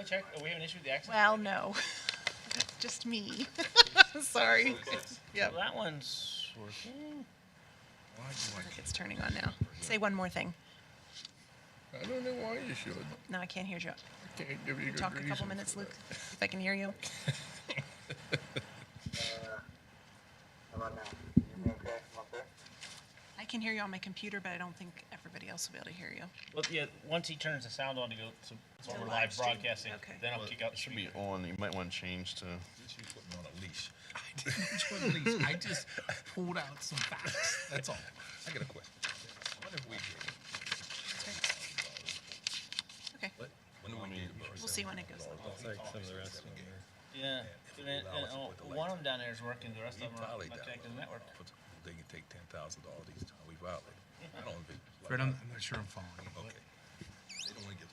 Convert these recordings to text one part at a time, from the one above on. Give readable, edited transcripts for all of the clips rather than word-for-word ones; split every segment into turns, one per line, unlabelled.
check? Are we having an issue with the access?
Well, no, just me. Sorry. Yep.
Well, that one's working.
It's turning on now. Say one more thing.
I don't know why you should.
No, I can't hear you.
I can't give you a good
Talk a
reason
couple
for
minutes,
that.
Luke, if I can hear you.
How about now? Can you hear me okay from up there?
I can hear you on my computer, but I don't think everybody else will be able to hear you.
Well, yeah, once he turns the sound on to go, so
To
we're
the
live
live stream.
broadcasting,
Okay.
then I'll kick out the
It should be
speaker.
on. You might want to change to.
You put me on a leash. I didn't put you on a leash. I just pulled out some facts. That's all. I got a question. What if we did?
Okay,
When do we need it?
we'll see when it goes.
Yeah, one of them down there is working, the rest of them are
Violate
not
that
connected to the network.
They can take $10,000 each time we violate. I don't think.
Fred, I'm not sure I'm following you.
Okay. They don't want to get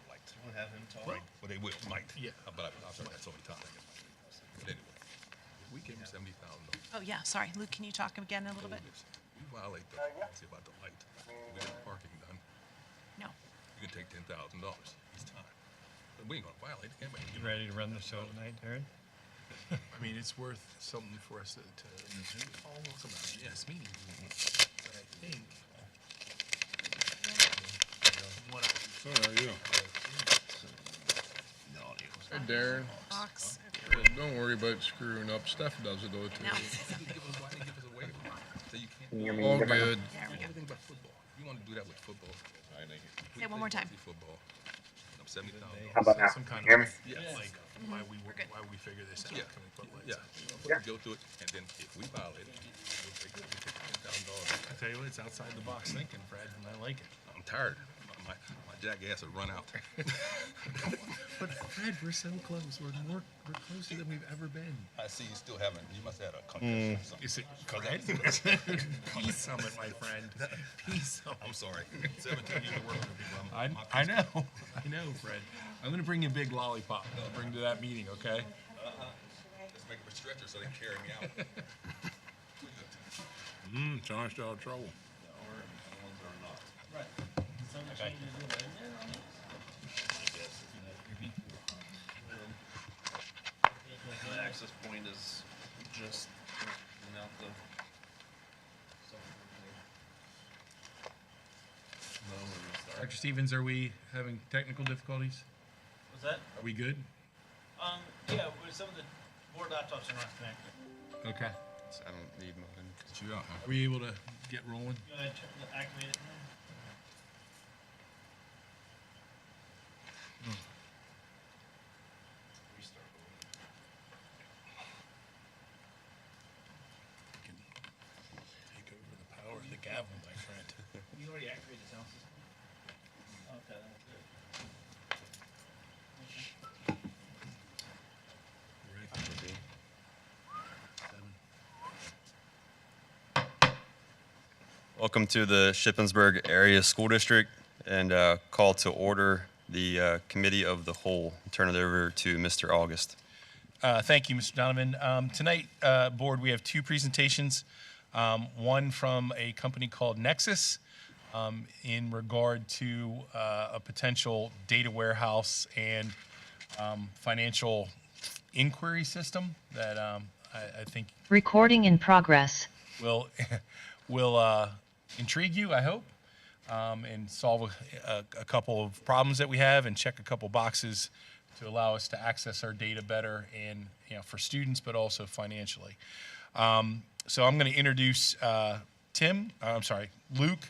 light.
We'll have him talk.
Well, they will, might.
Yeah.
But I've heard that so many times. But anyway, if we gave them $70,000.
Oh, yeah, sorry. Luke, can you talk again a little bit?
We violate the, see about the light. We get the parking done.
No.
You can take $10,000 each time. But we ain't gonna violate it, can we?
You ready to run the show tonight, Darren?
I mean, it's worth something for us to yes, meeting. But I think what
So are you. Hey, Darren.
Box.
Don't worry about screwing up. Steph does it all too.
Now,
Why they give us a waiver? So you can't.
Can you hear me
All
different?
good.
there we go.
Everything but football. You wanna do that with football?
Say it one more time.
Football. I'm $70,000.
How about now?
some kind
Can you hear me?
of
Yeah.
like why we
We're good.
figure this out.
Yeah.
Can we put
Yeah.
lights?
Yeah.
Go through it, and then if we violate it, we'll take $10,000.
I tell you what, it's outside the box thinking, Fred, and I like it.
I'm tired. My jackass has run out.
But Fred, we're so close. We're closer than we've ever been.
I see you still haven't. You must have had a concussion or something.
Is it Fred? Peace summit, my friend. Peace summit.
I'm sorry. 17 years of working with people.
I know, Fred. I'm gonna bring you a big lollipop. I'll bring to that meeting, okay?
Let's make him a stretcher so they can carry me out.
John's still in trouble.
The access point is just out the.
Dr. Stevens, are we having technical difficulties?
Was that?
Are we good?
Yeah, with some of the board laptops are not connected.
Okay.
I don't need mine.
Get you out, huh?
Are we able to get rolling?
Go ahead, activate it.
Can take over the power of the gavel, my friend.
You already activated the sound system? Okay, that's good.
Welcome to the Shippensburg Area School District, and call to order the Committee of the Whole. Turn it over to Mr. August.
Thank you, Mr. Donovan. Tonight, Board, we have two presentations. One from a company called Nexus in regard to a potential data warehouse and financial inquiry system that I think
Recording in progress.
will intrigue you, I hope, and solve a couple of problems that we have and check a couple boxes to allow us to access our data better and, for students, but also financially. So I'm going to introduce Luke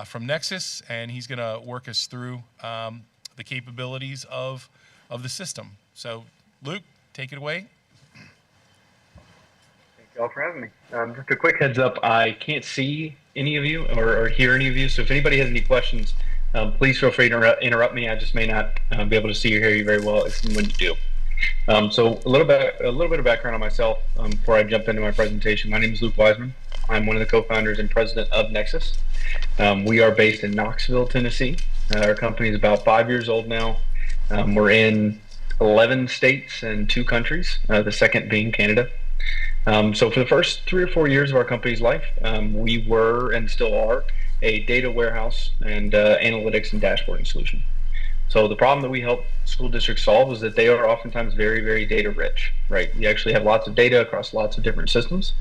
from Nexus, and he's going to work us through the capabilities of the system. So Luke, take it away.
Thank you all for having me. Just a quick heads up, I can't see any of you or hear any of you, so if anybody has any questions, please feel free to interrupt me. I just may not be able to see or hear you very well when you do. So a little bit of background on myself before I jump into my presentation. My name is Luke Wiseman. I'm one of the co-founders and president of Nexus. We are based in Knoxville, Tennessee. Our company is about 5 years old now. We're in 11 states and 2 countries, the second being Canada. So for the first 3 or 4 years of our company's life, we were and still are a data warehouse and analytics and dashboarding solution. So the problem that we help school districts solve is that they are oftentimes very, very data rich, right? You actually have lots of data across lots of different systems.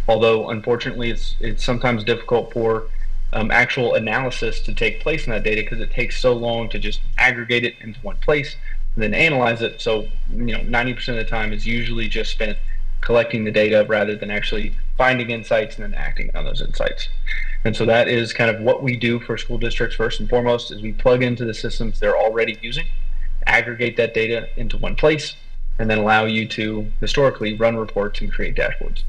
Although unfortunately, it's sometimes difficult for actual analysis to take place in that data because it takes so long to just aggregate it into one place and then analyze it. So 90% of the time is usually just spent collecting the data rather than actually finding insights and then acting on those insights. And so that is kind of what we do for school districts first and foremost is we plug into the systems they're already using, aggregate that data into one place, and then allow you to historically run reports and create dashboards.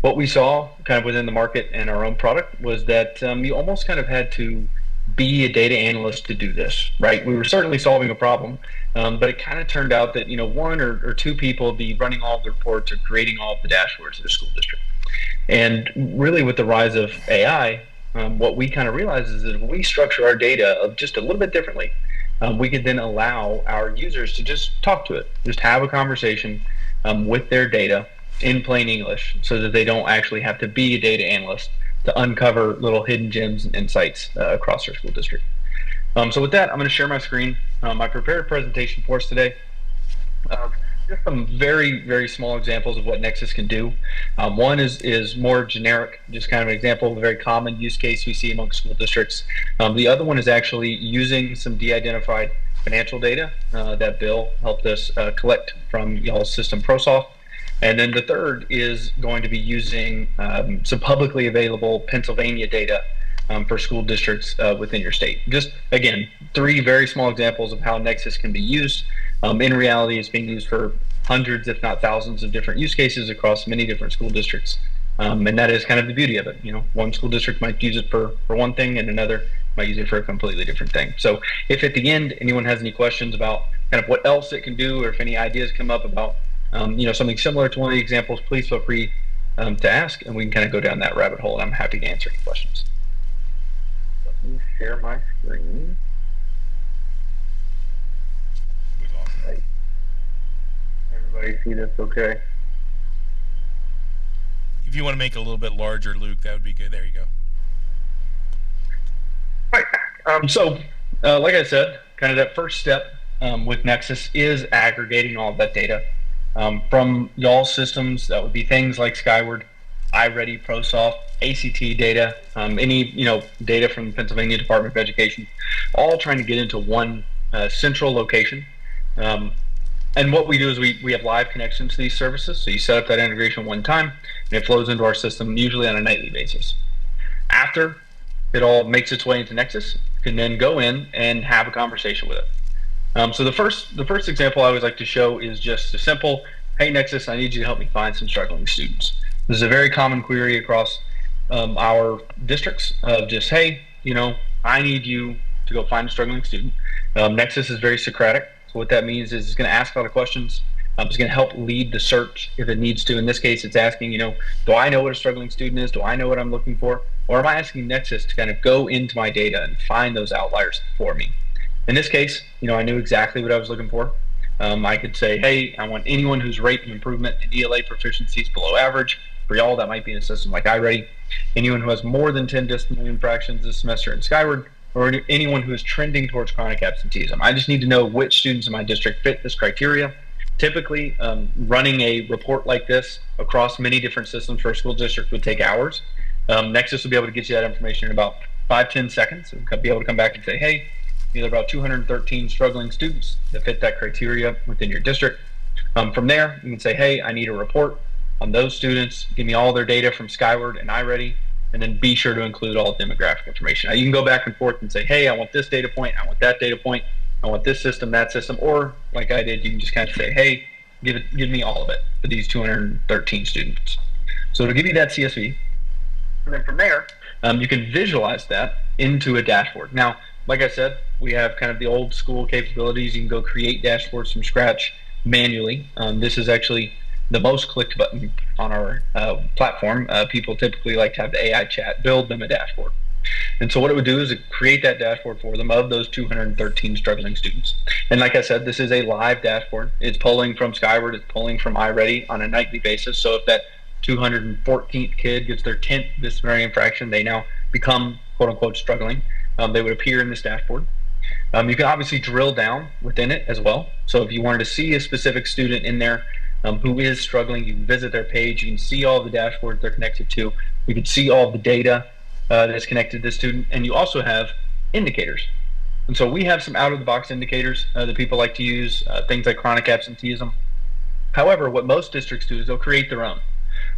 What we saw kind of within the market and our own product was that you almost kind of had to be a data analyst to do this, right? We were certainly solving a problem, but it kind of turned out that one or two people would be running all of the reports or creating all of the dashboards of the school district. And really with the rise of AI, what we kind of realized is that if we structure our data just a little bit differently, we could then allow our users to just talk to it, just have a conversation with their data in plain English so that they don't actually have to be a data analyst to uncover little hidden gems and insights across our school district. So with that, I'm going to share my screen. I prepared a presentation for us today. Just some very, very small examples of what Nexus can do. One is more generic, just kind of an example of a very common use case we see among school districts. The other one is actually using some de-identified financial data that Bill helped us collect from y'all's system ProSoft. And then the third is going to be using some publicly available Pennsylvania data for school districts within your state. Just, again, 3 very small examples of how Nexus can be used. In reality, it's being used for hundreds, if not thousands, of different use cases across many different school districts. And that is kind of the beauty of it. One school district might use it for one thing and another might use it for a completely different thing. So if at the end anyone has any questions about kind of what else it can do or if any ideas come up about something similar to one of the examples, please feel free to ask and we can kind of go down that rabbit hole and I'm happy to answer any questions. Let me share my screen. Right. Everybody see this okay?
If you want to make it a little bit larger, Luke, that would be good. There you go.
Right. So, like I said, kind of that first step with Nexus is aggregating all of that data from y'all's systems. That would be things like Skyward, iReady, ProSoft, ACT data, any data from the Pennsylvania Department of Education, all trying to get into one central location. And what we do is we have live connections to these services. So you set up that integration one time and it flows into our system usually on a nightly basis. After it all makes its way into Nexus, you can then go in and have a conversation with it. So the first example I always like to show is just a simple, hey Nexus, I need you to help me find some struggling students. This is a very common query across our districts of just, hey, I need you to go find a struggling student. Nexus is very Socratic. So what that means is it's going to ask a lot of questions. It's going to help lead the search if it needs to. In this case, it's asking, do I know what a struggling student is? Do I know what I'm looking for? Or am I asking Nexus to kind of go into my data and find those outliers for me? In this case, I knew exactly what I was looking for. I could say, hey, I want anyone whose rate of improvement in ELA proficiency is below average. For y'all, that might be in a system like iReady. Anyone who has more than 10 disciplinary infractions this semester in Skyward, or anyone who is trending towards chronic absenteeism. I just need to know which students in my district fit this criteria. Typically, running a report like this across many different systems for a school district would take hours. Nexus will be able to get you that information in about 5-10 seconds. We'll be able to come back and say, hey, there are about 213 struggling students that fit that criteria within your district. From there, you can say, hey, I need a report on those students. Give me all their data from Skyward and iReady, and then be sure to include all demographic information. Now, you can go back and forth and say, hey, I want this data point, I want that data point, I want this system, that system, or like I did, you can just kind of say, hey, give me all of it for these 213 students. So it'll give you that CSV. And then from there, you can visualize that into a dashboard. Now, like I said, we have kind of the old school capabilities. You can go create dashboards from scratch manually. This is actually the most clicked button on our platform. People typically like to have the AI chat build them a dashboard. And so what it would do is it create that dashboard for them of those 213 struggling students. And like I said, this is a live dashboard. It's pulling from Skyward, it's pulling from iReady on a nightly basis. So if that 214th kid gets their 10th disciplinary infraction, they now become quote unquote struggling. They would appear in this dashboard. You can obviously drill down within it as well. So if you wanted to see a specific student in there who is struggling, you can visit their page. You can see all the dashboards they're connected to. You can see all the data that's connected to the student. And you also have indicators. And so we have some out-of-the-box indicators that people like to use, things like chronic absenteeism. However, what most districts do is they'll create their own.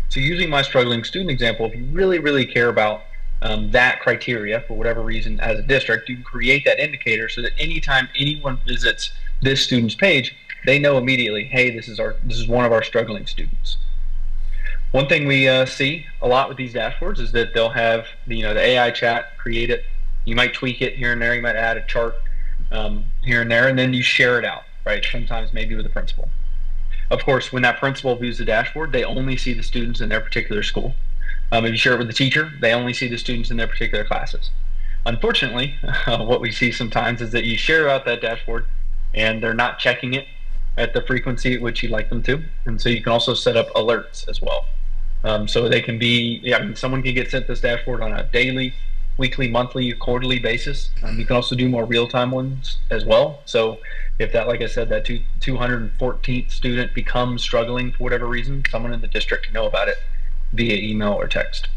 So using my struggling student example, if you really, really care about that criteria for whatever reason as a district, you can create that indicator so that anytime anyone visits this student's page, they know immediately, hey, this is one of our struggling students. One thing we see a lot with these dashboards is that they'll have the AI chat, create it. You might tweak it here and there. You might add a chart here and there, and then you share it out, right? Sometimes maybe with the principal. Of course, when that principal views the dashboard, they only see the students in their particular school. If you share it with the teacher, they only see the students in their particular classes. Unfortunately, what we see sometimes is that you share out that dashboard and they're not checking it at the frequency at which you'd like them to. And so you can also set up alerts as well. So they can be, someone can get sent this dashboard on a daily, weekly, monthly, quarterly basis. You can also do more real-time ones as well. So if that, like I said, that 214th student becomes struggling for whatever reason, someone in the district can know about it via email or text.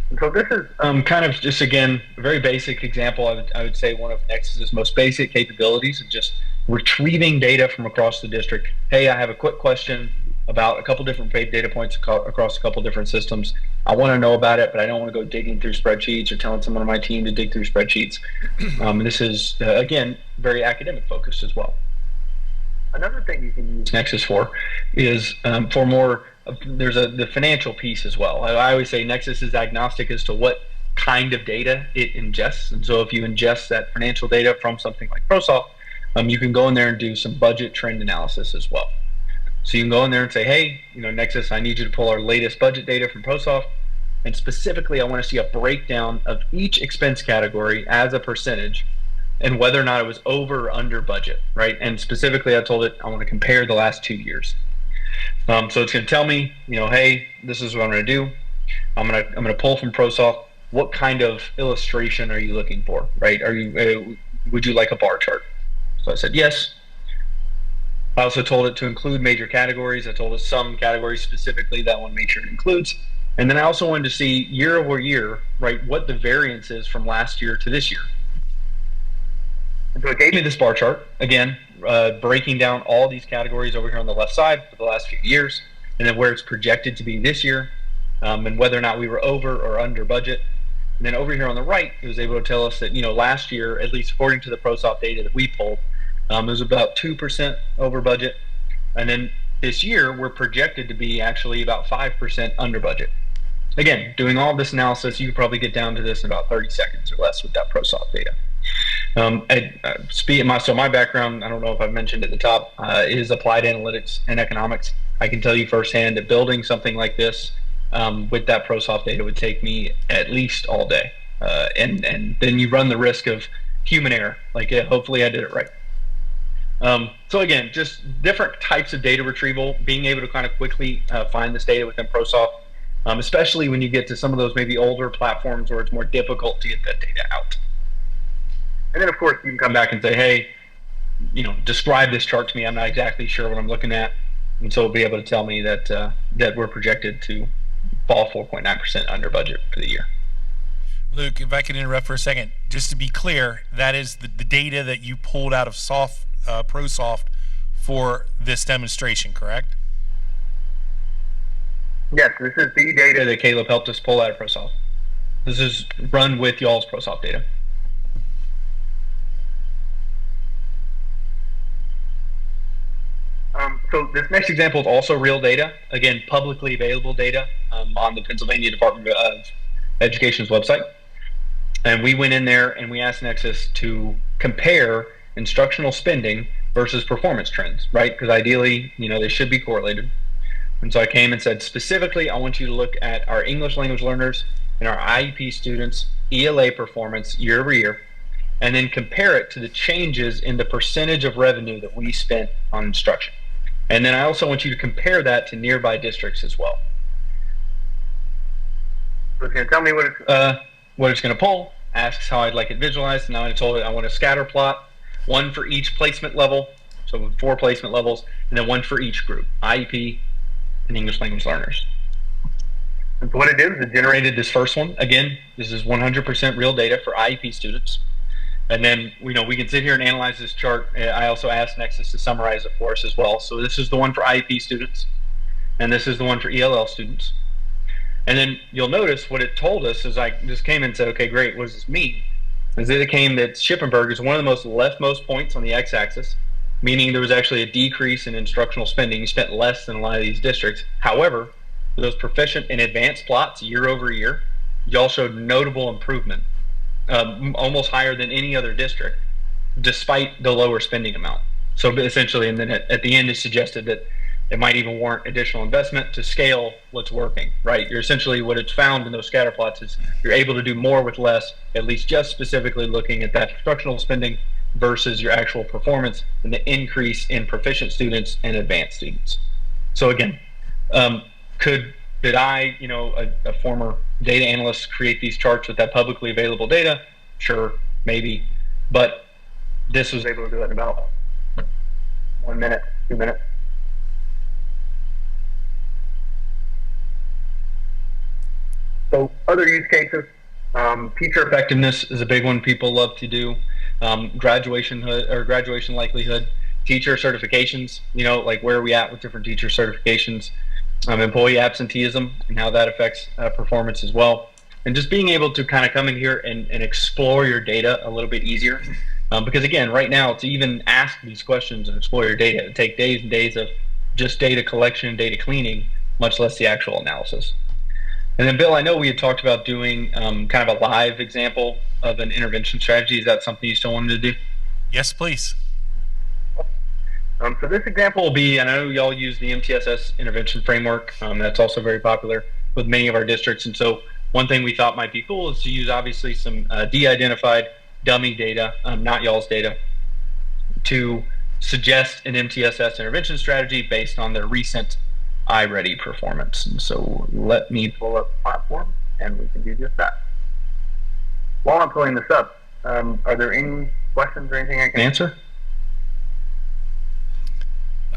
And so this is kind of just, again, a very basic example. I would say one of Nexus's most basic capabilities is just retrieving data from across the district. Hey, I have a quick question about a couple different data points across a couple different systems. I want to know about it, but I don't want to go digging through spreadsheets or telling someone on my team to dig through spreadsheets. This is, again, very academic focused as well. Another thing you can use Nexus for is for more, there's the financial piece as well. I always say Nexus is agnostic as to what kind of data it ingests. And so if you ingest that financial data from something like ProSoft, you can go in there and do some budget trend analysis as well. So you can go in there and say, hey, Nexus, I need you to pull our latest budget data from ProSoft. And specifically, I want to see a breakdown of each expense category as a percentage and whether or not it was over or under budget, right? And specifically, I told it I want to compare the last 2 years. So it's going to tell me, hey, this is what I'm going to do. I'm going to pull from ProSoft. What kind of illustration are you looking for, right? Would you like a bar chart? So I said yes. I also told it to include major categories. I told it some categories specifically that one make sure it includes. And then I also wanted to see year over year, right, what the variance is from last year to this year. And so it gave me this bar chart, again, breaking down all these categories over here on the left side for the last few years, and then where it's projected to be this year, and whether or not we were over or under budget. And then over here on the right, it was able to tell us that, last year, at least according to the ProSoft data that we pulled, it was about 2% over budget. And then this year, we're projected to be actually about 5% under budget. Again, doing all this analysis, you could probably get down to this in about 30 seconds or less with that ProSoft data. So my background, I don't know if I've mentioned at the top, is applied analytics and economics. I can tell you firsthand that building something like this with that ProSoft data would take me at least all day. And then you run the risk of human error. Hopefully I did it right. So again, just different types of data retrieval, being able to kind of quickly find this data within ProSoft, especially when you get to some of those maybe older platforms where it's more difficult to get that data out. And then of course you can come back and say, hey, describe this chart to me. I'm not exactly sure what I'm looking at. And so it'll be able to tell me that that we're projected to fall 4.9% under budget for the year.
Luke, if I could interrupt for a second, just to be clear, that is the data that you pulled out of ProSoft for this demonstration, correct?
Yes, this is the data that Caleb helped us pull out of ProSoft. This is run with y'all's ProSoft data. So this next example is also real data, again, publicly available data on the Pennsylvania Department of Education's website. And we went in there and we asked Nexus to compare instructional spending versus performance trends, right? Because ideally, they should be correlated. And so I came and said, specifically, I want you to look at our English language learners and our IEP students' ELA performance year over year, and then compare it to the changes in the percentage of revenue that we spent on instruction. And then I also want you to compare that to nearby districts as well. So it's going to tell me what it's going to pull, asks how I'd like it visualized, and now I told it I want a scatter plot, one for each placement level, so 4 placement levels, and then one for each group, IEP and English language learners. And so what it did is it generated this first one. Again, this is 100% real data for IEP students. And then, we can sit here and analyze this chart. I also asked Nexus to summarize it for us as well. So this is the one for IEP students, and this is the one for ELL students. And then you'll notice what it told us is I just came and said, okay, great, what does this mean? Is that it came that Shippensburg is one of the most leftmost points on the x-axis, meaning there was actually a decrease in instructional spending. You spent less than a lot of these districts. However, for those proficient and advanced plots year over year, y'all showed notable improvement, almost higher than any other district, despite the lower spending amount. So essentially, and then at the end, it suggested that it might even warrant additional investment to scale what's working, right? You're essentially, what it's found in those scatter plots is you're able to do more with less, at least just specifically looking at that instructional spending versus your actual performance and the increase in proficient students and advanced students. So again, did I, a former data analyst, create these charts with that publicly available data? Sure, maybe. But this was able to do it in about 1 minute, 2 minutes. So other use cases, teacher effectiveness is a big one people love to do. Graduation likelihood, teacher certifications, like where are we at with different teacher certifications, employee absenteeism and how that affects performance as well. And just being able to kind of come in here and explore your data a little bit easier. Because again, right now, to even ask these questions and explore your data, it take days and days of just data collection and data cleaning, much less the actual analysis. And then, Bill, I know we had talked about doing kind of a live example of an intervention strategy. Is that something you still wanted to do?
Yes, please.
So this example will be, and I know y'all use the MTSS intervention framework. That's also very popular with many of our districts. And so one thing we thought might be cool is to use obviously some de-identified dummy data, not y'all's data, to suggest an MTSS intervention strategy based on their recent iReady performance. And so let me pull up the platform and we can do just that. While I'm pulling this up, are there any questions or anything I can answer?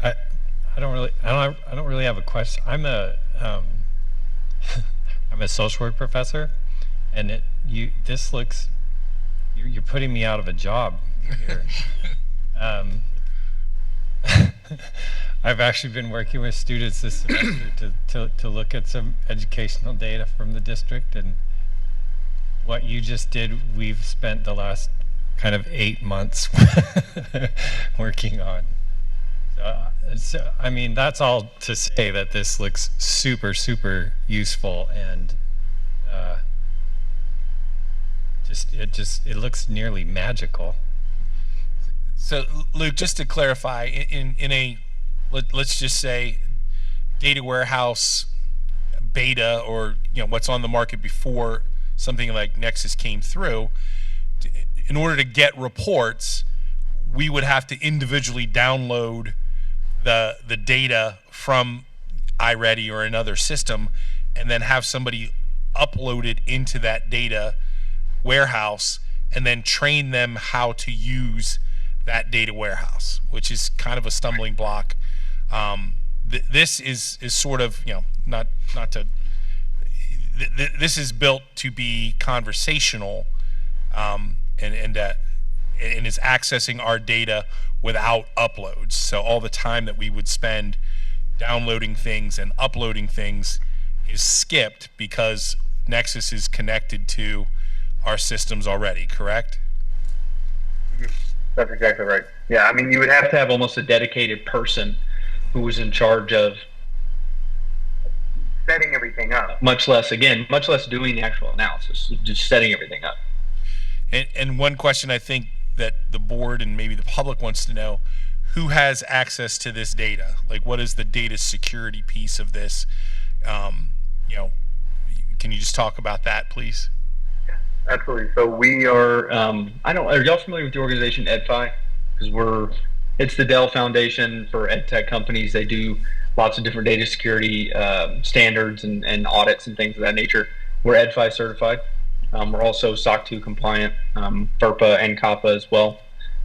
I don't really have a question. I'm a I'm a social work professor, and you're putting me out of a job here. I've actually been working with students this semester to look at some educational data from the district, and what you just did, we've spent the last kind of 8 months working on. So, I mean, that's all to say that this looks super, super useful, and it looks nearly magical.
So, Luke, just to clarify, let's just say data warehouse beta, or what's on the market before something like Nexus came through, in order to get reports, we would have to individually download the data from iReady or another system, and then have somebody upload it into that data warehouse, and then train them how to use that data warehouse, which is kind of a stumbling block. This is sort of, not to. This is built to be conversational, and is accessing our data without uploads. So all the time that we would spend downloading things and uploading things is skipped because Nexus is connected to our systems already, correct?
That's exactly right. Yeah, I mean, you would have to have almost a dedicated person who was in charge of setting everything up, much less doing the actual analysis, just setting everything up.
And one question I think that the board and maybe the public wants to know, who has access to this data? Like, what is the data security piece of this? Can you just talk about that, please?
Absolutely. So we are, are y'all familiar with the organization EdFi? Because it's the Dell Foundation for EdTech companies. They do lots of different data security standards and audits and things of that nature. We're EdFi certified. We're also SOC 2 compliant, FERPA and COPPA as well.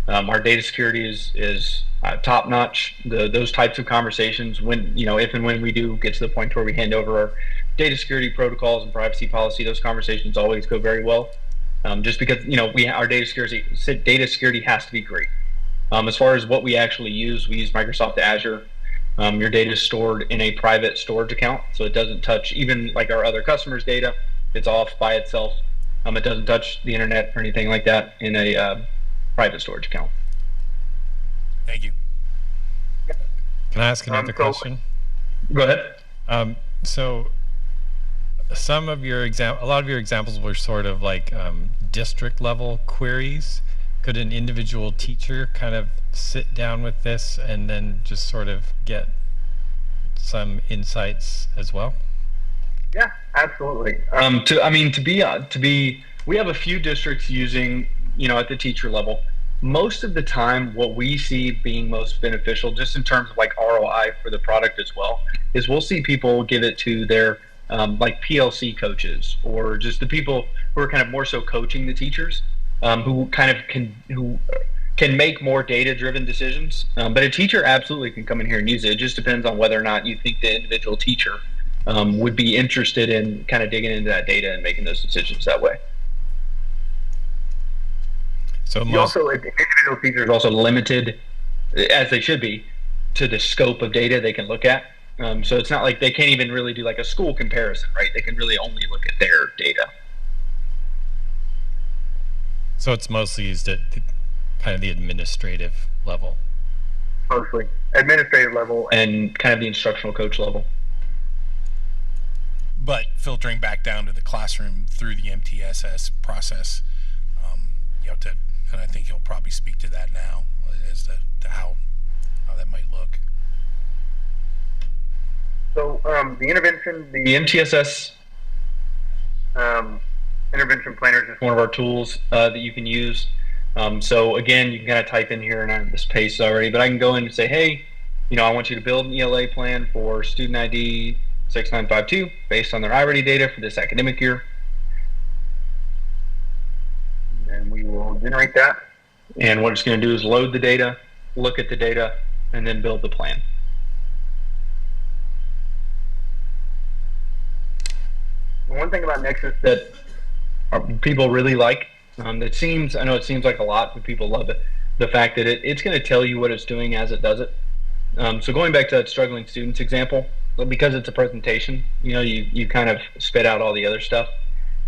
Our data security is top notch. Those types of conversations, when if and when we do get to the point where we hand over our data security protocols and privacy policy, those conversations always go very well. Just because our data security has to be great. As far as what we actually use, we use Microsoft Azure. Your data is stored in a private storage account, so it doesn't touch even like our other customers' data. It's off by itself. It doesn't touch the internet or anything like that in a private storage account.
Thank you.
Can I ask another question?
Go ahead.
So a lot of your examples were sort of like district level queries. Could an individual teacher kind of sit down with this and then just sort of get some insights as well?
Yeah, absolutely. We have a few districts using, at the teacher level. Most of the time, what we see being most beneficial, just in terms of like ROI for the product as well, is we'll see people give it to their like PLC coaches, or just the people who are kind of more so coaching the teachers, who can make more data-driven decisions. But a teacher absolutely can come in here and use it. It just depends on whether or not you think the individual teacher would be interested in kind of digging into that data and making those decisions that way. So individual teachers are also limited, as they should be, to the scope of data they can look at. So it's not like they can't even really do like a school comparison, right? They can really only look at their data.
So it's mostly used at kind of the administrative level.
Mostly administrative level and kind of the instructional coach level.
But filtering back down to the classroom through the MTSS process, and I think he'll probably speak to that now as to how that might look. So the MTSS intervention planner is just one of our tools that you can use. So again, you can kind of type in here, and I have this paste already, but I can go in and say, hey, I want you to build an ELA plan for student ID 6952 based on their iReady data for this academic year. And we will generate that. And what it's going to do is load the data, look at the data, and then build the plan. One thing about Nexus that people really like, I know it seems like a lot, but people love it, the fact that it's going to tell you what it's doing as it does it. So going back to that struggling students example, because it's a presentation, you kind of spit out all the other stuff.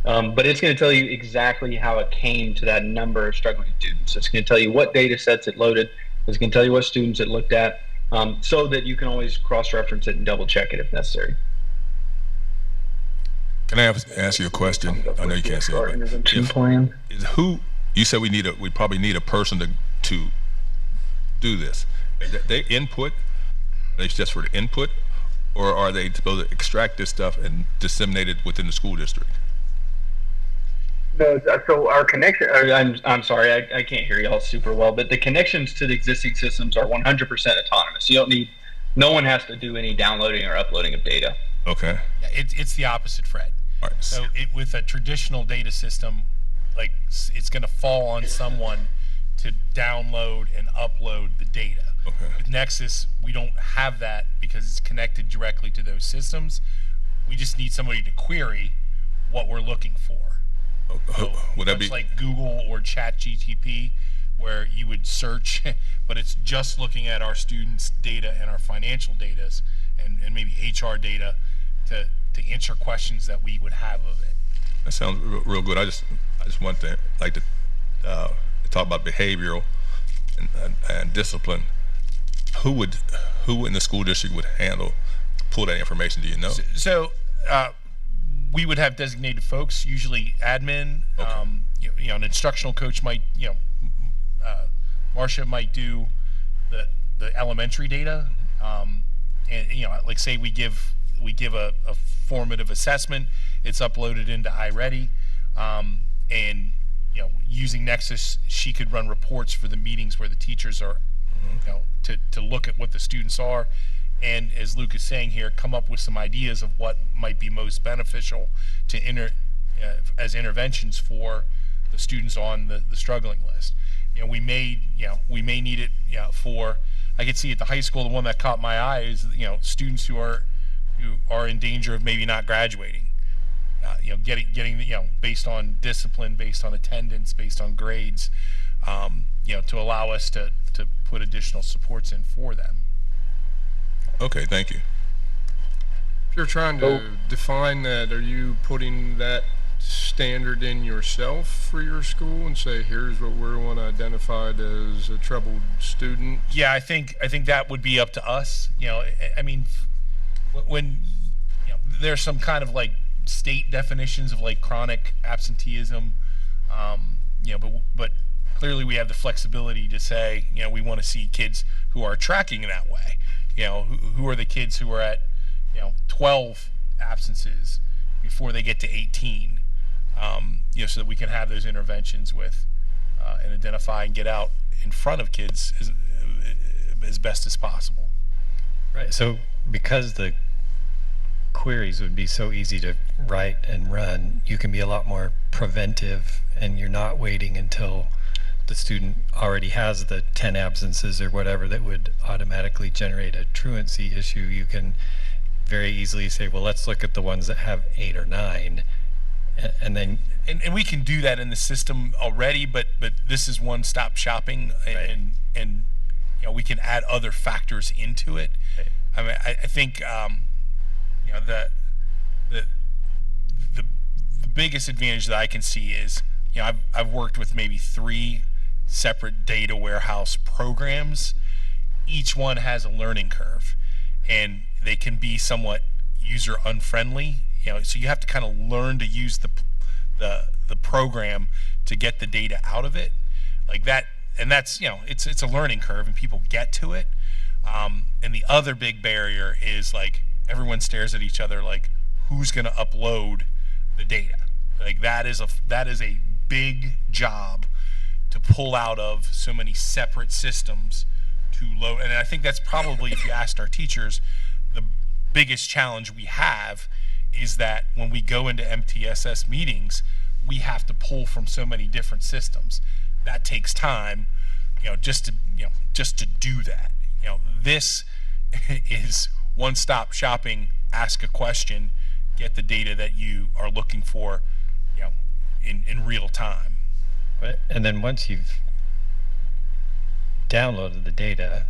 But it's going to tell you exactly how it came to that number of struggling students. It's going to tell you what data sets it loaded. It's going to tell you what students it looked at, so that you can always cross-reference it and double-check it if necessary.
Can I ask you a question? I know you can't say it, but you said we probably need a person to do this. They input, they just for the input, or are they supposed to extract this stuff and disseminate it within the school district?
No, so our connection, I'm sorry, I can't hear y'all super well, but the connections to the existing systems are 100% autonomous. No one has to do any downloading or uploading of data.
Okay.
Yeah, it's the opposite, Fred.
All right.
So with a traditional data system, like it's going to fall on someone to download and upload the data.
Okay.
With Nexus, we don't have that because it's connected directly to those systems. We just need somebody to query what we're looking for. So
would that be
like Google or ChatGPT, where you would search, but it's just looking at our students' data and our financial data and maybe HR data to answer questions that we would have of it.
That sounds real good. I just want to like to talk about behavioral and discipline. Who in the school district would pull that information? Do you know?
So we would have designated folks, usually admin. Okay. An instructional coach might, Marcia might do the elementary data, and like say we give a formative assessment, it's uploaded into iReady, and using Nexus, she could run reports for the meetings where the teachers are, to look at what the students are, and as Luke is saying here, come up with some ideas of what might be most beneficial to as interventions for the students on the struggling list. We may need it for, I could see at the high school, the one that caught my eye is, students who are in danger of maybe not graduating. Getting based on discipline, based on attendance, based on grades, to allow us to put additional supports in for them.
Okay, thank you.
If you're trying to define that, are you putting that standard in yourself for your school and say, here's what we want to identify as a troubled student?
Yeah, I think that would be up to us. I mean, when there's some kind of like state definitions of like chronic absenteeism, but clearly we have the flexibility to say, we want to see kids who are tracking in that way. Who are the kids who are at 12 absences before they get to 18, so that we can have those interventions with and identify and get out in front of kids as best as possible.
Right. So because the queries would be so easy to write and run, you can be a lot more preventive, and you're not waiting until the student already has the 10 absences or whatever that would automatically generate a truancy issue. You can very easily say, well, let's look at the ones that have 8 or 9, and then
and we can do that in the system already, but this is one-stop shopping,
Right.
and we can add other factors into it.
Right.
I mean, I think the biggest advantage that I can see is, I've worked with maybe 3 separate data warehouse programs. Each one has a learning curve, and they can be somewhat user unfriendly. So you have to kind of learn to use the program to get the data out of it, like that. And that's it's a learning curve, and people get to it. And the other big barrier is like everyone stares at each other like, who's going to upload the data? Like that is a big job to pull out of so many separate systems to load. And I think that's probably, if you asked our teachers, the biggest challenge we have is that when we go into MTSS meetings, we have to pull from so many different systems. That takes time, just to do that. This is one-stop shopping. Ask a question, get the data that you are looking for, in real time.
Right. And then once you've downloaded the data,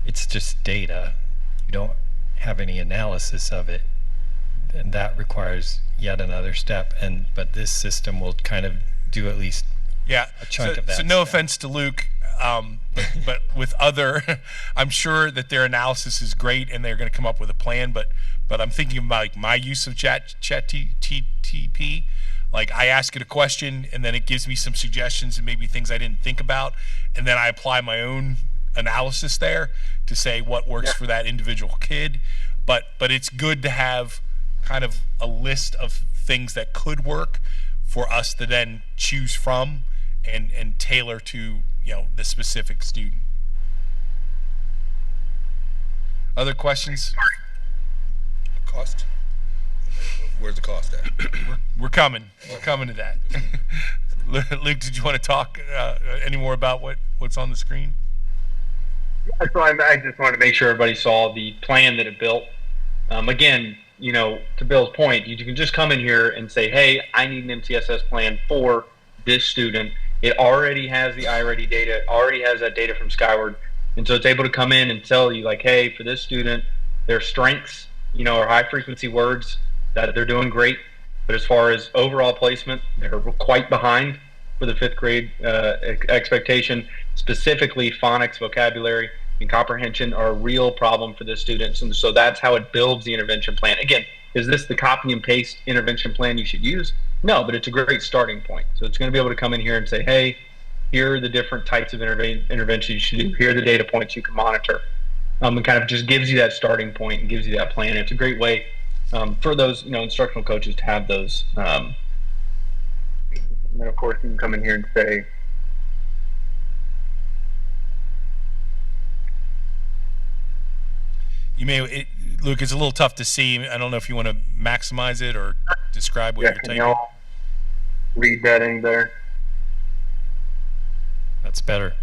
it's just data. You don't have any analysis of it, and that requires yet another step. But this system will kind of do at least a chunk of that.
So no
step.
offense to Luke, but with other, I'm sure that their analysis is great and they're going to come up with a plan. But I'm thinking about like my use of ChatGPT. Like I ask it a question, and then it gives me some suggestions and maybe things I didn't think about, and then I apply my own analysis there to say what works for that individual kid. But it's good to have kind of a list of things that could work for us to then choose from and tailor to the specific student. Other questions?
Cost? Where's the cost at?
We're coming to that. Luke, did you want to talk any more about what's on the screen?
So I just wanted to make sure everybody saw the plan that it built. Again, to Bill's point, you can just come in here and say, hey, I need an MTSS plan for this student. It already has the iReady data, already has that data from Skyward. And so it's able to come in and tell you like, hey, for this student, their strengths, are high frequency words, that they're doing great. But as far as overall placement, they're quite behind for the 5th grade expectation. Specifically, phonics, vocabulary, and comprehension are a real problem for the students. And so that's how it builds the intervention plan. Again, is this the copy and paste intervention plan you should use? No, but it's a great starting point. So it's going to be able to come in here and say, hey, here are the different types of interventions you should do. Here are the data points you can monitor. And kind of just gives you that starting point and gives you that plan. It's a great way for those, instructional coaches to have those. And then, of course, you can come in here and say,
Luke, it's a little tough to see. I don't know if you want to maximize it or describe what
Yeah,
you're
can
typing.
y'all read that in there?
That's better.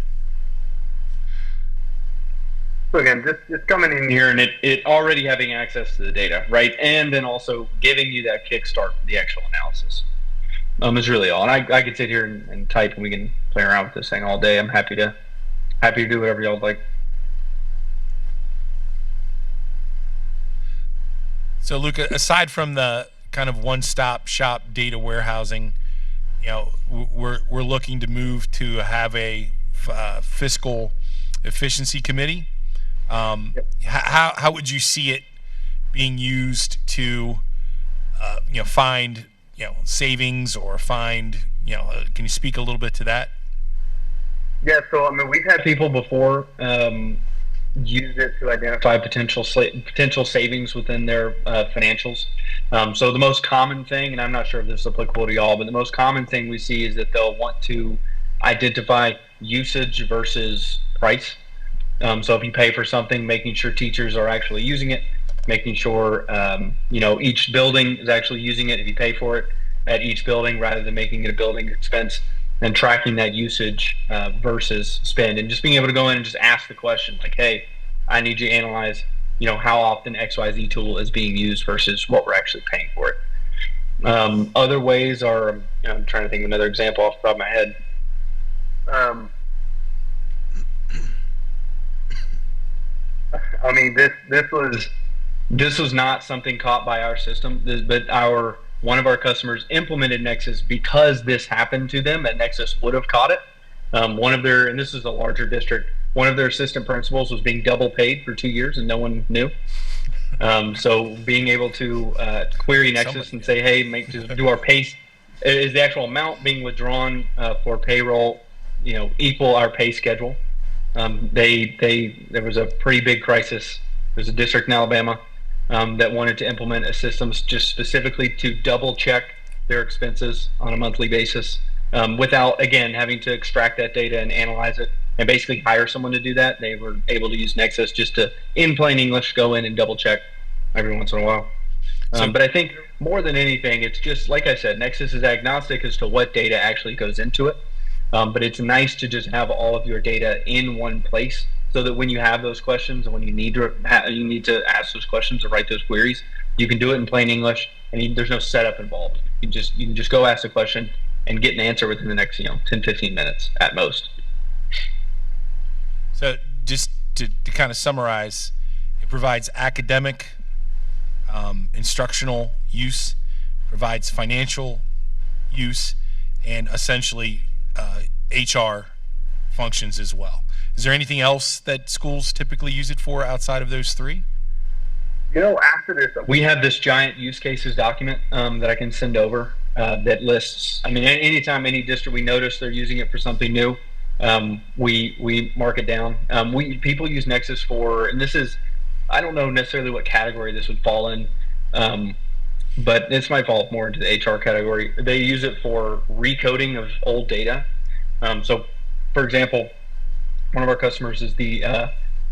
So again, just coming in here and it already having access to the data, right? And then also giving you that kickstart for the actual analysis. Is really all. And I could sit here and type and we can play around with this thing all day. I'm happy to do whatever y'all like.
So, Luke, aside from the kind of one-stop shop data warehousing, you know, we're looking to move to have a fiscal efficiency committee. How would you see it being used to, you know, find, you know, savings or find, you know, can you speak a little bit to that?
Yeah, so I mean, we've had people before use it to identify potential savings within their financials. So the most common thing, and I'm not sure if this is applicable to y'all, but the most common thing we see is that they'll want to identify usage versus price. So if you pay for something, making sure teachers are actually using it, making sure you know, each building is actually using it if you pay for it at each building rather than making it a building expense, and tracking that usage versus spend, and just being able to go in and just ask the question like, hey, I need you to analyze, you know, how often XYZ tool is being used versus what we're actually paying for it. Other ways are, you know, I'm trying to think of another example off the top of my head. I mean, this was not something caught by our system, but one of our customers implemented Nexus because this happened to them, and Nexus would have caught it. And this is a larger district, one of their assistant principals was being double paid for 2 years and no one knew. So being able to query Nexus and say, hey, do our pay, is the actual amount being withdrawn for payroll, you know, equal our pay schedule? There was a pretty big crisis. There's a district in Alabama that wanted to implement a system just specifically to double check their expenses on a monthly basis without, again, having to extract that data and analyze it and basically hire someone to do that. They were able to use Nexus just to, in plain English, go in and double check every once in a while. But I think more than anything, it's just, like I said, Nexus is agnostic as to what data actually goes into it. But it's nice to just have all of your data in one place, so that when you have those questions and when you need to ask those questions or write those queries, you can do it in plain English, and there's no setup involved. You can just go ask the question and get an answer within the next 10-15 minutes at most.
So just to kind of summarize, it provides academic, instructional use, provides financial use, and essentially HR functions as well. Is there anything else that schools typically use it for outside of those three?
You know, after this, we have this giant use cases document that I can send over that lists, I mean, anytime any district we notice they're using it for something new, we mark it down. People use Nexus for, and this is, I don't know necessarily what category this would fall in, but this might fall more into the HR category. They use it for recoding of old data. So, for example, one of our customers is the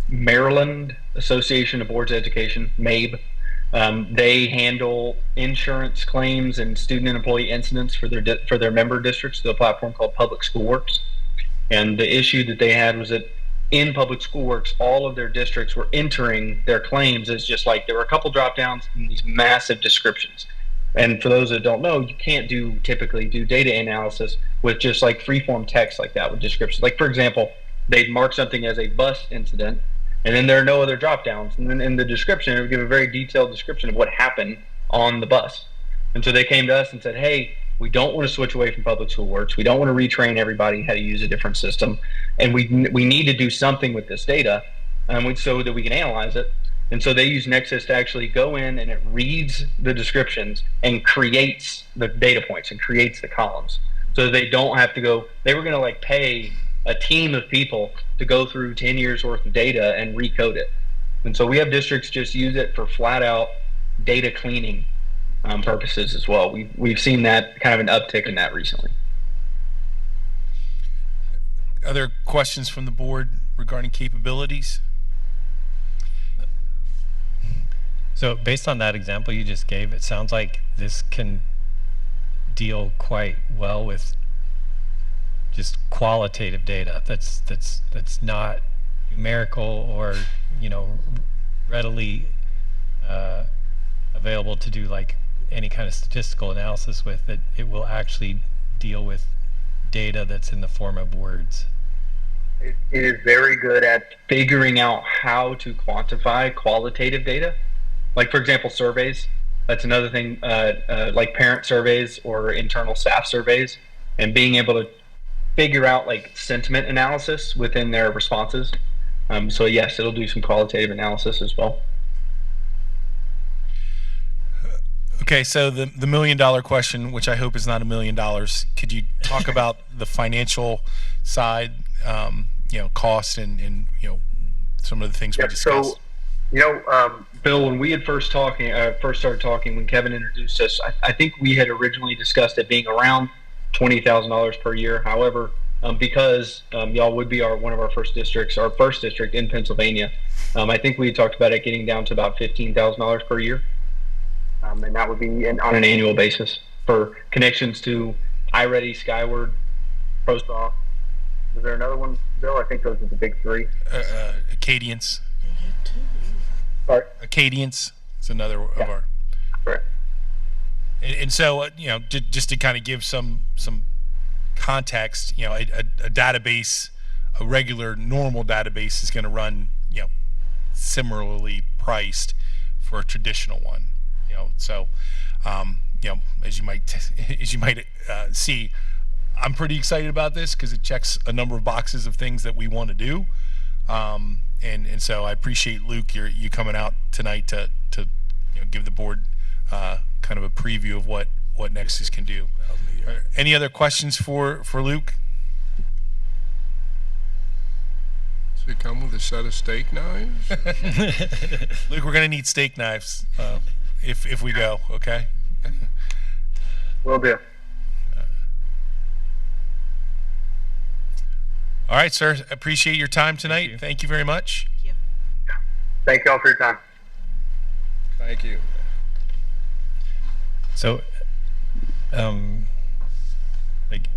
Maryland Association of Boards of Education, MABE. They handle insurance claims and student and employee incidents for their member districts through a platform called Public School Works. And the issue that they had was that in Public School Works, all of their districts were entering their claims as just like, there were a couple drop downs and these massive descriptions. And for those that don't know, you can't typically do data analysis with just like free-form text like that with descriptions. Like, for example, they'd mark something as a bus incident, and then there are no other drop downs. And then in the description, it would give a very detailed description of what happened on the bus. And so they came to us and said, hey, we don't want to switch away from Public School Works. We don't want to retrain everybody how to use a different system. And we need to do something with this data so that we can analyze it. And so they use Nexus to actually go in and it reads the descriptions and creates the data points and creates the columns. So they don't have to go, they were going to like pay a team of people to go through 10 years worth of data and recode it. And so we have districts just use it for flat out data cleaning purposes as well. We've seen that kind of an uptick in that recently.
Other questions from the board regarding capabilities?
So based on that example you just gave, it sounds like this can deal quite well with just qualitative data that's not numerical or, you know, readily available to do like any kind of statistical analysis with. It will actually deal with data that's in the form of words.
It is very good at figuring out how to quantify qualitative data. Like, for example, surveys. That's another thing, like parent surveys or internal staff surveys, and being able to figure out like sentiment analysis within their responses. So yes, it'll do some qualitative analysis as well.
Okay, so the $1 million question, which I hope is not $1 million, could you talk about the financial side, you know, cost and you know, some of the things we discussed?
So, you know, Bill, when we had first started talking, when Kevin introduced us, I think we had originally discussed it being around $20,000 per year. However, because y'all would be one of our first districts, our first district in Pennsylvania, I think we had talked about it getting down to about $15,000 per year. And that would be on an annual basis for connections to iReady, Skyward, ProSoft. Was there another one, Bill? I think those are the big three.
Acadience.
Sorry?
Acadience is another of our.
Correct.
And so, you know, just to kind of give some context, you know, a database, a regular normal database is going to run, you know, similarly priced for a traditional one. You know, so you know, as you might see, I'm pretty excited about this because it checks a number of boxes of things that we want to do, and so I appreciate Luke you coming out tonight to you know, give the board kind of a preview of what Nexus can do. Any other questions for Luke?
Does it come with a set of steak knives?
Luke, we're gonna need steak knives if we go. Okay.
Will do.
All right, sir. Appreciate your time tonight. Thank you very much.
Thank you.
Thank y'all for your time.
Thank you.
So, like,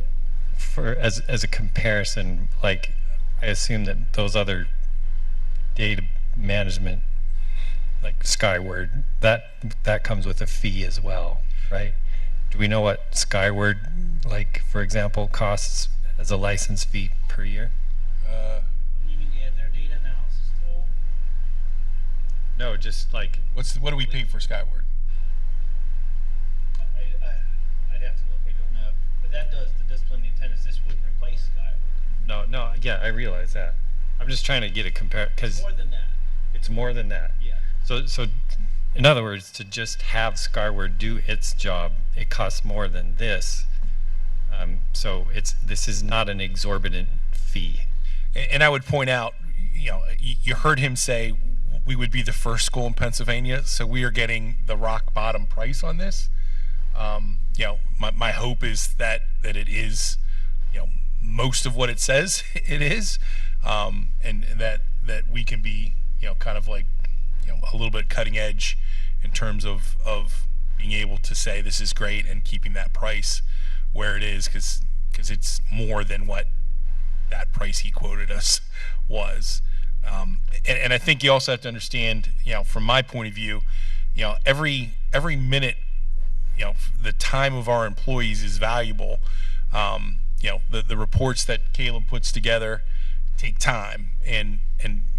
as a comparison, like, I assume that those other data management, like Skyward, that comes with a fee as well, right? Do we know what Skyward, like, for example, costs as a license fee per year?
You mean to add their data analysis tool?
No, just like,
What do we pay for Skyward?
I'd have to look, I don't know. But that does the discipline and attendance. This would replace Skyward.
no, yeah, I realize that. I'm just trying to get a compare, because
More than that.
it's more than that.
Yeah.
So in other words, to just have Skyward do its job, it costs more than this. So this is not an exorbitant fee.
And I would point out, you know, you heard him say we would be the first school in Pennsylvania, so we are getting the rock bottom price on this. You know, my hope is that it is, you know, most of what it says it is, and that we can be, you know, kind of like, you know, a little bit cutting edge in terms of being able to say this is great and keeping that price where it is, because it's more than what that price he quoted us was. And I think you also have to understand, you know, from my point of view, you know, every minute, you know, the time of our employees is valuable. You know, the reports that Caleb puts together take time, and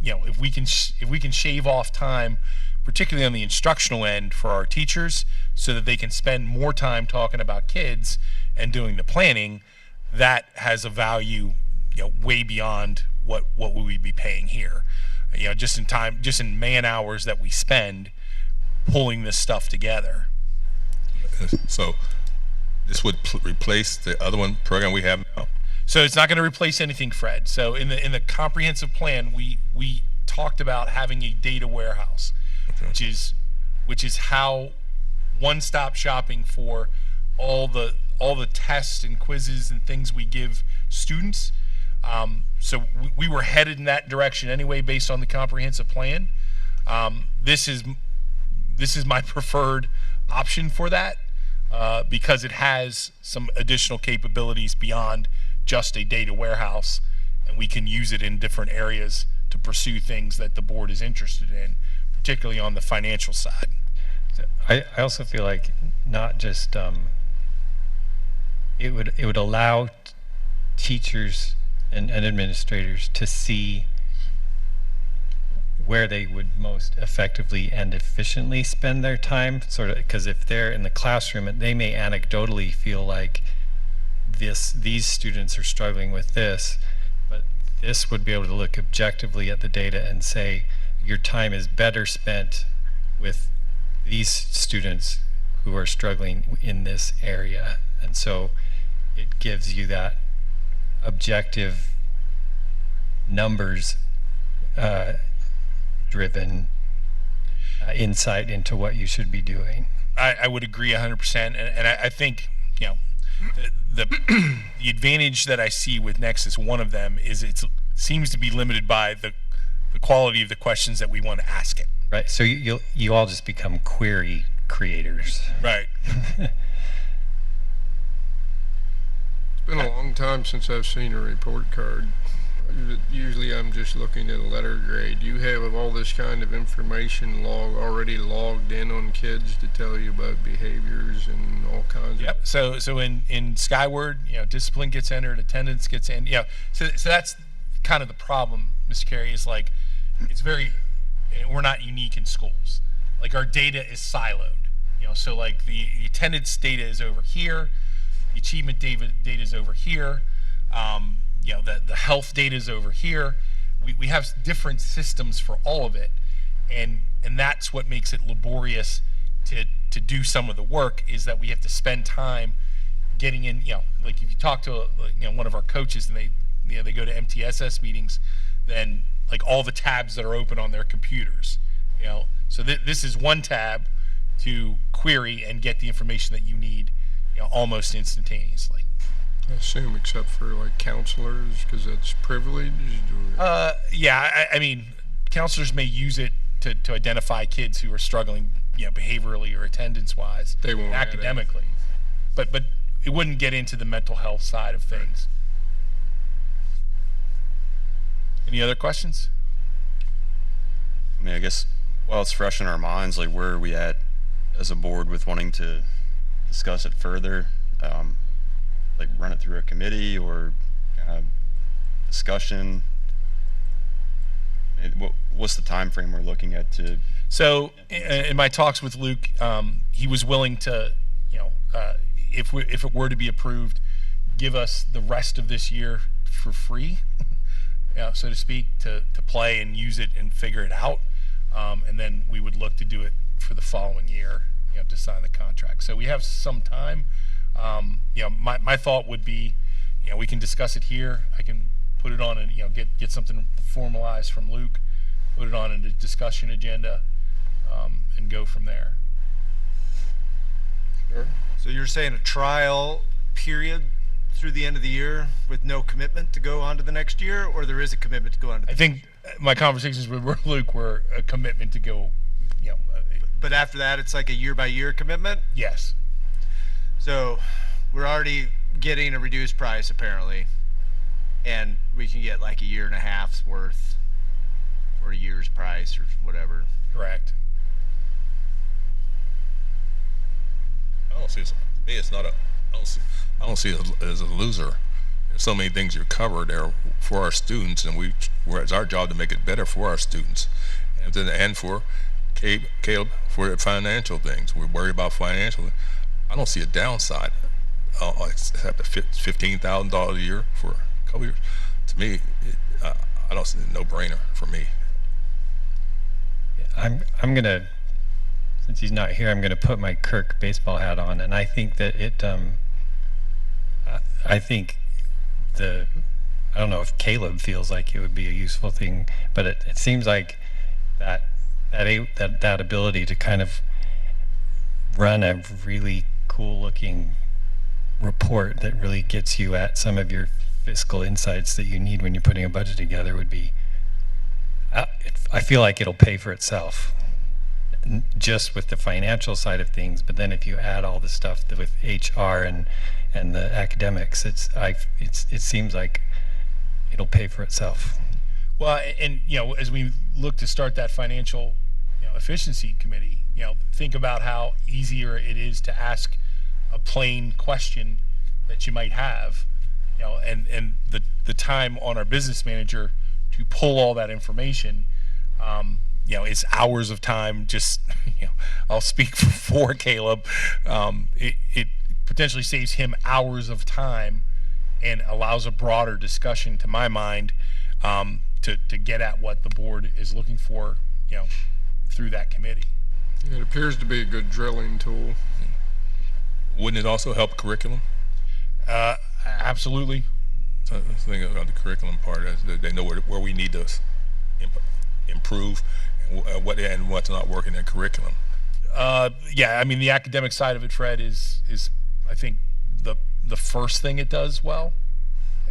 you know, if we can shave off time, particularly on the instructional end for our teachers, so that they can spend more time talking about kids and doing the planning, that has a value, you know, way beyond what we would be paying here. You know, just in man hours that we spend pulling this stuff together.
So this would replace the other one program we have now?
So it's not going to replace anything, Fred. So in the comprehensive plan, we talked about having a data warehouse, okay, which is how one-stop shopping for all the tests and quizzes and things we give students. So we were headed in that direction anyway, based on the comprehensive plan. This is this is my preferred option for that because it has some additional capabilities beyond just a data warehouse, and we can use it in different areas to pursue things that the board is interested in, particularly on the financial side.
I also feel like not just it would allow teachers and administrators to see where they would most effectively and efficiently spend their time, sort of, because if they're in the classroom, they may anecdotally feel like these students are struggling with this, but this would be able to look objectively at the data and say your time is better spent with these students who are struggling in this area. And so it gives you that objective numbers driven insight into what you should be doing.
I would agree 100%, and I think, you know, the advantage that I see with Nexus, one of them is it seems to be limited by the quality of the questions that we want to ask it.
Right. So you all just become query creators.
Right.
It's been a long time since I've seen a report card. Usually I'm just looking at a letter grade. You have all this kind of information already logged in on kids to tell you about behaviors and all kinds
Yep.
of...
So in Skyward, you know, discipline gets entered, attendance gets in. You know, so that's kind of the problem, Mr. Carey, is like it's very, we're not unique in schools. Like our data is siloed. You know, so like the attendance data is over here, the achievement data is over here. You know, the health data is over here. We have different systems for all of it, and that's what makes it laborious to do some of the work, is that we have to spend time getting in. You know, like if you talk to one of our coaches and they go to MTSS meetings, then like all the tabs that are open on their computers. You know, so this is one tab to query and get the information that you need, you know, almost instantaneously.
I assume, except for like counselors, because that's privileged. Or...
Yeah, I mean, counselors may use it to identify kids who are struggling, you know, behaviorally or attendance-wise,
They won't add
academically. But it wouldn't get into the mental health side of things. Any other questions?
I mean, I guess while it's fresh in our minds, like where are we at as a board with wanting to discuss it further? Like run it through a committee or kind of discussion? What's the time frame we're looking at to?
So in my talks with Luke, he was willing to, you know, if it were to be approved, give us the rest of this year for free, you know, so to speak, to play and use it and figure it out, and then we would look to do it for the following year, you know, to sign the contract. So we have some time. You know, my thought would be, you know, we can discuss it here. I can put it on and, you know, get something formalized from Luke, put it on a discussion agenda, and go from there.
Sure.
So you're saying a trial period through the end of the year with no commitment to go on to the next year, or there is a commitment to go on to the
I think my conversations with Luke were a commitment to go, you know.
But after that, it's like a year-by-year commitment?
Yes.
So we're already getting a reduced price apparently, and we can get like a year and a half's worth for a year's price or whatever.
Correct.
I don't see it, to me, it's not a, I don't see it as a loser. There's so many things you're covered there for our students, and it's our job to make it better for our students, and for Caleb for the financial things. We're worried about financial. I don't see a downside. Except $15,000 a year for a couple years. To me, I don't see a no-brainer for me.
I'm gonna, since he's not here, I'm gonna put my Kirk baseball hat on, and I think that it. I think I don't know if Caleb feels like it would be a useful thing, but it seems like that ability to kind of run a really cool looking report that really gets you at some of your fiscal insights that you need when you're putting a budget together would be, I feel like it'll pay for itself. just with the financial side of things, but then if you add all the stuff with HR and the academics, it seems like it'll pay for itself.
Well, and as we look to start that financial efficiency committee, think about how easier it is to ask a plain question that you might have, and the time on our business manager to pull all that information, it's hours of time. Just, I'll speak for Caleb. It potentially saves him hours of time and allows a broader discussion, to my mind, to get at what the board is looking for, through that committee.
It appears to be a good drilling tool.
Wouldn't it also help curriculum?
Absolutely.
So the thing about the curriculum part is that they know where we need to improve and what's not working in curriculum.
Yeah, I mean, the academic side of it, Fred, is I think the first thing it does well.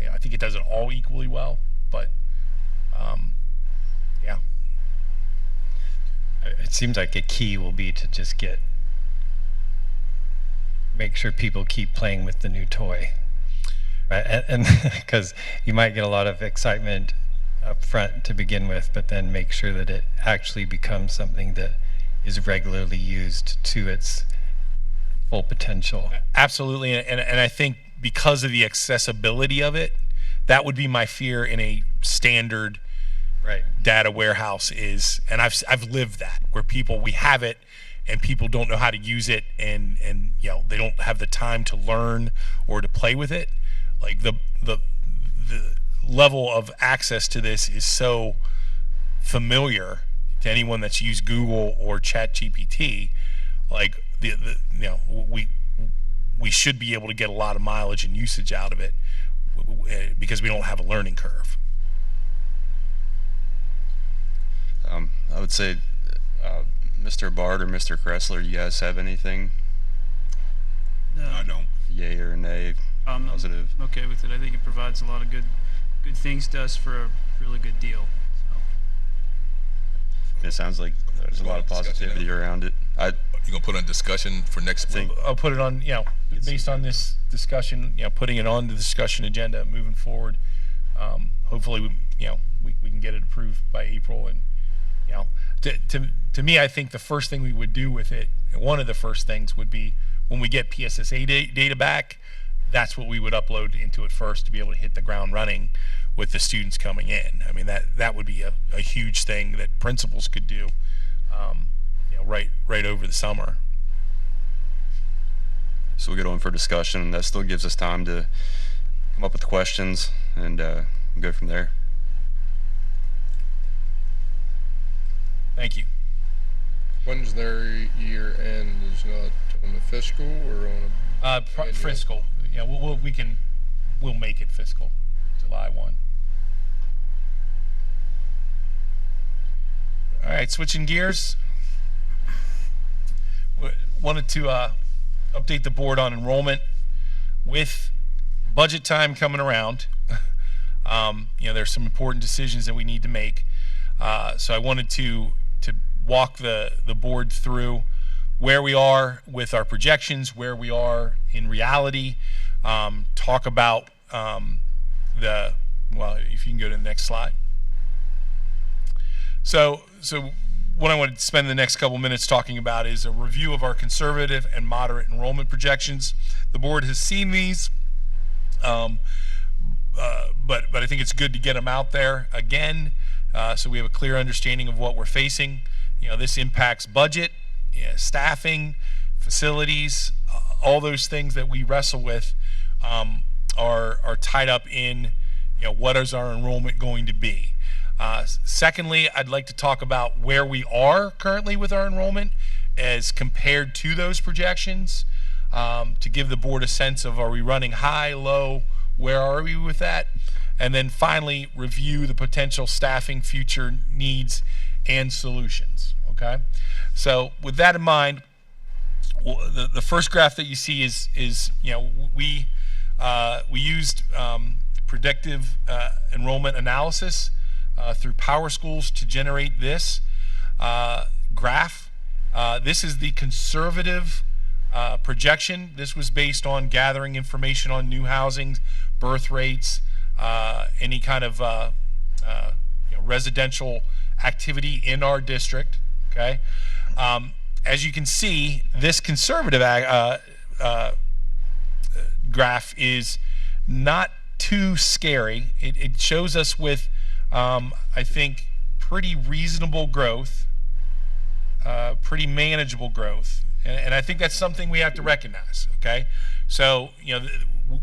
I think it does it all equally well, but yeah.
It seems like a key will be to just make sure people keep playing with the new toy, right? And because you might get a lot of excitement up front to begin with, but then make sure that it actually becomes something that is regularly used to its full potential.
Absolutely, and I think because of the accessibility of it, that would be my fear in a standard data warehouse is, and I've lived that, where we have it and people don't know how to use it, and they don't have the time to learn or to play with it. Like the level of access to this is so familiar to anyone that's used Google or ChatGPT. Like we should be able to get a lot of mileage and usage out of it because we don't have a learning curve.
I would say, Mr. Bard or Mr. Kressler, you guys have anything?
No,
I don't.
Yay or nay? Positive.
I'm okay with it. I think it provides a lot of good things to us for a really good deal. So.
It sounds like there's a lot of positivity around it.
You gonna put on discussion for next week?
I'll put it on, based on this discussion, putting it on the discussion agenda moving forward. Hopefully, we can get it approved by April. And to me, I think the first thing we would do with it, one of the first things would be when we get PSSA data back, that's what we would upload into it first to be able to hit the ground running with the students coming in. I mean, that would be a huge thing that principals could do, right over the summer.
So we get on for discussion, and that still gives us time to come up with questions and go from there.
Thank you.
When's their year end? Is not on the fiscal or on a
fiscal? Yeah, we'll make it fiscal, July 1. All right, switching gears. Wanted to update the board on enrollment with budget time coming around. There's some important decisions that we need to make. So I wanted to walk the board through where we are with our projections, where we are in reality, talk about if you can go to the next slide. So what I want to spend the next couple minutes talking about is a review of our conservative and moderate enrollment projections. The board has seen these, but I think it's good to get them out there again, so we have a clear understanding of what we're facing. This impacts budget, staffing, facilities, all those things that we wrestle with are tied up in what is our enrollment going to be. Secondly, I'd like to talk about where we are currently with our enrollment as compared to those projections, to give the board a sense of, are we running high, low, where are we with that? And then finally, review the potential staffing future needs and solutions, okay? So with that in mind, the first graph that you see is we used predictive enrollment analysis through PowerSchools to generate this graph. This is the conservative projection. This was based on gathering information on new housing, birth rates, any kind of residential activity in our district. Okay, as you can see, this conservative graph is not too scary. It shows us with, I think, pretty reasonable growth, pretty manageable growth, and I think that's something we have to recognize. Okay, so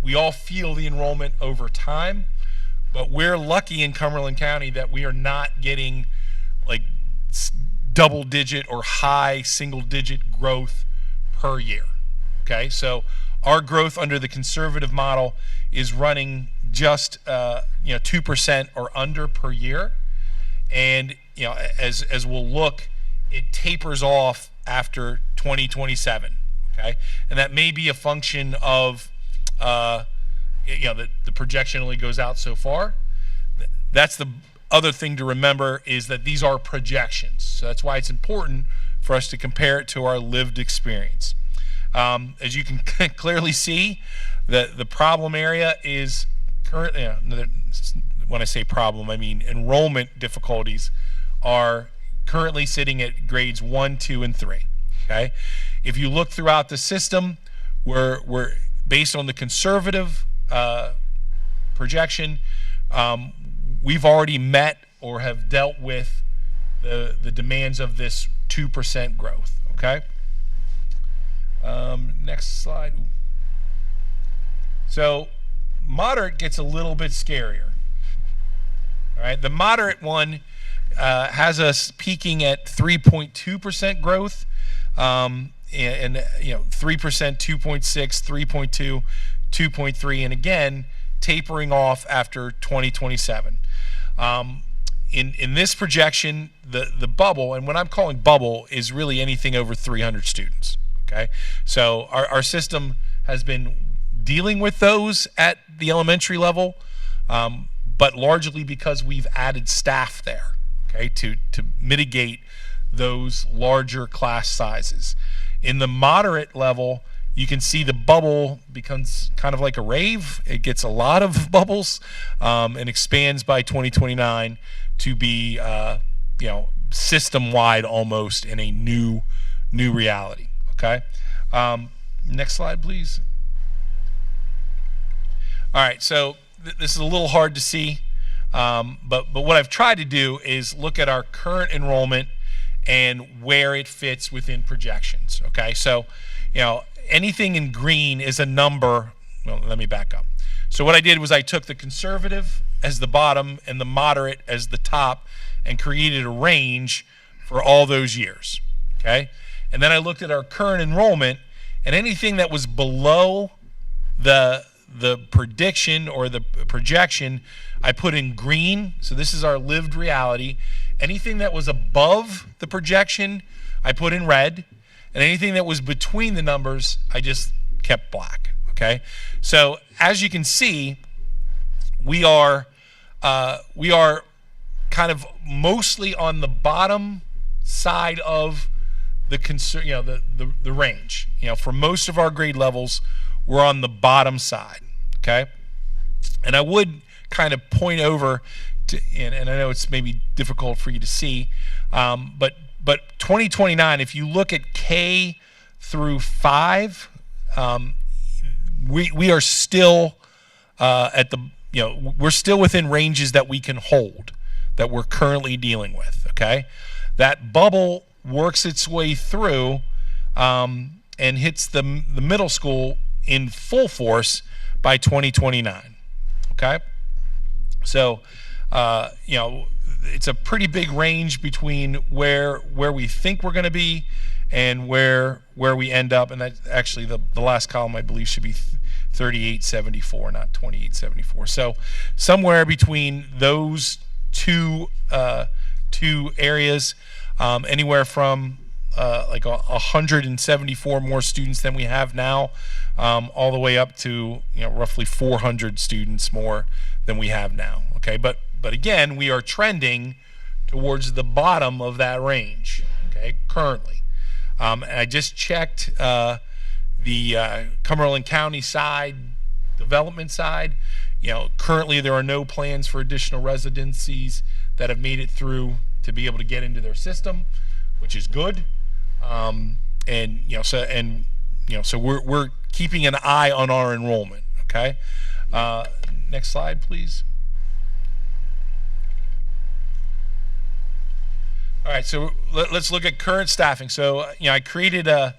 we all feel the enrollment over time, but we're lucky in Cumberland County that we are not getting like double-digit or high single-digit growth per year. Okay, so our growth under the conservative model is running just 2% or under per year, and as we'll look, it tapers off after 2027. Okay, and that may be a function of the projection only goes out so far. That's the other thing to remember, is that these are projections, so that's why it's important for us to compare it to our lived experience. As you can clearly see, the problem area is currently, when I say problem, I mean enrollment difficulties are currently sitting at grades 1, 2, and 3. Okay, if you look throughout the system, we're based on the conservative projection. We've already met or have dealt with the demands of this 2% growth. Okay. Next slide. So moderate gets a little bit scarier. All right, the moderate one has us peaking at 3.2% growth, and 3%, 2.6, 3.2, 2.3, and again tapering off after 2027. In this projection, the bubble, and what I'm calling bubble is really anything over 300 students. Okay, so our system has been dealing with those at the elementary level, but largely because we've added staff there, okay, to mitigate those larger class sizes. In the moderate level, you can see the bubble becomes kind of like a rave. It gets a lot of bubbles and expands by 2029 to be system-wide almost in a new reality. Okay, next slide, please. All right, so this is a little hard to see, but what I've tried to do is look at our current enrollment and where it fits within projections. Okay, so anything in green is a number. Well, let me back up. So what I did was I took the conservative as the bottom and the moderate as the top and created a range for all those years. Okay, and then I looked at our current enrollment, and anything that was below the prediction or the projection, I put in green. So this is our lived reality. Anything that was above the projection, I put in red. And anything that was between the numbers, I just kept black. Okay, so as you can see, we are kind of mostly on the bottom side of the range. For most of our grade levels, we're on the bottom side. Okay, and I would kind of point over to, and I know it's maybe difficult for you to see, but 2029, if you look at K through 5, we are still at the, we're still within ranges that we can hold, that we're currently dealing with. Okay, that bubble works its way through and hits the middle school in full force by 2029. Okay, so it's a pretty big range between where we think we're going to be and where we end up, and that actually the last column I believe should be 3874, not 2874. So somewhere between those two areas, anywhere from like 174 more students than we have now, all the way up to roughly 400 students more than we have now. Okay, but again, we are trending towards the bottom of that range. Okay, currently, And I just checked the Cumberland County side, development side. Currently there are no plans for additional residencies that have made it through to be able to get into their system, which is good. So we're keeping an eye on our enrollment. Okay. Next slide, please. All right, so let's look at current staffing. So, I created a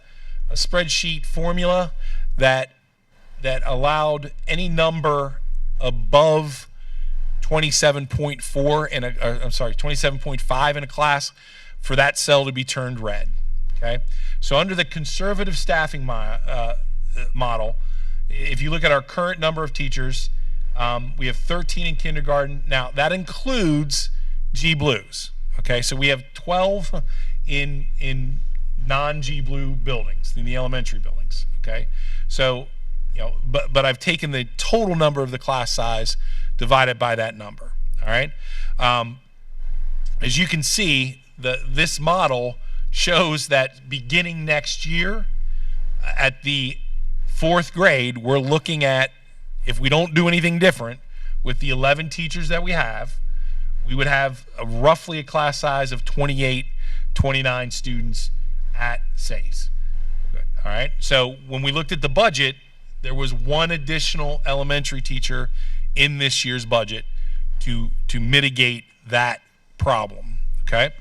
spreadsheet formula that allowed any number above 27.4 in 27.5 in a class for that cell to be turned red. Okay, so under the conservative staffing model, if you look at our current number of teachers, we have 13 in kindergarten. Now that includes G Blues. Okay, so we have 12 in non-G Blue buildings, in the elementary buildings. Okay, so but I've taken the total number of the class size divided by that number. All right, as you can see, this model shows that beginning next year, at the 4th grade, we're looking at, if we don't do anything different with the 11 teachers that we have, we would have roughly a class size of 28, 29 students at SACE. All right, so when we looked at the budget, there was one additional elementary teacher in this year's budget to mitigate that problem. Okay,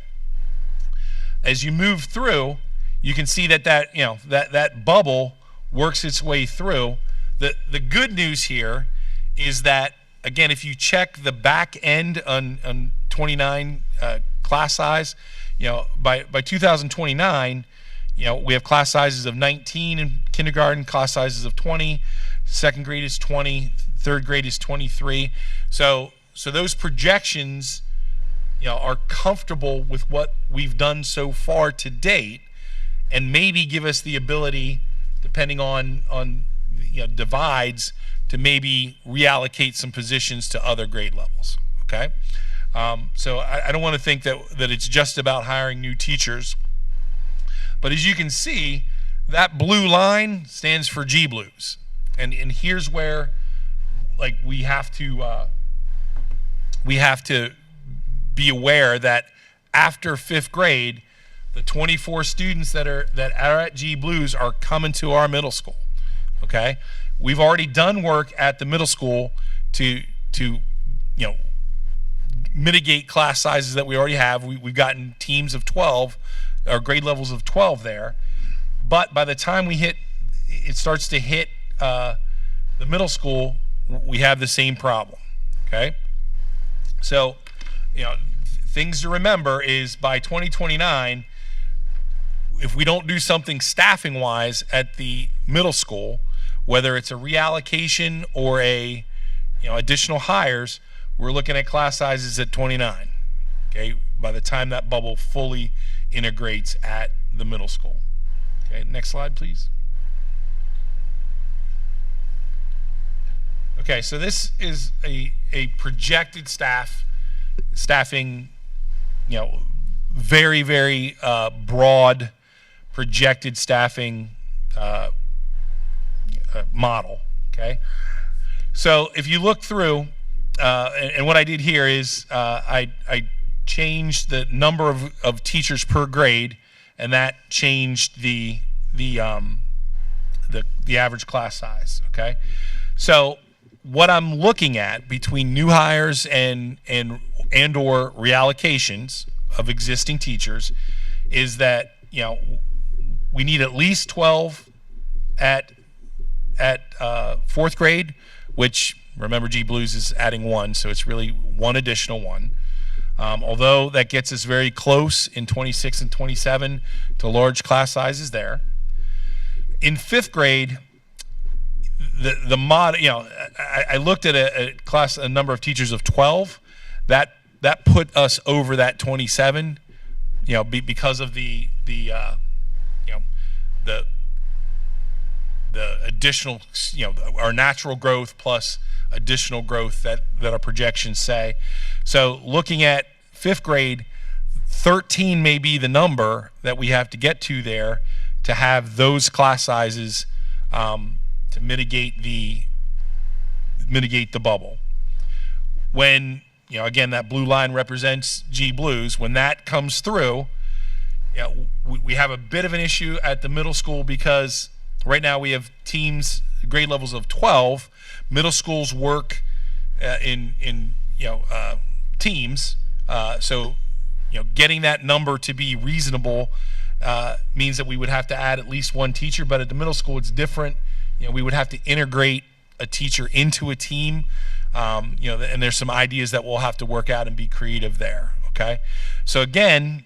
as you move through, you can see that bubble works its way through. The good news here is that, again, if you check the back end on 29 class size, by 2029, we have class sizes of 19 in kindergarten, class sizes of 20, 2nd grade is 20, 3rd grade is 23. So those projections, are comfortable with what we've done so far to date, and maybe give us the ability, depending on divides, to maybe reallocate some positions to other grade levels. Okay, so I don't want to think that it's just about hiring new teachers, but as you can see, that blue line stands for G Blues, and here's where we have to be aware that after 5th grade, the 24 students that are at G Blues are coming to our middle school. Okay, we've already done work at the middle school to mitigate class sizes that we already have. We've gotten teams of 12, or grade levels of 12 there, but by the time it starts to hit the middle school, we have the same problem. Okay, so things to remember is by 2029, if we don't do something staffing wise at the middle school, whether it's a reallocation or additional hires, we're looking at class sizes at 29. Okay, by the time that bubble fully integrates at the middle school. Okay, next slide, please. Okay, so this is a projected staffing, very, very broad projected staffing model. Okay, so if you look through, and what I did here is I changed the number of teachers per grade, and that changed the average class size. Okay, so what I'm looking at between new hires and or reallocations of existing teachers is that we need at least 12 at 4th grade, which, remember, G Blues is adding 1, so it's really one additional one. Although that gets us very close in 26 and 27 to large class sizes there. In 5th grade, the mod, I looked at a number of teachers of 12. That put us over that 27, because of the additional, our natural growth plus additional growth that our projections say. So looking at 5th grade, 13 may be the number that we have to get to there to have those class sizes to mitigate the bubble. When, you know, again, that blue line represents G Blues. When that comes through, you know, we have a bit of an issue at the middle school because right now we have teams, grade levels of 12. Middle schools work in teams. So, you know, getting that number to be reasonable means that we would have to add at least one teacher. But at the middle school, it's different. You know, we would have to integrate a teacher into a team. You know, and there's some ideas that we'll have to work out and be creative there. Okay, so again,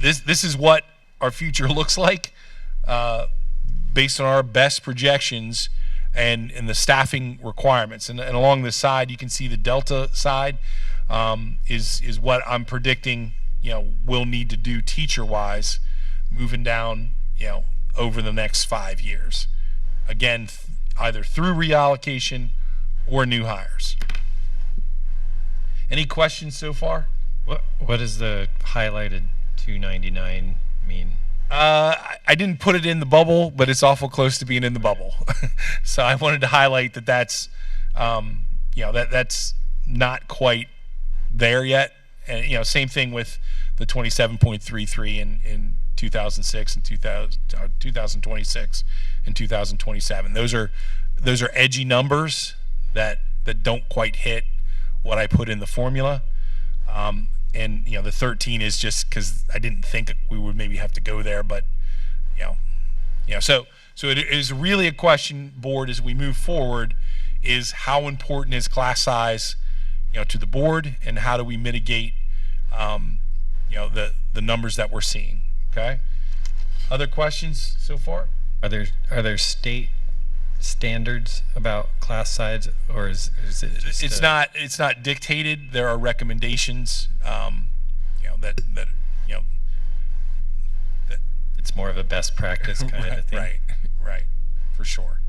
this is what our future looks like based on our best projections and the staffing requirements. And along this side, you can see the Delta side is what I'm predicting. You know, we'll need to do teacher-wise, moving down. You know, over the next 5 years. Again, either through reallocation or new hires. Any questions so far?
What does the highlighted 299 mean?
I didn't put it in the bubble, but it's awful close to being in the bubble. So I wanted to highlight that that's not quite there yet. And, you know, same thing with the 27.33 in 2006 and 2026 and 2027. Those are edgy numbers that don't quite hit what I put in the formula. And you know, the 13 is just because I didn't think we would maybe have to go there, but so it is really a question, board, as we move forward, is how important is class size, you know, to the board, and how do we mitigate the numbers that we're seeing. Okay. Other questions so far?
Are there state standards about class size, or is it just
it's not dictated. There are recommendations that
it's more of a best practice kind of thing.
Right, for sure.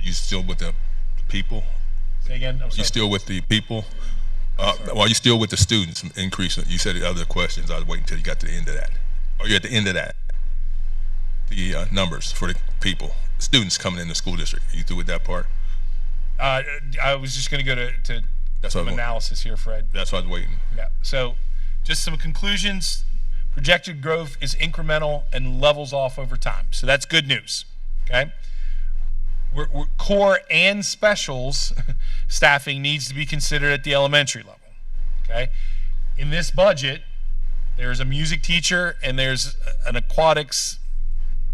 You still with the people?
Say again. I'm sorry.
You still with the people? While you still with the students increasing, you said the other questions. I was waiting until you got to the end of that. Are you at the end of that? The numbers for the people, students coming in the school district. Are you through with that part?
I was just going to go to
That's
some analysis here, Fred.
That's why I was waiting.
Yeah. So, just some conclusions. Projected growth is incremental and levels off over time. So that's good news. Okay. We're core and specials staffing needs to be considered at the elementary level. Okay. In this budget, there's a music teacher and there's an aquatics,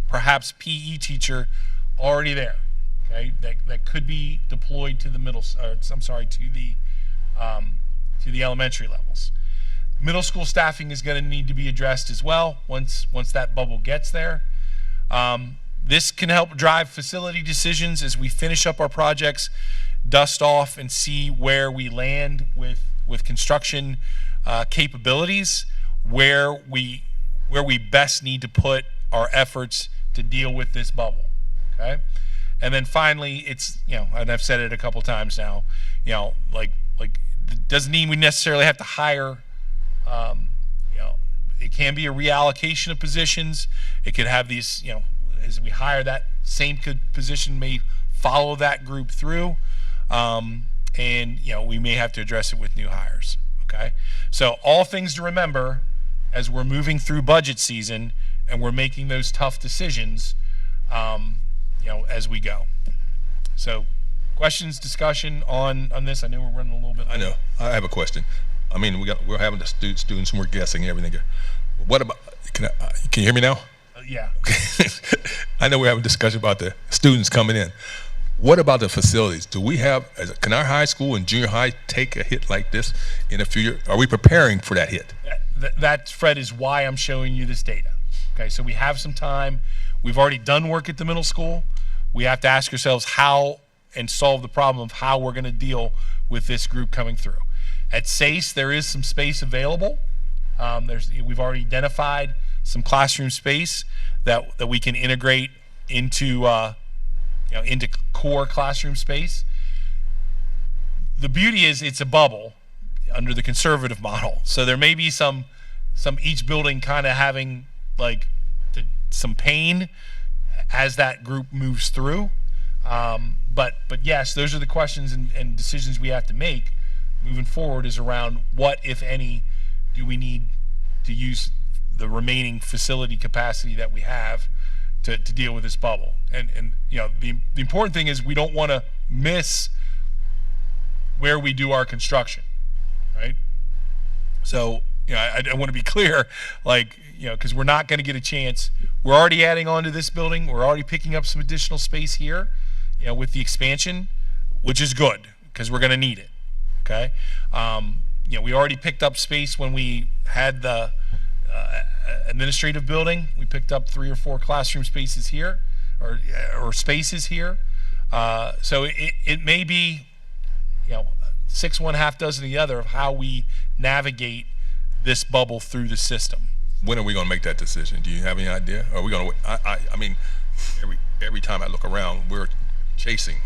perhaps PE teacher already there. Okay, that could be deployed to the to the elementary levels. Middle school staffing is going to need to be addressed as well once that bubble gets there. This can help drive facility decisions as we finish up our projects, dust off, and see where we land with construction capabilities, where we best need to put our efforts to deal with this bubble. Okay, and then finally, it's, you know, and I've said it a couple times now, you know, like it doesn't mean we necessarily have to hire. You know, it can be a reallocation of positions. It could have these, you know, as we hire that same position may follow that group through, and you know, we may have to address it with new hires. Okay, so all things to remember as we're moving through budget season and we're making those tough decisions, you know, as we go. So, questions, discussion on this? I know we're running a little bit late.
I know. I have a question. I mean, we're having the students and we're guessing and everything. What about? Can you hear me now?
Yeah.
I know we're having a discussion about the students coming in. What about the facilities? Do we have? Can our high school and junior high take a hit like this in a few years? Are we preparing for that hit?
That, Fred, is why I'm showing you this data. Okay, so we have some time. We've already done work at the middle school. We have to ask ourselves how and solve the problem of how we're going to deal with this group coming through. At SACE, there is some space available. We've already identified some classroom space that we can integrate into into core classroom space. The beauty is it's a bubble. under the conservative model. So there may be some each building kind of having like some pain as that group moves through. But yes, those are the questions and decisions we have to make moving forward, is around what, if any, do we need to use the remaining facility capacity that we have to deal with this bubble. And you know, the important thing is we don't want to miss where we do our construction, right? So, you know, I want to be clear, like, you know, because we're not going to get a chance. We're already adding on to this building. We're already picking up some additional space here, you know, with the expansion, which is good because we're going to need it. Okay. You know, we already picked up space when we had the administrative building. We picked up 3 or 4 classroom spaces here, or spaces here. So it may be, you know, 6 one, half dozen the other of how we navigate this bubble through the system.
When are we going to make that decision? Do you have any idea? Are we going to? I mean, every time I look around, we're chasing,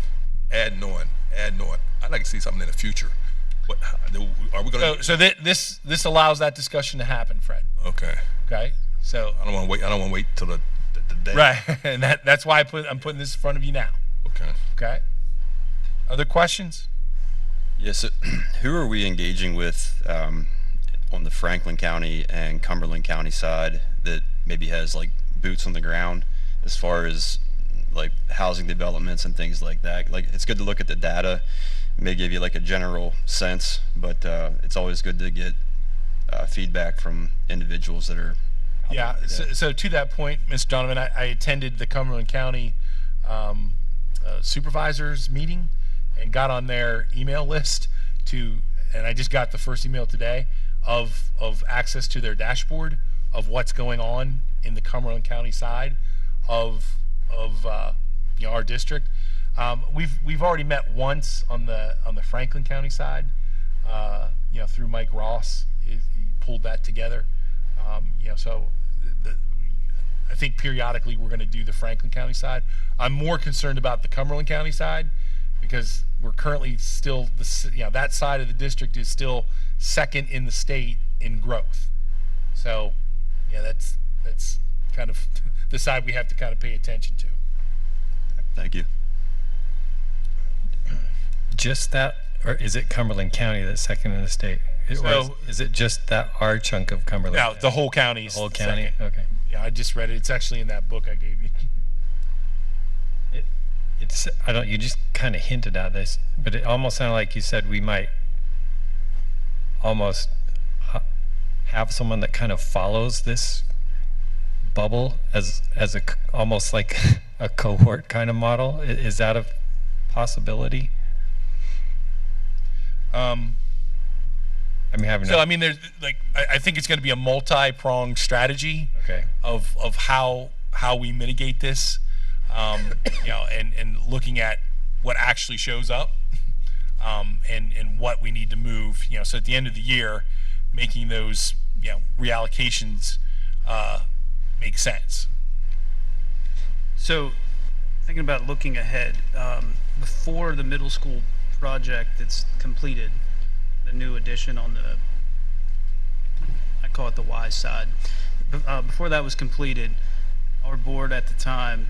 adding on. I'd like to see something in the future. What are we going to?
So this allows that discussion to happen, Fred.
Okay.
Okay. So
I don't want to wait. I don't want to wait till the day.
Right, and that's why I'm putting this in front of you now.
Okay.
Okay. Other questions?
Yes. Who are we engaging with on the Franklin County and Cumberland County side that maybe has like boots on the ground as far as like housing developments and things like that? Like, it's good to look at the data, may give you like a general sense, but it's always good to get feedback from individuals that are.
Yeah. So to that point, Mr. Donovan, I attended the Cumberland County supervisors meeting and got on their email list and I just got the first email today of access to their dashboard of what's going on in the Cumberland County side of you know, our district. We've already met once on the Franklin County side, you know, through Mike Ross. He pulled that together. You know, so I think periodically we're going to do the Franklin County side. I'm more concerned about the Cumberland County side because we're currently still you know, that side of the district is still second in the state in growth. So yeah, that's kind of the side we have to kind of pay attention to.
Thank you.
Just that, or is it Cumberland County that's second in the state?
So,
is it just that our chunk of Cumberland?
No, the whole county is
the whole county.
second.
Okay.
Yeah, I just read it. It's actually in that book I gave you.
You just kind of hinted at this, but it almost sounded like you said we might almost have someone that kind of follows this bubble as almost like a cohort kind of model. Is that a possibility? I mean, there's like, I think it's going to be a multi-pronged strategy.
Okay. Of how we mitigate this, you know, and looking at what actually shows up, and what we need to move. You know, so at the end of the year, making those, you know, reallocations make sense.
So, thinking about looking ahead, before the middle school project that's completed, the new addition on the, I call it the Y side, before that was completed, our board at the time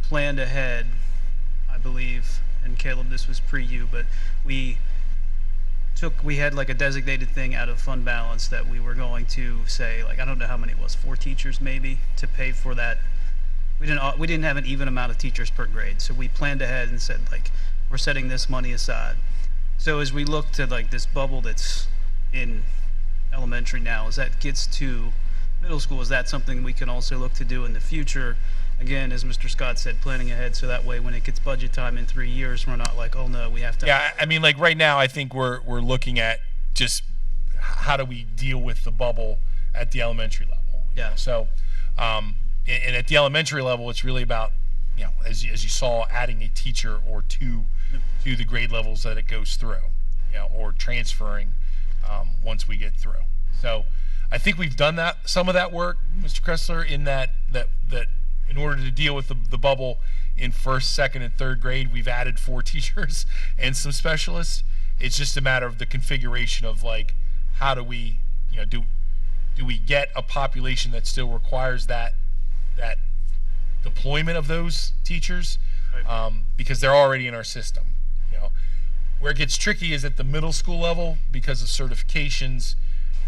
planned ahead, I believe, and Caleb, this was pre-you, but we had like a designated thing out of fund balance that we were going to say, like, I don't know how many it was, 4 teachers maybe, to pay for that. We didn't have an even amount of teachers per grade, so we planned ahead and said, like, we're setting this money aside. So as we look to like this bubble that's in elementary now, as that gets to middle school, is that something we can also look to do in the future? Again, as Mr. Scott said, planning ahead, so that way when it gets budget time in 3 years, we're not like, oh no, we have to.
Yeah, I mean, like right now, I think we're looking at just how do we deal with the bubble at the elementary level.
Yeah.
So, and at the elementary level, it's really about, you know, as you saw, adding a teacher or two to the grade levels that it goes through, you know, or transferring once we get through. So, I think we've done some of that work, Mr. Kressler, in that in order to deal with the bubble in 1st, 2nd, and 3rd grade, we've added 4 teachers and some specialists, It's just a matter of the configuration of like, how do we, do we get a population that still requires that deployment of those teachers, because they're already in our system. Where it gets tricky is at the middle school level because of certifications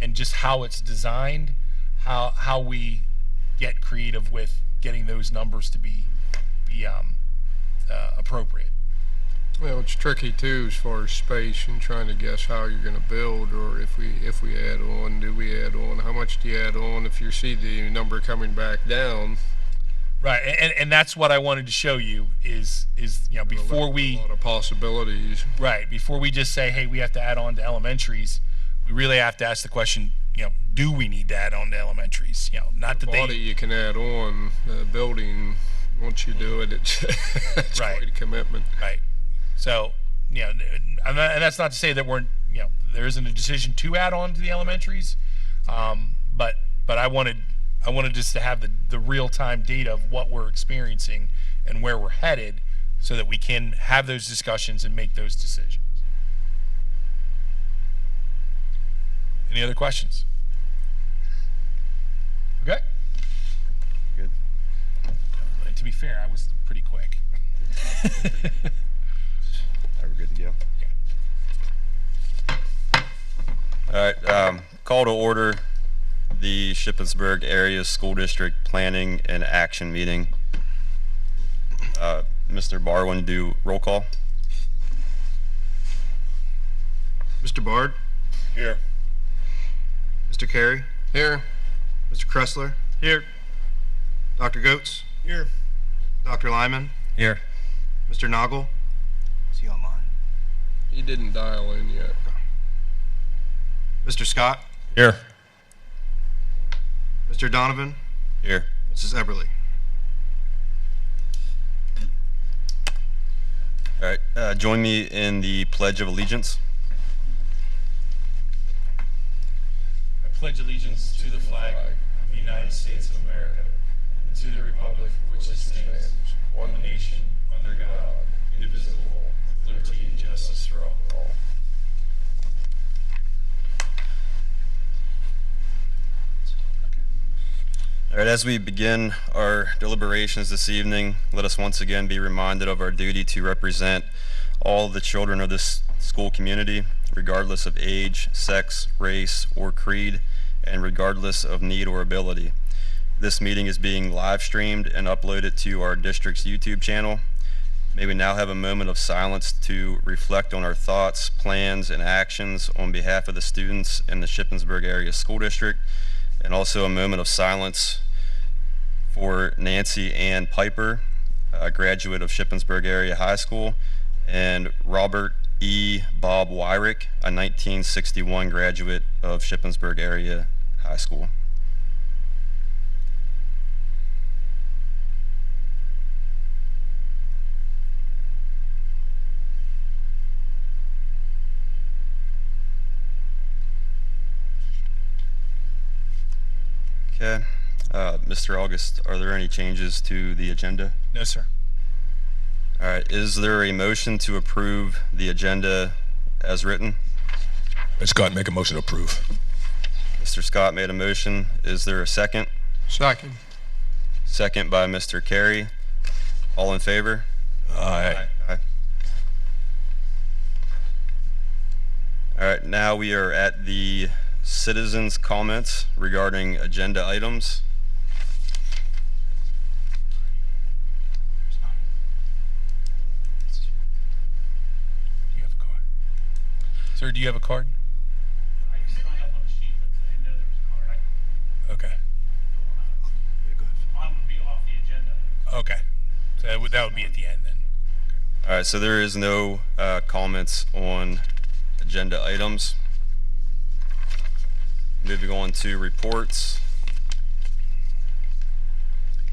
and just how it's designed, how we get creative with getting those numbers to be appropriate.
Well, it's tricky too as far as space and trying to guess how you're going to build, or if we add on, do we add on? How much do you add on if you see the number coming back down?
Right, and that's what I wanted to show you is before we,
a lot of possibilities.
right, before we just say, hey, we have to add on to elementaries, we really have to ask the question, do we need to add on to elementaries? Not that
Body you can add on, the building, once you do it, it's
Right.
quite a commitment.
Right. So, and that's not to say that there isn't a decision to add on to the elementaries, but I wanted just to have the real-time data of what we're experiencing and where we're headed, so that we can have those discussions and make those decisions. Any other questions? Okay.
Good.
To be fair, I was pretty quick.
Are we good to go?
Yeah.
All right, call to order the Shippensburg Area School District Planning and Action Meeting. Mr. Barwin, do roll call.
Mr. Bard,
Here.
Mr. Carey,
Here,
Mr. Kressler,
Here.
Dr. Goetz,
Here.
Dr. Lyman,
Here.
Mr. Noggle. Is he online?
he didn't dial in yet.
Mr. Scott,
Here.
Mr. Donovan,
Here.
Mrs. Eberly.
All right, join me in the Pledge of Allegiance.
I pledge allegiance to the flag of the United States of America and to the republic for which it stands, one nation, under God, indivisible, with liberty and justice for all.
All right, as we begin our deliberations this evening, let us once again be reminded of our duty to represent all the children of this school community, regardless of age, sex, race, or creed, and regardless of need or ability. This meeting is being live streamed and uploaded to our district's YouTube channel. May we now have a moment of silence to reflect on our thoughts, plans, and actions on behalf of the students in the Shippensburg Area School District, and also a moment of silence for Nancy Ann Piper, a graduate of Shippensburg Area High School, and Robert E. Bob Wyrick, a 1961 graduate of Shippensburg Area High School. Okay. Mr. August, are there any changes to the agenda?
No, sir.
All right. Is there a motion to approve the agenda as written?
Scott, make a motion to approve.
Mr. Scott made a motion. Is there a second?
Second.
Second by Mr. Carey. All in favor?
Aye.
Aye. All right. Now we are at the citizens' comments regarding agenda items.
Do you have a card? Sir, do you have a card?
I signed up on the sheet, but I didn't know there was a card.
Okay.
Mine would be off the agenda.
Okay. So that would be at the end then.
All right. So there is no comments on agenda items. Moving on to reports.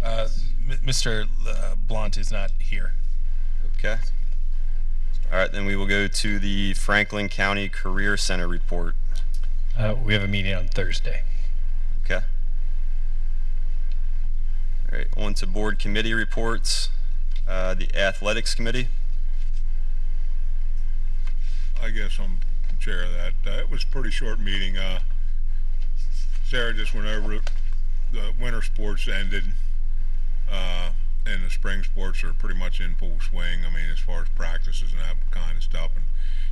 Mr. Blunt is not here.
Okay. All right, then we will go to the Franklin County Career Center report.
We have a meeting on Thursday.
Okay. All right, on to board committee reports. The Athletics Committee.
I guess I'm chair of that. It was a pretty short meeting. Sarah just went over it. The winter sports ended, and the spring sports are pretty much in full swing. I mean, as far as practices and that kind of stuff. And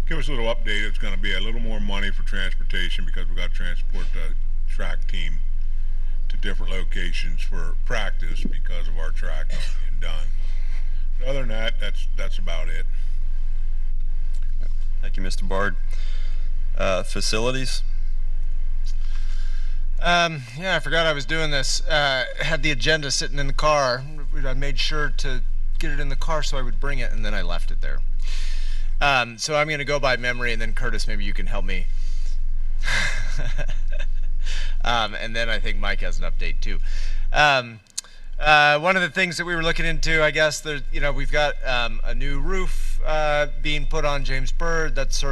give us a little update. It's going to be a little more money for transportation because we got to transport the track team to different locations for practice because of our track not being done. But other than that, that's about it.
Thank you, Mr. Bard. Facilities?
Yeah, I forgot I was doing this. Had the agenda sitting in the car. I made sure to get it in the car so I would bring it, and then I left it there. So I'm going to go by memory, and then Curtis, maybe you can help me. And then I think Mike has an update too. One of the things that we were looking into, I guess, we've got a new roof being put on James Byrd. That's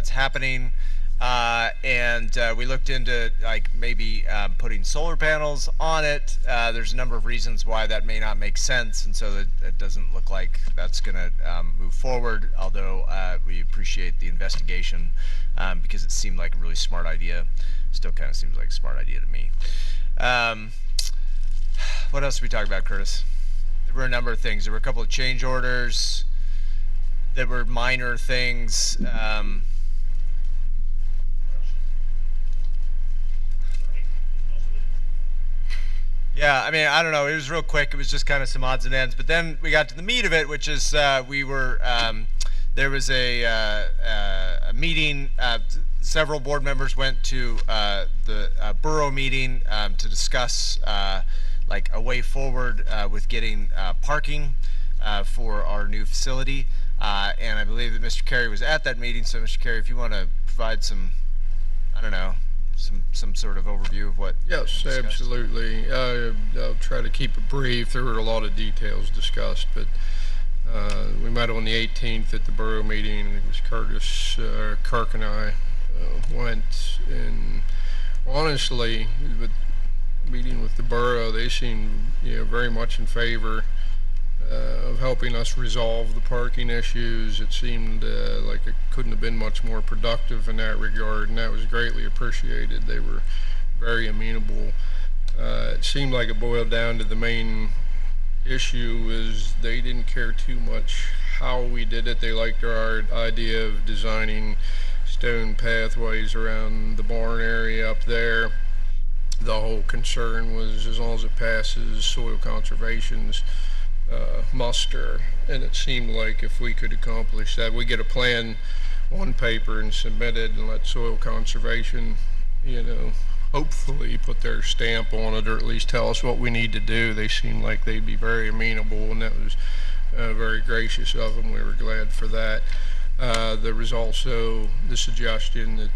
happening. And we looked into like maybe putting solar panels on it. There's a number of reasons why that may not make sense, and so it doesn't look like that's going to move forward, although we appreciate the investigation because it seemed like a really smart idea. Still kind of seems like a smart idea to me. What else did we talk about, Curtis? There were a number of things. There were a couple of change orders. There were minor things. Yeah, I mean, I don't know. It was real quick. It was just kind of some odds and ends. But then we got to the meat of it, which is there was a meeting. Several board members went to the borough meeting to discuss like a way forward with getting parking for our new facility. And I believe that Mr. Carey was at that meeting. So, Mr. Carey, if you want to provide some, I don't know, some sort of overview of what.
Yes, absolutely. I'll try to keep it brief. There were a lot of details discussed, but we met on the 18th at the borough meeting. It was Curtis, Kirk, and I went, and honestly, with meeting with the borough, they seemed very much in favor of helping us resolve the parking issues. It seemed like it couldn't have been much more productive in that regard, and that was greatly appreciated. They were very amenable. It seemed like it boiled down to the main issue is they didn't care too much how we did it. They liked our idea of designing stone pathways around the barn area up there. The whole concern was as long as it passes soil conservation's muster, and it seemed like if we could accomplish that, we get a plan on paper and submit it and let soil conservation, hopefully put their stamp on it, or at least tell us what we need to do. They seemed like they'd be very amenable, and that was very gracious of them. We were glad for that. There was also the suggestion that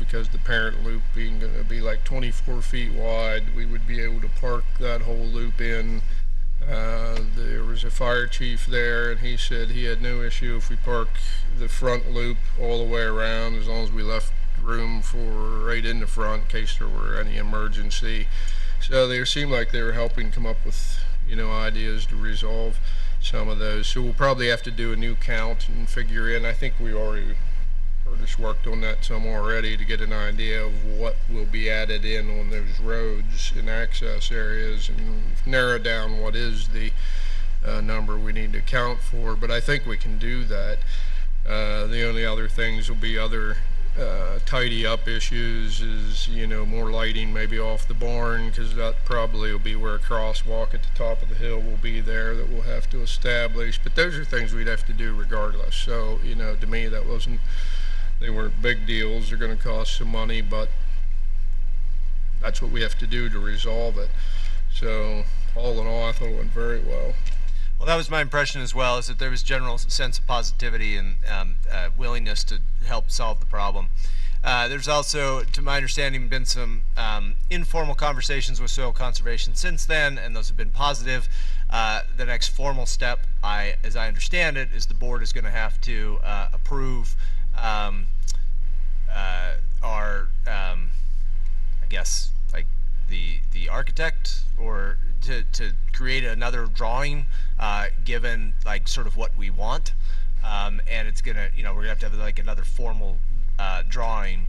because the parent loop being going to be like 24 feet wide, we would be able to park that whole loop in. There was a fire chief there, and he said he had no issue if we park the front loop all the way around, as long as we left room for right in the front in case there were any emergency. So they seemed like they were helping come up with ideas to resolve some of those. So we'll probably have to do a new count and figure in. I think we already Curtis worked on that some already to get an idea of what will be added in on those roads and access areas and narrow down what is the number we need to account for. But I think we can do that. The only other things will be other tidy up issues is, more lighting maybe off the barn, because that probably will be where a crosswalk at the top of the hill will be there that we'll have to establish. But those are things we'd have to do regardless. So, to me, they weren't big deals. They're going to cost some money, but that's what we have to do to resolve it. So all in all, I thought it went very well.
Well, that was my impression as well, is that there was general sense of positivity and willingness to help solve the problem. There's also, to my understanding, been some informal conversations with soil conservation since then, and those have been positive. The next formal step, as I understand it, is the board is going to have to approve our, I guess, like the architect, or to create another drawing given like sort of what we want. and it's gonna, we're gonna have to have like another formal drawing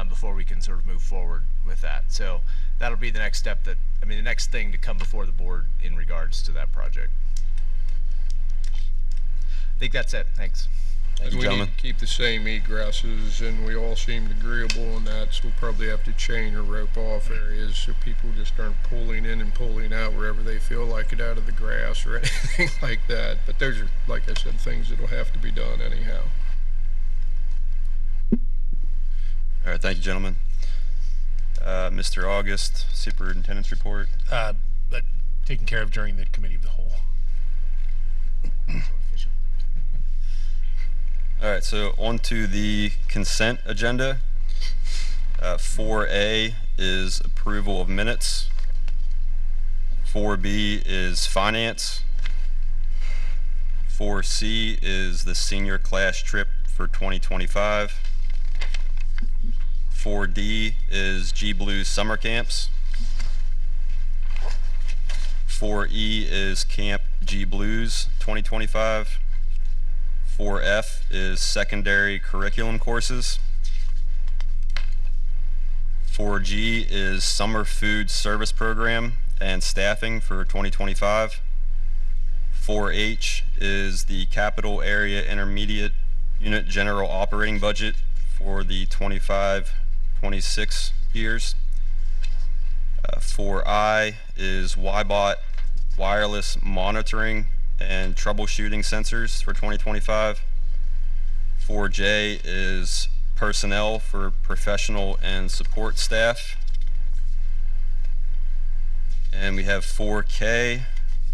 before we can sort of move forward with that. So that'll be the next step the next thing to come before the board in regards to that project. I think that's it. Thanks.
Thank
And
you,
we
gentlemen.
need to keep the same egresses, and we all seemed agreeable on that, so we'll probably have to chain or rope off areas so people just aren't pulling in and pulling out wherever they feel like it out of the grass or anything like that. But those are, like I said, things that'll have to be done anyhow.
All right, thank you, gentlemen. Mr. August, Superintendent's report.
But taken care of during the committee of the whole.
All right, so on to the consent agenda. 4A is approval of minutes. 4B is finance. 4C is the senior class trip for 2025. 4D is G Blues summer camps. 4E is Camp G Blues 2025. 4F is secondary curriculum courses. 4G is summer food service program and staffing for 2025. 4H is the capital area intermediate unit general operating budget for the 25-26 years. 4I is YBOT wireless monitoring and troubleshooting sensors for 2025. 4J is personnel for professional and support staff. And we have 4K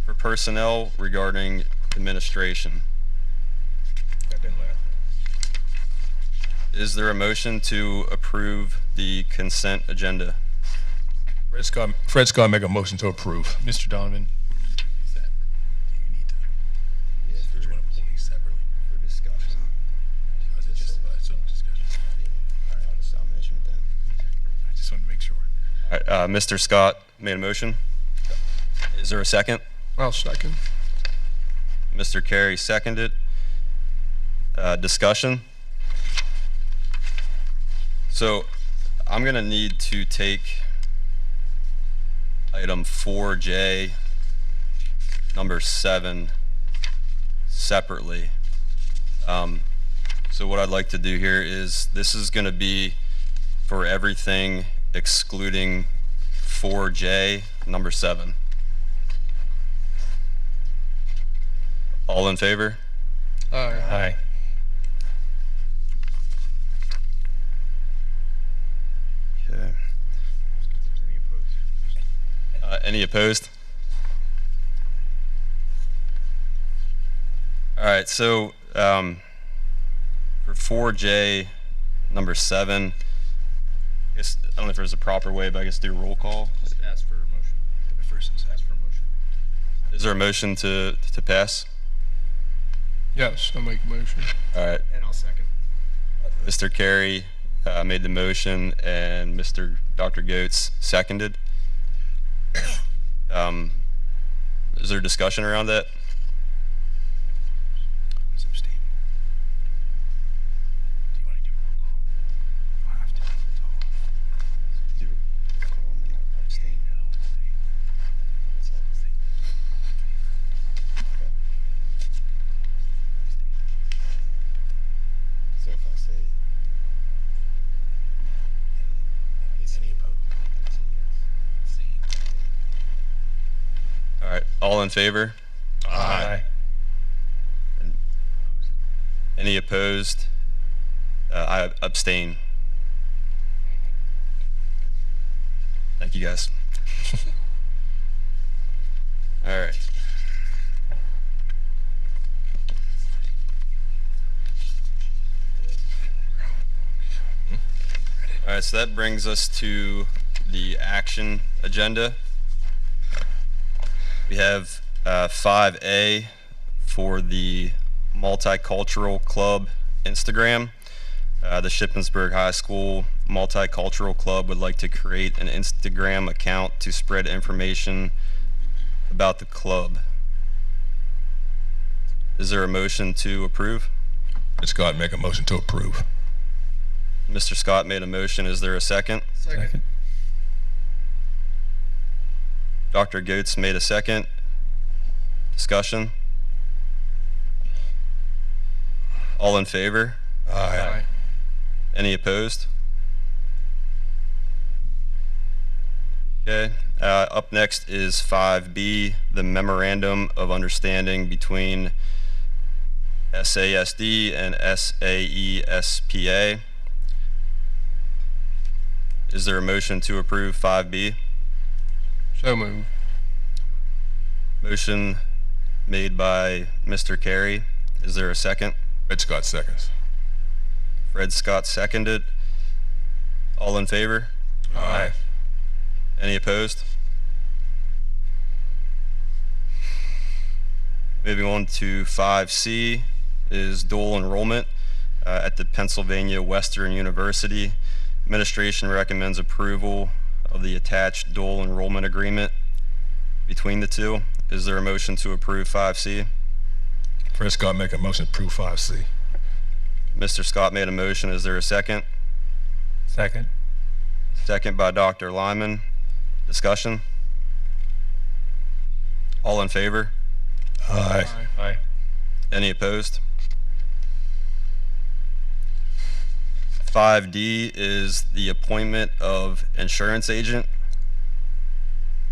for personnel regarding administration. Is there a motion to approve the consent agenda?
Fred Scott make a motion to approve.
Mr. Donovan, is that, do you need to, do you want to pull these separately?
For discussion.
Or is it just its own discussion?
All right, I'll mention it then.
I just wanted to make sure.
All right, Mr. Scott made a motion. Is there a second?
I'll second.
Mr. Carey seconded. Discussion. So I'm going to need to take item 4J, number 7, separately. So what I'd like to do here is, this is going to be for everything excluding 4J, number 7. All in favor?
Aye.
Aye.
Okay. Any opposed? All right, so for 4J, number 7, I guess, I don't know if there's a proper way, but I guess do a roll call.
Just ask for a motion. The first is ask for a motion.
Is there a motion to pass?
Yes, I'll make a motion.
All right,
And I'll second.
Mr. Carey made the motion, and Dr. Goetz seconded. Is there discussion around that?
Abstain. Do you want to do a roll call? You don't have to. That's all.
Do call and then abstain. What's that? Okay. So if I say
Any opposed?
I say yes.
Abstain.
All right, all in favor?
Aye.
And any opposed? I abstain. Thank you, guys. All right. All right, so that brings us to the action agenda. We have 5A for the Multicultural Club Instagram. The Shippensburg High School Multicultural Club would like to create an Instagram account to spread information about the club. Is there a motion to approve?
Fred Scott, make a motion to approve.
Mr. Scott made a motion. Is there a second?
Second.
Dr. Goetz made a second. Discussion? All in favor?
Aye.
Any opposed? Okay. Up next is 5B, the Memorandum of Understanding between SASD and SAESPA. Is there a motion to approve 5B?
So moved.
Motion made by Mr. Carey. Is there a second?
Fred Scott seconds.
Fred Scott seconded. All in favor?
Aye.
Any opposed? Moving on to 5C is dual enrollment at the Pennsylvania Western University. Administration recommends approval of the attached dual enrollment agreement between the two. Is there a motion to approve 5C?
Fred Scott, make a motion to approve 5C.
Mr. Scott made a motion. Is there a second?
Second.
Second by Dr. Lyman. Discussion? All in favor?
Aye.
Aye.
Any opposed? 5D is the appointment of insurance agent.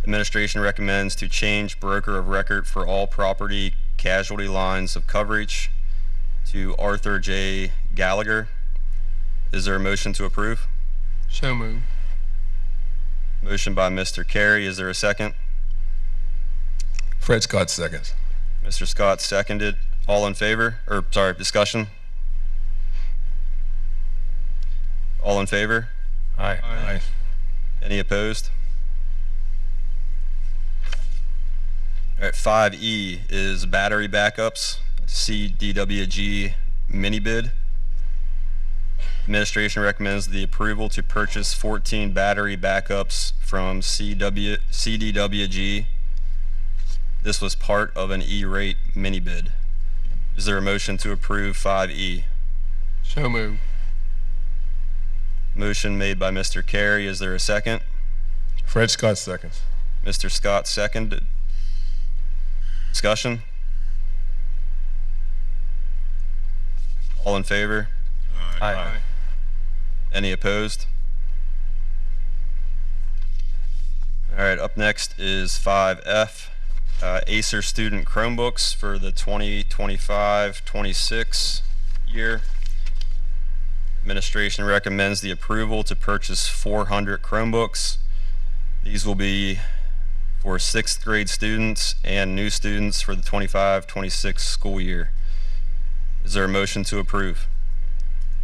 Administration recommends to change broker of record for all property casualty lines of coverage to Arthur J. Gallagher. Is there a motion to approve?
So moved.
Motion by Mr. Carey. Is there a second?
Fred Scott seconds.
Mr. Scott seconded. All in favor? Or, sorry, discussion? All in favor?
Aye.
Aye.
Any opposed? All right, 5E is battery backups, CDWG mini bid. Administration recommends the approval to purchase 14 battery backups from CDWG. This was part of an E-rate mini bid. Is there a motion to approve 5E?
So moved.
Motion made by Mr. Carey. Is there a second?
Fred Scott seconds.
Mr. Scott seconded. Discussion? All in favor?
Aye.
Any opposed? All right, up next is 5F, Acer student Chromebooks for the 2025-26 year. Administration recommends the approval to purchase 400 Chromebooks. These will be for 6th grade students and new students for the 25-26 school year. Is there a motion to approve?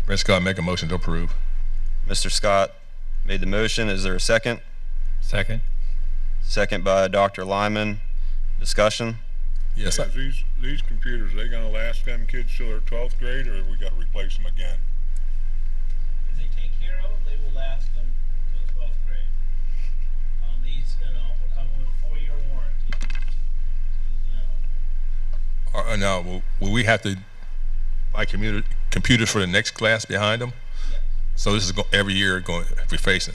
Fred Scott, make a motion to approve.
Mr. Scott made the motion. Is there a second?
Second.
Second by Dr. Lyman. Discussion?
Yes.
Is these computers, they gonna last them kids till their 12th grade, or we gotta replace them again?
If they take care of them, they will last them till 12th grade. These, will come with a 4-year warranty.
Now, will we have to buy computers for the next class behind them?
Yes.
So this is every year going we're facing.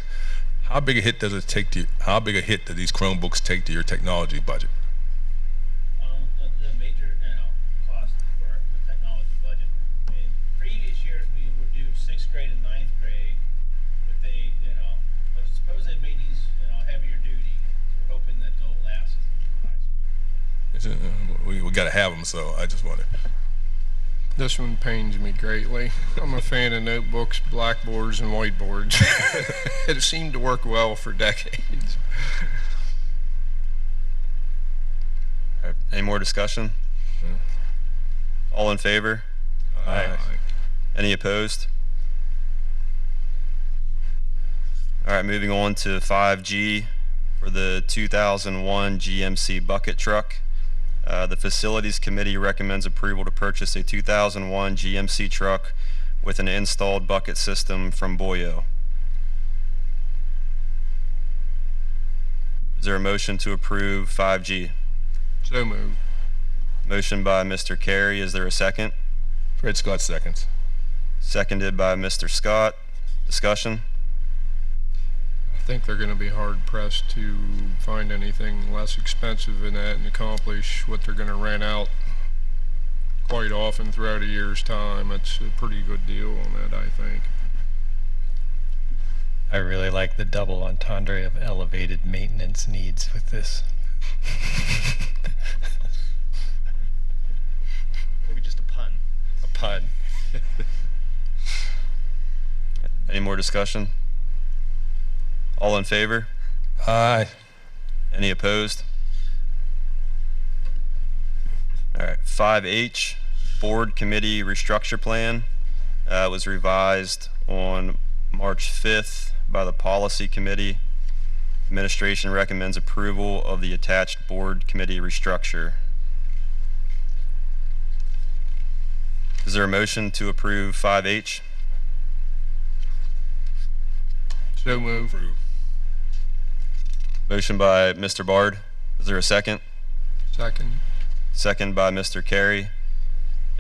How big a hit does it take to? How big a hit do these Chromebooks take to your technology budget?
The major, cost for the technology budget. In previous years, we would do 6th grade and 9th grade, but they, but suppose they made these, heavier duty. We're hoping that they'll last high school.
We got to have them, so I just wonder.
This one pains me greatly. I'm a fan of notebooks, blackboards, and whiteboards. It seemed to work well for decades.
All right, any more discussion? All in favor?
Aye.
Any opposed? All right, moving on to 5G for the 2001 GMC bucket truck. The Facilities Committee recommends approval to purchase a 2001 GMC truck with an installed bucket system from Boyo. Is there a motion to approve 5G?
So moved.
Motion by Mr. Carey. Is there a second?
Fred Scott seconds.
Seconded by Mr. Scott. Discussion?
I think they're going to be hard pressed to find anything less expensive than that and accomplish what they're going to rent out quite often throughout a year's time. It's a pretty good deal on that, I think.
I really like the double entendre of elevated maintenance needs with this.
Maybe just a pun.
A pun.
Any more discussion? All in favor?
Aye.
Any opposed? All right, 5H, Board Committee Restructure Plan, was revised on March 5th by the Policy Committee. Administration recommends approval of the attached Board Committee restructure. Is there a motion to approve 5H?
So move.
Approve.
Motion by Mr. Bard. Is there a second?
Second.
Second by Mr. Carey.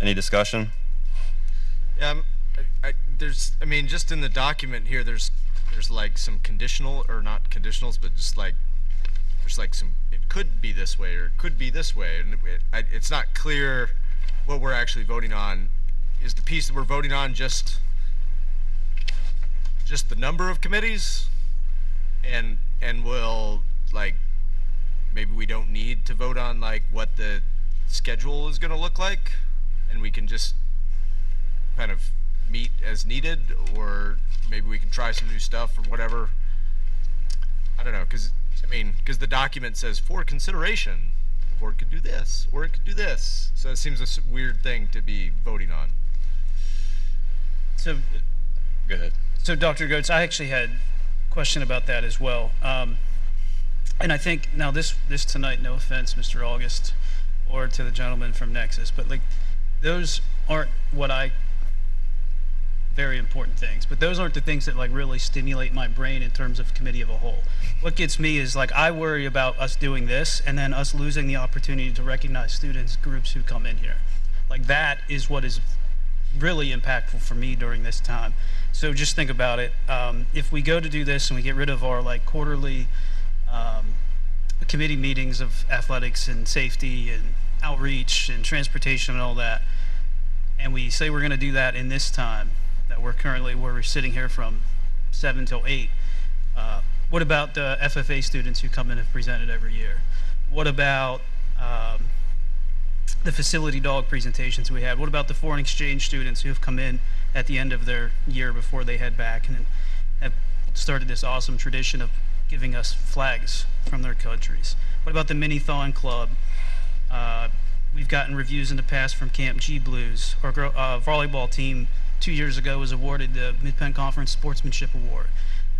Any discussion?
Yeah, I mean, just in the document here, there's like some conditional, or not conditionals, but just like, there's like some, it could be this way, or it could be this way, and it's not clear what we're actually voting on. Is the piece that we're voting on just the number of committees? And will, like, maybe we don't need to vote on like what the schedule is going to look like, and we can just kind of meet as needed, or maybe we can try some new stuff or whatever. I don't know, because the document says for consideration, the board could do this or it could do this, so it seems a weird thing to be voting on.
So,
Go ahead.
so Dr. Goetz, I actually had a question about that as well. And I think now this tonight, no offense, Mr. August, or to the gentleman from Nexus, but like those aren't very important things, but those aren't the things that like really stimulate my brain in terms of committee of a whole. What gets me is like I worry about us doing this and then us losing the opportunity to recognize students, groups who come in here. Like that is what is really impactful for me during this time. So just think about it. If we go to do this and we get rid of our like quarterly committee meetings of athletics and safety and outreach and transportation and all that, and we say we're going to do that in this time that we're sitting here from 7 till 8, what about the FFA students who come in and have presented every year? What about the facility dog presentations we had? What about the foreign exchange students who have come in at the end of their year before they head back and have started this awesome tradition of giving us flags from their countries? What about the Mini-Thon Club? We've gotten reviews in the past from Camp G Blues. Our volleyball team 2 years ago was awarded the Mid-Penn Conference Sportsmanship Award,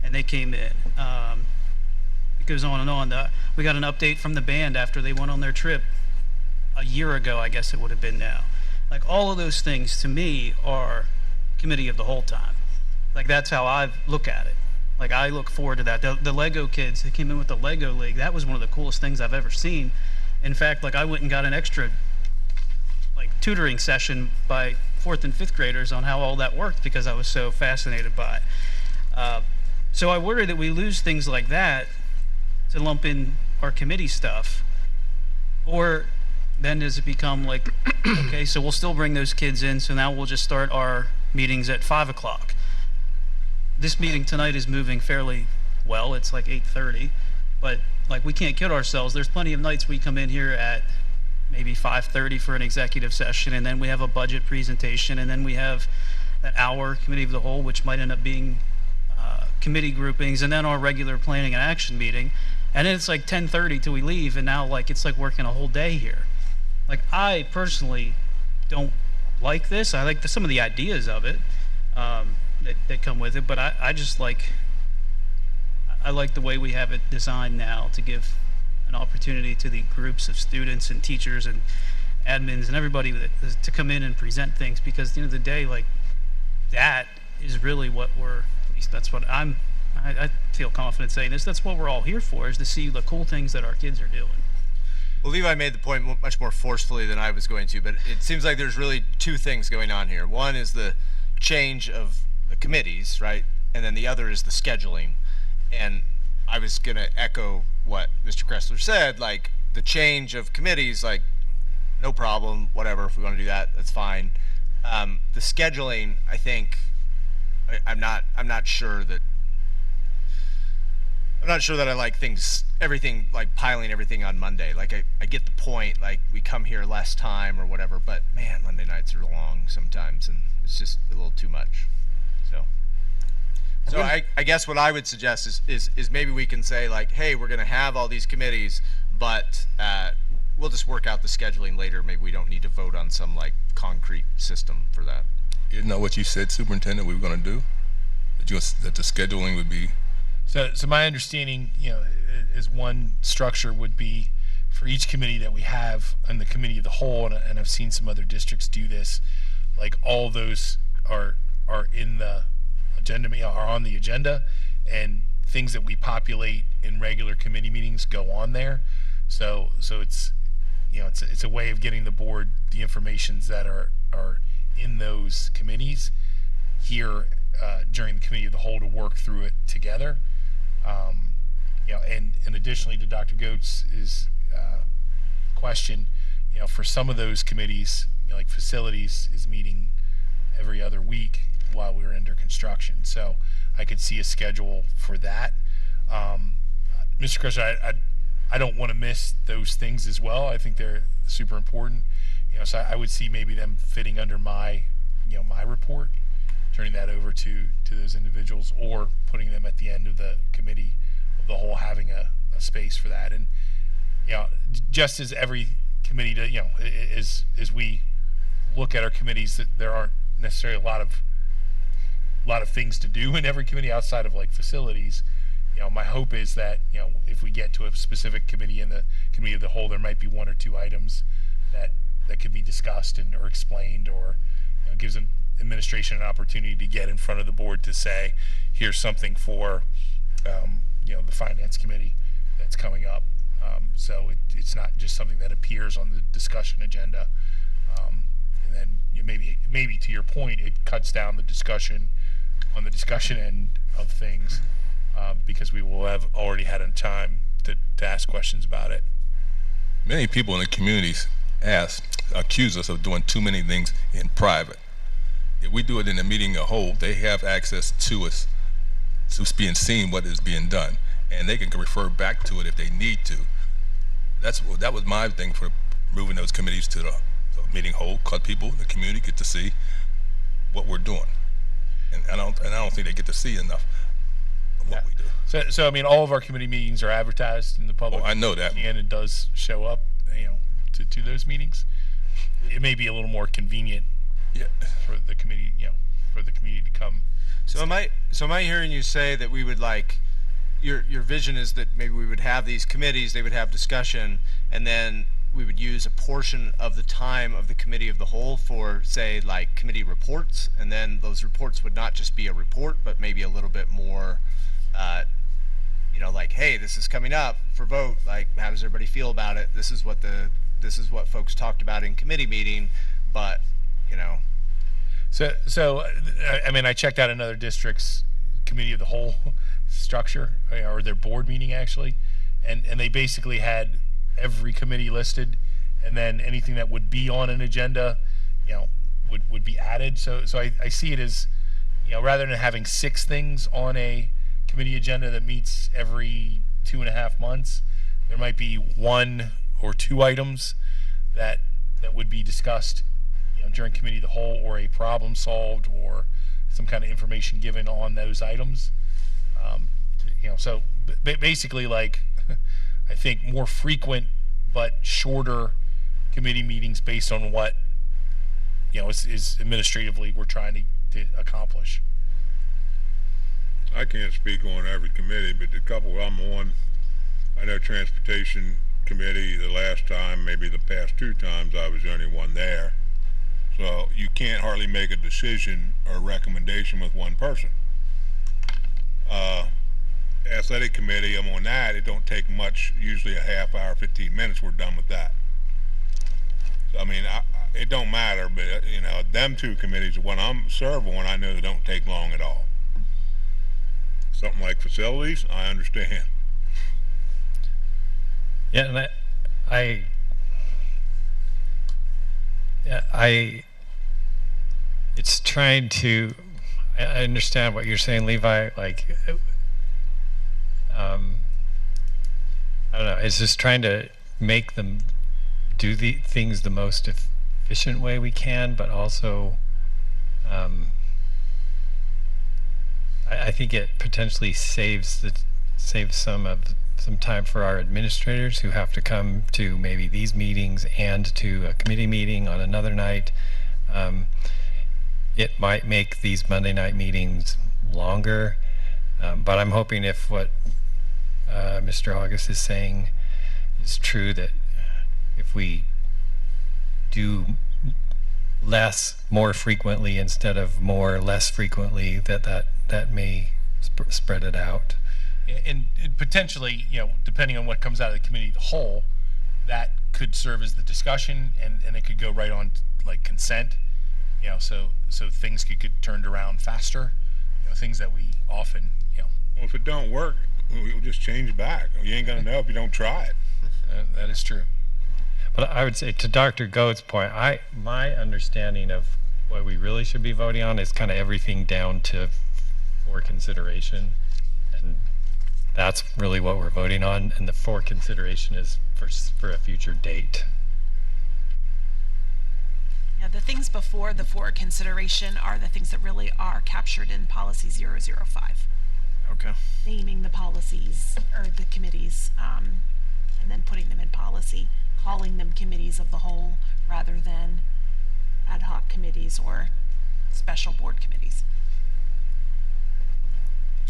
and they came in. It goes on and on. We got an update from the band after they went on their trip a year ago, I guess it would have been now. Like all of those things to me are committee of the whole time. Like that's how I look at it. Like I look forward to that. The Lego kids that came in with the Lego League, that was one of the coolest things I've ever seen. In fact, like I went and got an extra like tutoring session by 4th and 5th graders on how all that worked because I was so fascinated by it. So I worry that we lose things like that to lump in our committee stuff, or then does it become like, okay, so we'll still bring those kids in, so now we'll just start our meetings at 5 o'clock. This meeting tonight is moving fairly well. It's like 8:30, but like we can't kid ourselves. There's plenty of nights we come in here at maybe 5:30 for an executive session, and then we have a budget presentation, and then we have that hour committee of the whole, which might end up being committee groupings, and then our regular planning and action meeting, and then it's like 10:30 till we leave, and now like it's like working a whole day here. Like I personally don't like this. I like some of the ideas of it that come with it, but I just like the way we have it designed now to give an opportunity to the groups of students and teachers and admins and everybody to come in and present things, because at the end of the day, like that is really what at least that's what I feel confident saying this, that's what we're all here for, is to see the cool things that our kids are doing.
Well, Levi made the point much more forcefully than I was going to, but it seems like there's really two things going on here. One is the change of the committees, right? And then the other is the scheduling. And I was going to echo what Mr. Kressler said, like the change of committees, like no problem, whatever, if we want to do that, that's fine. The scheduling, I think, I'm not sure that I like everything like piling everything on Monday. Like I get the point, like we come here less time or whatever, but man, Monday nights are long sometimes and it's just a little too much. So I guess what I would suggest is maybe we can say like, hey, we're gonna have all these committees, but we'll just work out the scheduling later. Maybe we don't need to vote on some like concrete system for that.
Isn't that what you said, Superintendent, we were gonna do? That the scheduling would be.
So my understanding, is one structure would be for each committee that we have on the committee of the whole, and I've seen some other districts do this, like all those are in the agenda, are on the agenda, and things that we populate in regular committee meetings go on there. So it's, it's a way of getting the board the informations that are in those committees here during the committee of the whole to work through it together. And additionally to Dr. Goetz' question, for some of those committees, like facilities is meeting every other week while we're under construction. So I could see a schedule for that. Mr. Kressler, I don't want to miss those things as well. I think they're super important. So I would see maybe them fitting under my report, turning that over to those individuals, or putting them at the end of the committee of the whole, having a space for that. And just as every committee as we look at our committees, that there aren't necessarily a lot of things to do in every committee outside of like facilities. My hope is that if we get to a specific committee in the committee of the whole, there might be one or two items that can be discussed or explained, or gives an administration an opportunity to get in front of the board to say, here's something for the finance committee that's coming up. So it's not just something that appears on the discussion agenda. And then maybe to your point, it cuts down the discussion on the discussion end of things, because we will have already had a time to ask questions about it.
Many people in the communities accuse us of doing too many things in private. If we do it in the meeting a whole, they have access to us, to being seen what is being done, and they can refer back to it if they need to. That was my thing for moving those committees to the meeting whole, because people in the community get to see what we're doing, and I don't think they get to see enough of what we do.
So I mean, all of our committee meetings are advertised in the public.
I know that,
and it does show up, to those meetings. It may be a little more convenient, for the committee, for the community to come.
So am I hearing you say that we would like, your vision is that maybe we would have these committees, they would have discussion, and then we would use a portion of the time of the committee of the whole for, say, like committee reports, and then those reports would not just be a report, but maybe a little bit more, like, hey, this is coming up for vote, like, how does everybody feel about it? This is what folks talked about in committee meeting, but
So I mean, I checked out another district's committee of the whole structure, or their board meeting actually, and they basically had every committee listed, and then anything that would be on an agenda, would be added. So I see it as, rather than having 6 things on a committee agenda that meets every 2.5 months, there might be 1 or 2 items that would be discussed during committee of the whole, or a problem solved, or some kind of information given on those items. So basically, like, I think more frequent but shorter committee meetings based on what is administratively we're trying to accomplish.
I can't speak on every committee, but the couple I'm on, I know Transportation Committee, the last time, maybe the past 2 times, I was the only one there. So you can't hardly make a decision or recommendation with one person. athletic committee, I'm on that. It don't take much, usually a half hour, 15 minutes, we're done with that. So, I mean, it don't matter, but, you know, them two committees, when I'm serving on, I know they don't take long at all. Something like facilities, I understand.
Yeah, and it's trying to, I understand what you're saying, Levi, like, I don't know, it's just trying to make them do the things the most efficient way we can, but also, I think it potentially saves some time for our administrators who have to come to maybe these meetings and to a committee meeting on another night. It might make these Monday night meetings longer, but I'm hoping if what Mr. August is saying is true, that if we do less more frequently instead of more less frequently, that may spread it out.
And potentially, you know, depending on what comes out of the committee of the whole, that could serve as the discussion, and it could go right on like consent, you know, so things could get turned around faster, you know, things that we often, you know.
Well, if it don't work, we'll just change back. You ain't gonna know if you don't try it.
That is true.
But I would say, to Dr. Goet's point, my understanding of what we really should be voting on is kind of everything down to for consideration, and that's really what we're voting on, and the for consideration is for a future date.
Yeah, the things before the for consideration are the things that really are captured in policy 005.
Okay.
Naming the policies or the committees, and then putting them in policy, calling them committees of the whole rather than ad hoc committees or special board committees.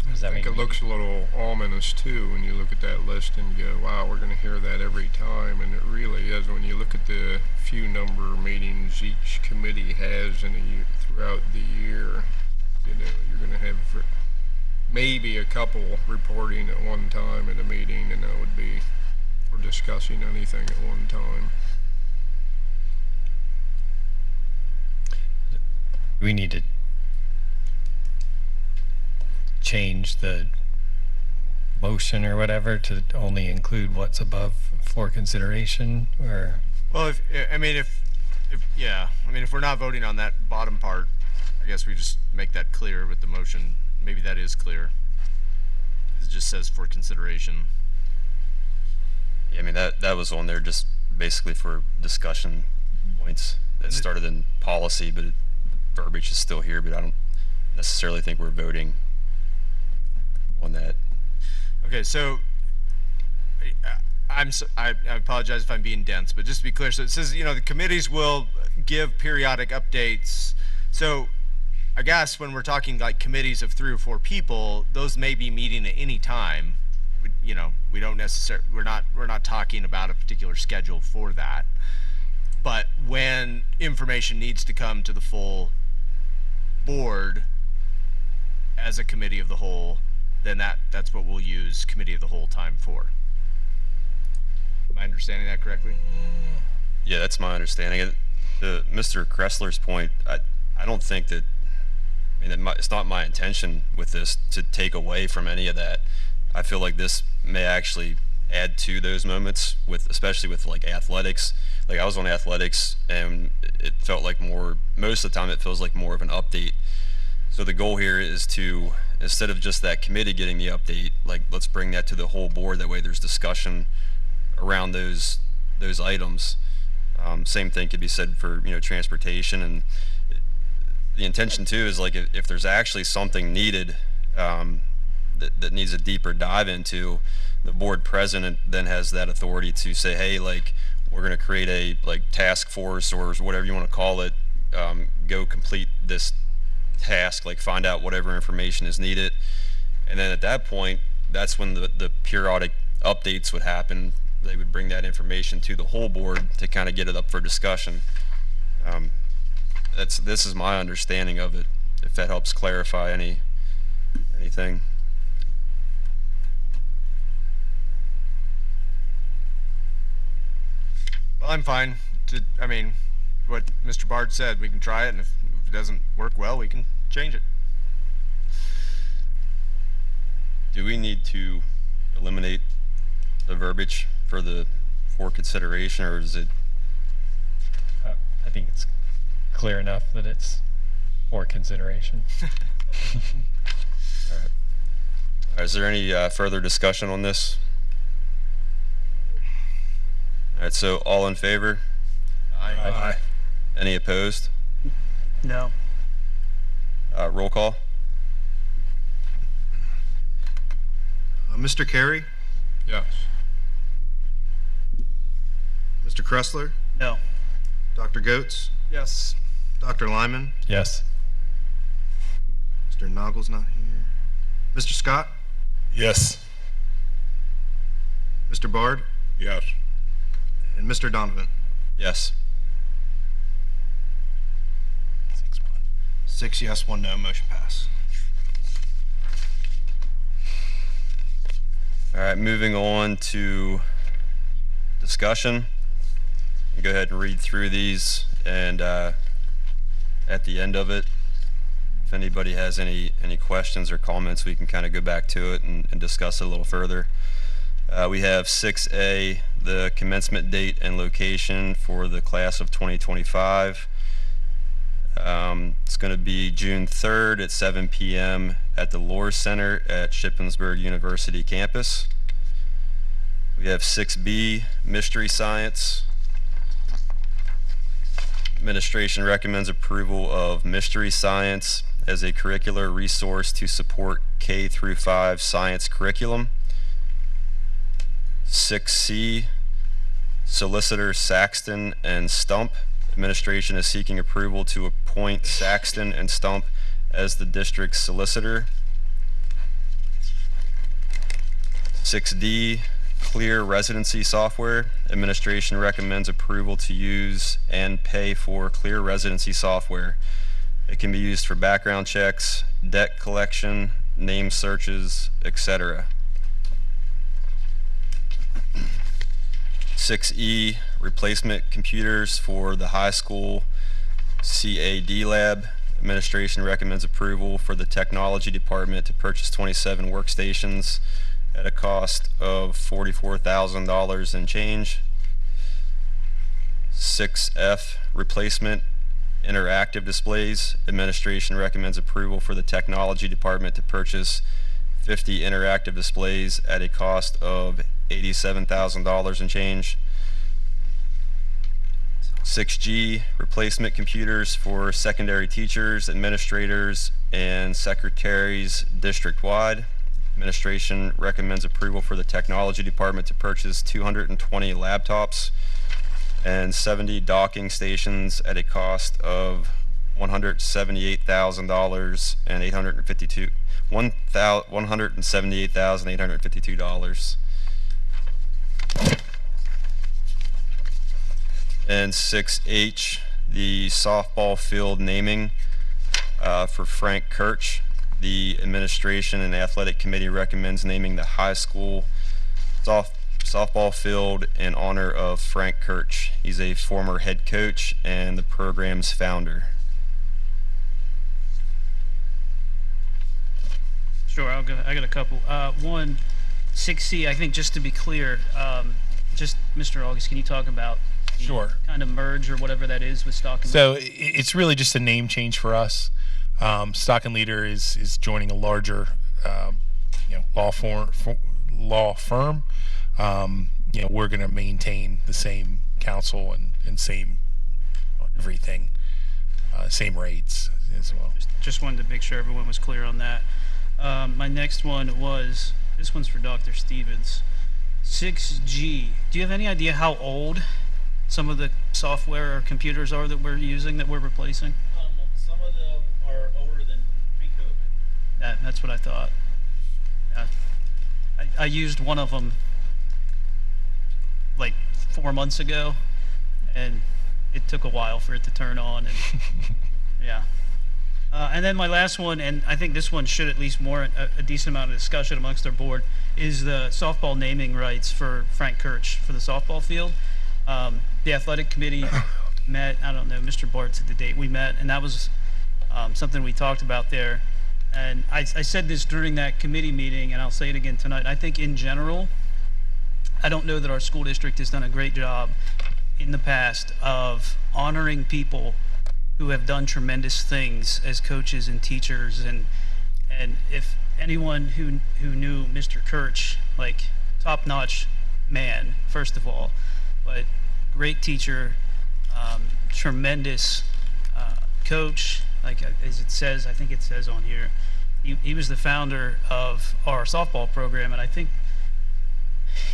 I think it looks a little ominous too when you look at that list and you go, wow, we're going to hear that every time, and it really is. When you look at the few number of meetings each committee has in a year, throughout the year, you know, you're going to have maybe a couple reporting at one time at a meeting, and that would be for discussing anything at one time.
We need to change the motion or whatever to only include what's above for consideration, or?
Well, if we're not voting on that bottom part, I guess we just make that clear with the motion. Maybe that is clear. It just says for consideration.
Yeah, I mean, that was on there just basically for discussion points that started in policy, but the verbiage is still here, but I don't necessarily think we're voting on that.
Okay, so I apologize if I'm being dense, but just to be clear, so it says, you know, the committees will give periodic updates. So I guess when we're talking like committees of 3 or 4 people, those may be meeting at any time. You know, we don't necessarily, we're not talking about a particular schedule for that. But when information needs to come to the full board as a committee of the whole, then that's what we'll use committee of the whole time for. Am I understanding that correctly?
Yeah, that's my understanding. To Mr. Kressler's point, I don't think that, I mean, it's not my intention with this to take away from any of that. I feel like this may actually add to those moments, especially with like athletics. Like I was on athletics and it felt like most of the time it feels like more of an update. So the goal here is to, instead of just that committee getting the update, like let's bring that to the whole board. That way there's discussion around those items. Same thing could be said for, you know, transportation, and the intention too is like if there's actually something needed that needs a deeper dive into, the board president then has that authority to say, hey, like we're going to create a like task force or whatever you want to call it, go complete this task, like find out whatever information is needed, and then at that point, that's when the periodic updates would happen. They would bring that information to the whole board to kind of get it up for discussion. This is my understanding of it, if that helps clarify anything.
Well, I'm fine. I mean, what Mr. Bard said, we can try it, and if it doesn't work well, we can change it.
Do we need to eliminate the verbiage for consideration, or is it?
I think it's clear enough that it's for consideration.
All right. Is there any further discussion on this? All right, so all in favor?
Aye.
Any opposed?
No.
Roll call?
Mr. Carey,
Yes.
Mr. Kressler,
No.
Dr. Goetz,
Yes.
Dr. Lyman,
Yes.
Mr. Noggle's not here, Mr. Scott,
Yes.
Mr. Bard,
Yes.
and Mr. Donovan.
Yes.
6 yes, 1 no, motion pass.
All right, moving on to discussion. Go ahead and read through these, and at the end of it, if anybody has any questions or comments, we can kind of go back to it and discuss it a little further. We have 6A, the commencement date and location for the class of 2025. It's going to be June 3rd at 7 p.m. at the Lohr Center at Shippensburg University campus. We have 6B, Mystery Science. Administration recommends approval of Mystery Science as a curricular resource to support K through 5 science curriculum. 6C, Solicitor Saxton and Stump. Administration is seeking approval to appoint Saxton and Stump as the district's solicitor. 6D, Clear Residency Software. Administration recommends approval to use and pay for Clear Residency Software. It can be used for background checks, debt collection, name searches, etc. 6E, replacement computers for the high school CAD lab. Administration recommends approval for the technology department to purchase 27 workstations at a cost of $44,000 and change. 6F, replacement interactive displays. Administration recommends approval for the technology department to purchase 50 interactive displays at a cost of $87,000 and change. 6G, replacement computers for secondary teachers, administrators, and secretaries district-wide. Administration recommends approval for the technology department to purchase 220 laptops and 70 docking stations at a cost of $178,852. $178,852. And 6H, the softball field naming for Frank Kirch. The administration and athletic committee recommends naming the high school softball field in honor of Frank Kirch. He's a former head coach and the program's founder.
Sure, I got a couple. One, 6C, I think just to be clear, just Mr. August, can you talk about the
Sure.
kind of merge or whatever that is with Stock and
So it's really just a name change for us. Stock and Leader is joining a larger, law firm. We're going to maintain the same counsel and same everything, same rates as well.
Just wanted to make sure everyone was clear on that. My next one was, this one's for Dr. Stevens. 6G, do you have any idea how old some of the software or computers are that we're using, that we're replacing?
Some of them are older than pre-COVID.
That's what I thought. Yeah. I used one of them like 4 months ago, and it took a while for it to turn on, and yeah. And then my last one, and I think this one should at least warrant a decent amount of discussion amongst our board, is the softball naming rights for Frank Kirch for the softball field. The athletic committee met, I don't know, Mr. Bart's at the date we met, and that was something we talked about there. And I said this during that committee meeting, and I'll say it again tonight. I think in general, I don't know that our school district has done a great job in the past of honoring people who have done tremendous things as coaches and teachers. And if anyone who knew Mr. Kirch, like top-notch man, first of all, but great teacher, tremendous coach, like as it says, I think it says on here, he was the founder of our softball program, and I think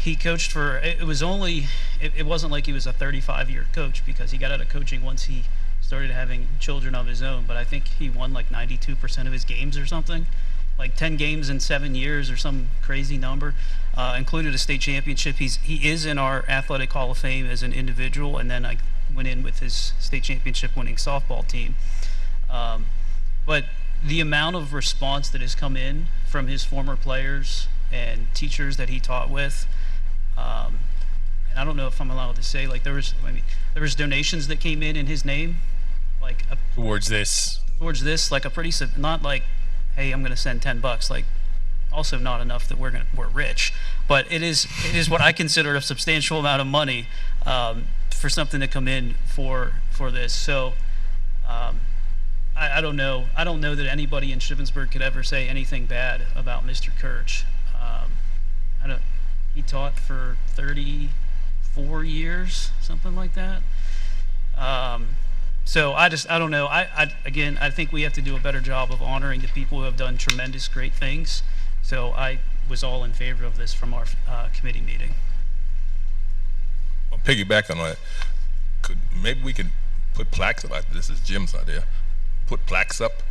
he coached for, it wasn't like he was a 35-year coach, because he got out of coaching once he started having children of his own, but I think he won like 92% of his games or something, like 10 games in 7 years or some crazy number, included a state championship. He is in our athletic hall of fame as an individual, and then I went in with his state championship winning softball team. But the amount of response that has come in from his former players and teachers that he taught with, and I don't know if I'm allowed to say, like there was donations that came in his name, like
Towards this.
like a pretty, not like, hey, I'm going to send $10, like also not enough that we're rich, but it is what I consider a substantial amount of money for something to come in for this. So I don't know. I don't know that anybody in Shippensburg could ever say anything bad about Mr. Kirch. He taught for 34 years, something like that. So I don't know. Again, I think we have to do a better job of honoring the people who have done tremendous, great things. So I was all in favor of this from our committee meeting.
I'll piggyback on that. Maybe we can put plaques up. This is Jim's idea. Put plaques up,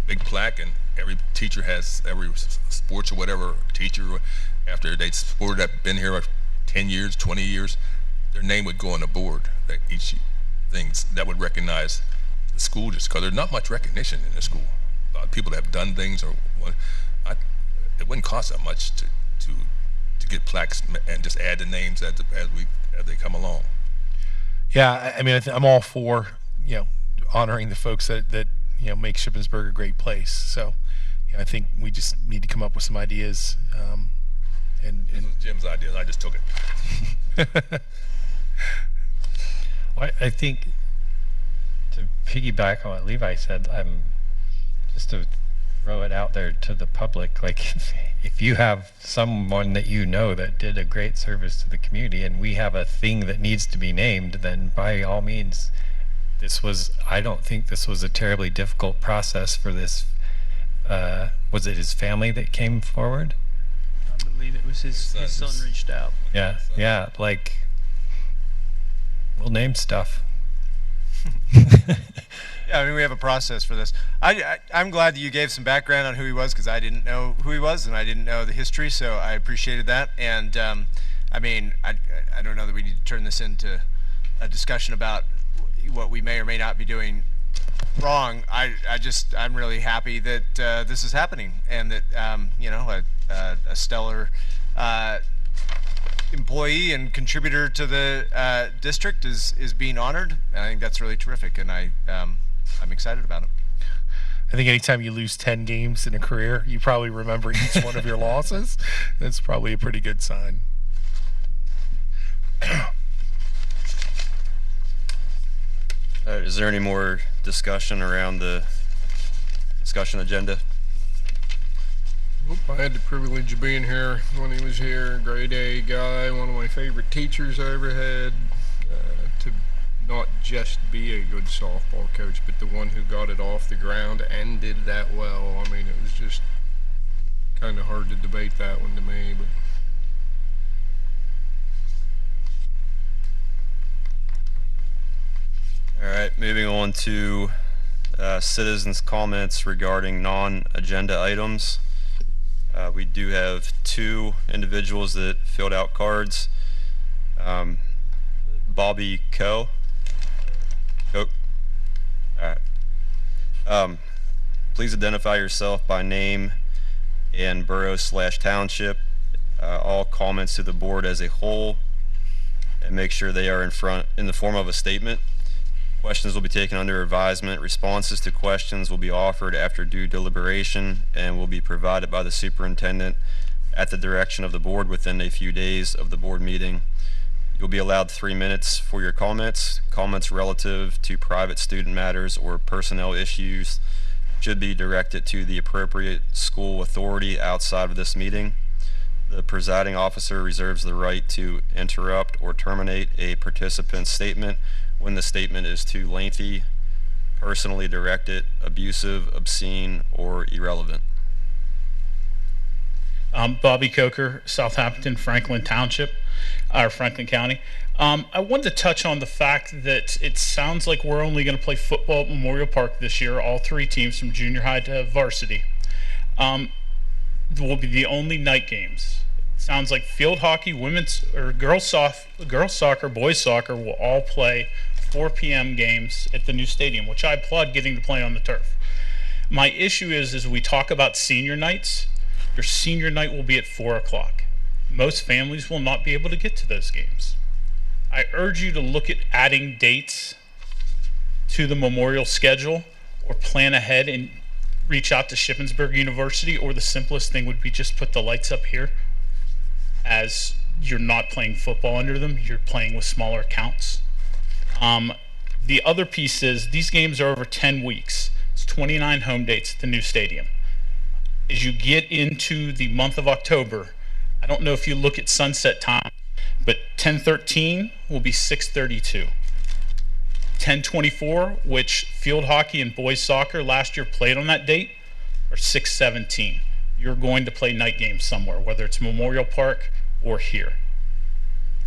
big plaque, and every teacher has, every sports or whatever teacher, after they sport that been here 10 years, 20 years, their name would go on the board. That each things that would recognize the school, just because there's not much recognition in the school. A lot of people that have done things, or it wouldn't cost that much to get plaques and just add the names as they come along.
Yeah, I mean, I'm all for, honoring the folks that make Shippensburg a great place. So, I think we just need to come up with some ideas.
This was Jim's idea. I just took it.
Well, I think to piggyback on what Levi said, just to throw it out there to the public, like if you have someone that you know that did a great service to the community and we have a thing that needs to be named, then by all means, I don't think this was a terribly difficult process for this. Was it his family that came forward?
I believe it was his son reached out.
Yeah, like we'll name stuff.
Yeah, I mean, we have a process for this. I'm glad that you gave some background on who he was, because I didn't know who he was and I didn't know the history, so I appreciated that. And I mean, I don't know that we need to turn this into a discussion about what we may or may not be doing wrong. I'm really happy that this is happening, and that a stellar employee and contributor to the district is being honored. And I think that's really terrific, and I'm excited about it.
I think anytime you lose 10 games in a career, you probably remember each one of your losses. That's probably a pretty good sign.
Is there any more discussion around the discussion agenda?
I had the privilege of being here when he was here. Grade A guy, one of my favorite teachers I ever had. To not just be a good softball coach, but the one who got it off the ground and did that well. I mean, it was just kind of hard to debate that one to me. But
All right, moving on to citizens' comments regarding non-agenda items. We do have 2 individuals that filled out cards. Bobby Coe. All right. Please identify yourself by name and borough/township. All comments to the board as a whole and make sure they are in the form of a statement. Questions will be taken under advisement. Responses to questions will be offered after due deliberation and will be provided by the superintendent at the direction of the board within a few days of the board meeting. You'll be allowed 3 minutes for your comments. Comments relative to private student matters or personnel issues should be directed to the appropriate school authority outside of this meeting. The presiding officer reserves the right to interrupt or terminate a participant's statement when the statement is too lengthy, personally directed, abusive, obscene, or irrelevant.
Bobby Coker, Southampton, Franklin Township, or Franklin County. I wanted to touch on the fact that it sounds like we're only going to play football at Memorial Park this year, all 3 teams from junior high to varsity. Will be the only night games. It sounds like field hockey, women's or girls soccer, boys soccer will all play 4 p.m. games at the new stadium, which I applaud getting to play on the turf. My issue is we talk about senior nights. Your senior night will be at 4 o'clock. Most families will not be able to get to those games. I urge you to look at adding dates to the Memorial schedule or plan ahead and reach out to Shippensburg University, or the simplest thing would be just put the lights up here, as you're not playing football under them, you're playing with smaller counts. The other piece is these games are over 10 weeks. It's 29 home dates at the new stadium. As you get into the month of October, I don't know if you look at sunset time, but 10:13 will be 6:32. 10:24, which field hockey and boys soccer last year played on that date, are 6:17. You're going to play night games somewhere, whether it's Memorial Park or here.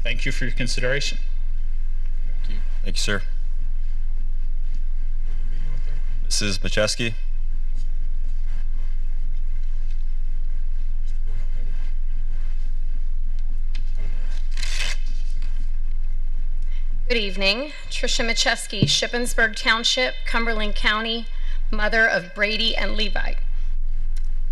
Thank you for your consideration.
Thank you, sir. Mrs. Macheski?
Good evening. Tricia Macheski, Shippensburg Township, Cumberland County, mother of Brady and Levi.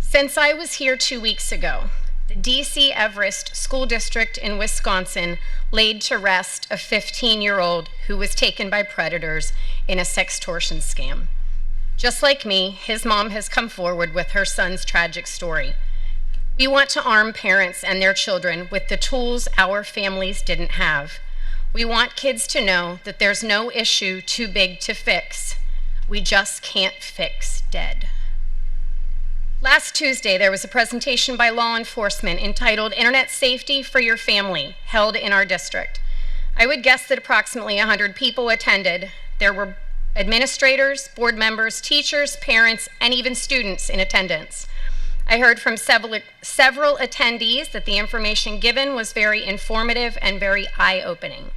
Since I was here 2 weeks ago, the D.C. Everest School District in Wisconsin laid to rest a 15-year-old who was taken by predators in a sextortion scam. Just like me, his mom has come forward with her son's tragic story. We want to arm parents and their children with the tools our families didn't have. We want kids to know that there's no issue too big to fix. We just can't fix dead. Last Tuesday, there was a presentation by law enforcement entitled Internet Safety for Your Family, held in our district. I would guess that approximately 100 people attended. There were administrators, board members, teachers, parents, and even students in attendance. I heard from several attendees that the information given was very informative and very eye-opening.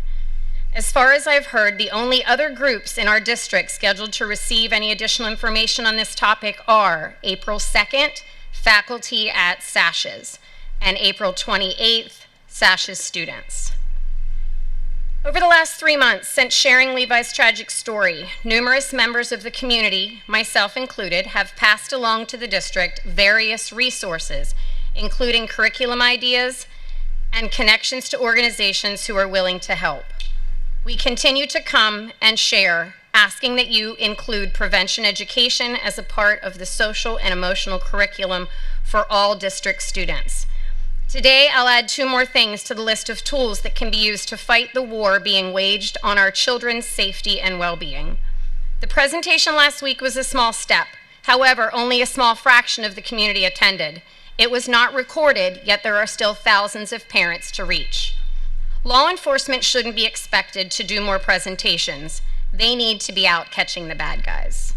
As far as I've heard, the only other groups in our district scheduled to receive any additional information on this topic are April 2nd, faculty at SASH's, and April 28th, SASH's students. Over the last 3 months since sharing Levi's tragic story, numerous members of the community, myself included, have passed along to the district various resources, including curriculum ideas and connections to organizations who are willing to help. We continue to come and share, asking that you include prevention education as a part of the social and emotional curriculum for all district students. Today, I'll add 2 more things to the list of tools that can be used to fight the war being waged on our children's safety and well-being. The presentation last week was a small step. However, only a small fraction of the community attended. It was not recorded, yet there are still thousands of parents to reach. Law enforcement shouldn't be expected to do more presentations. They need to be out catching the bad guys.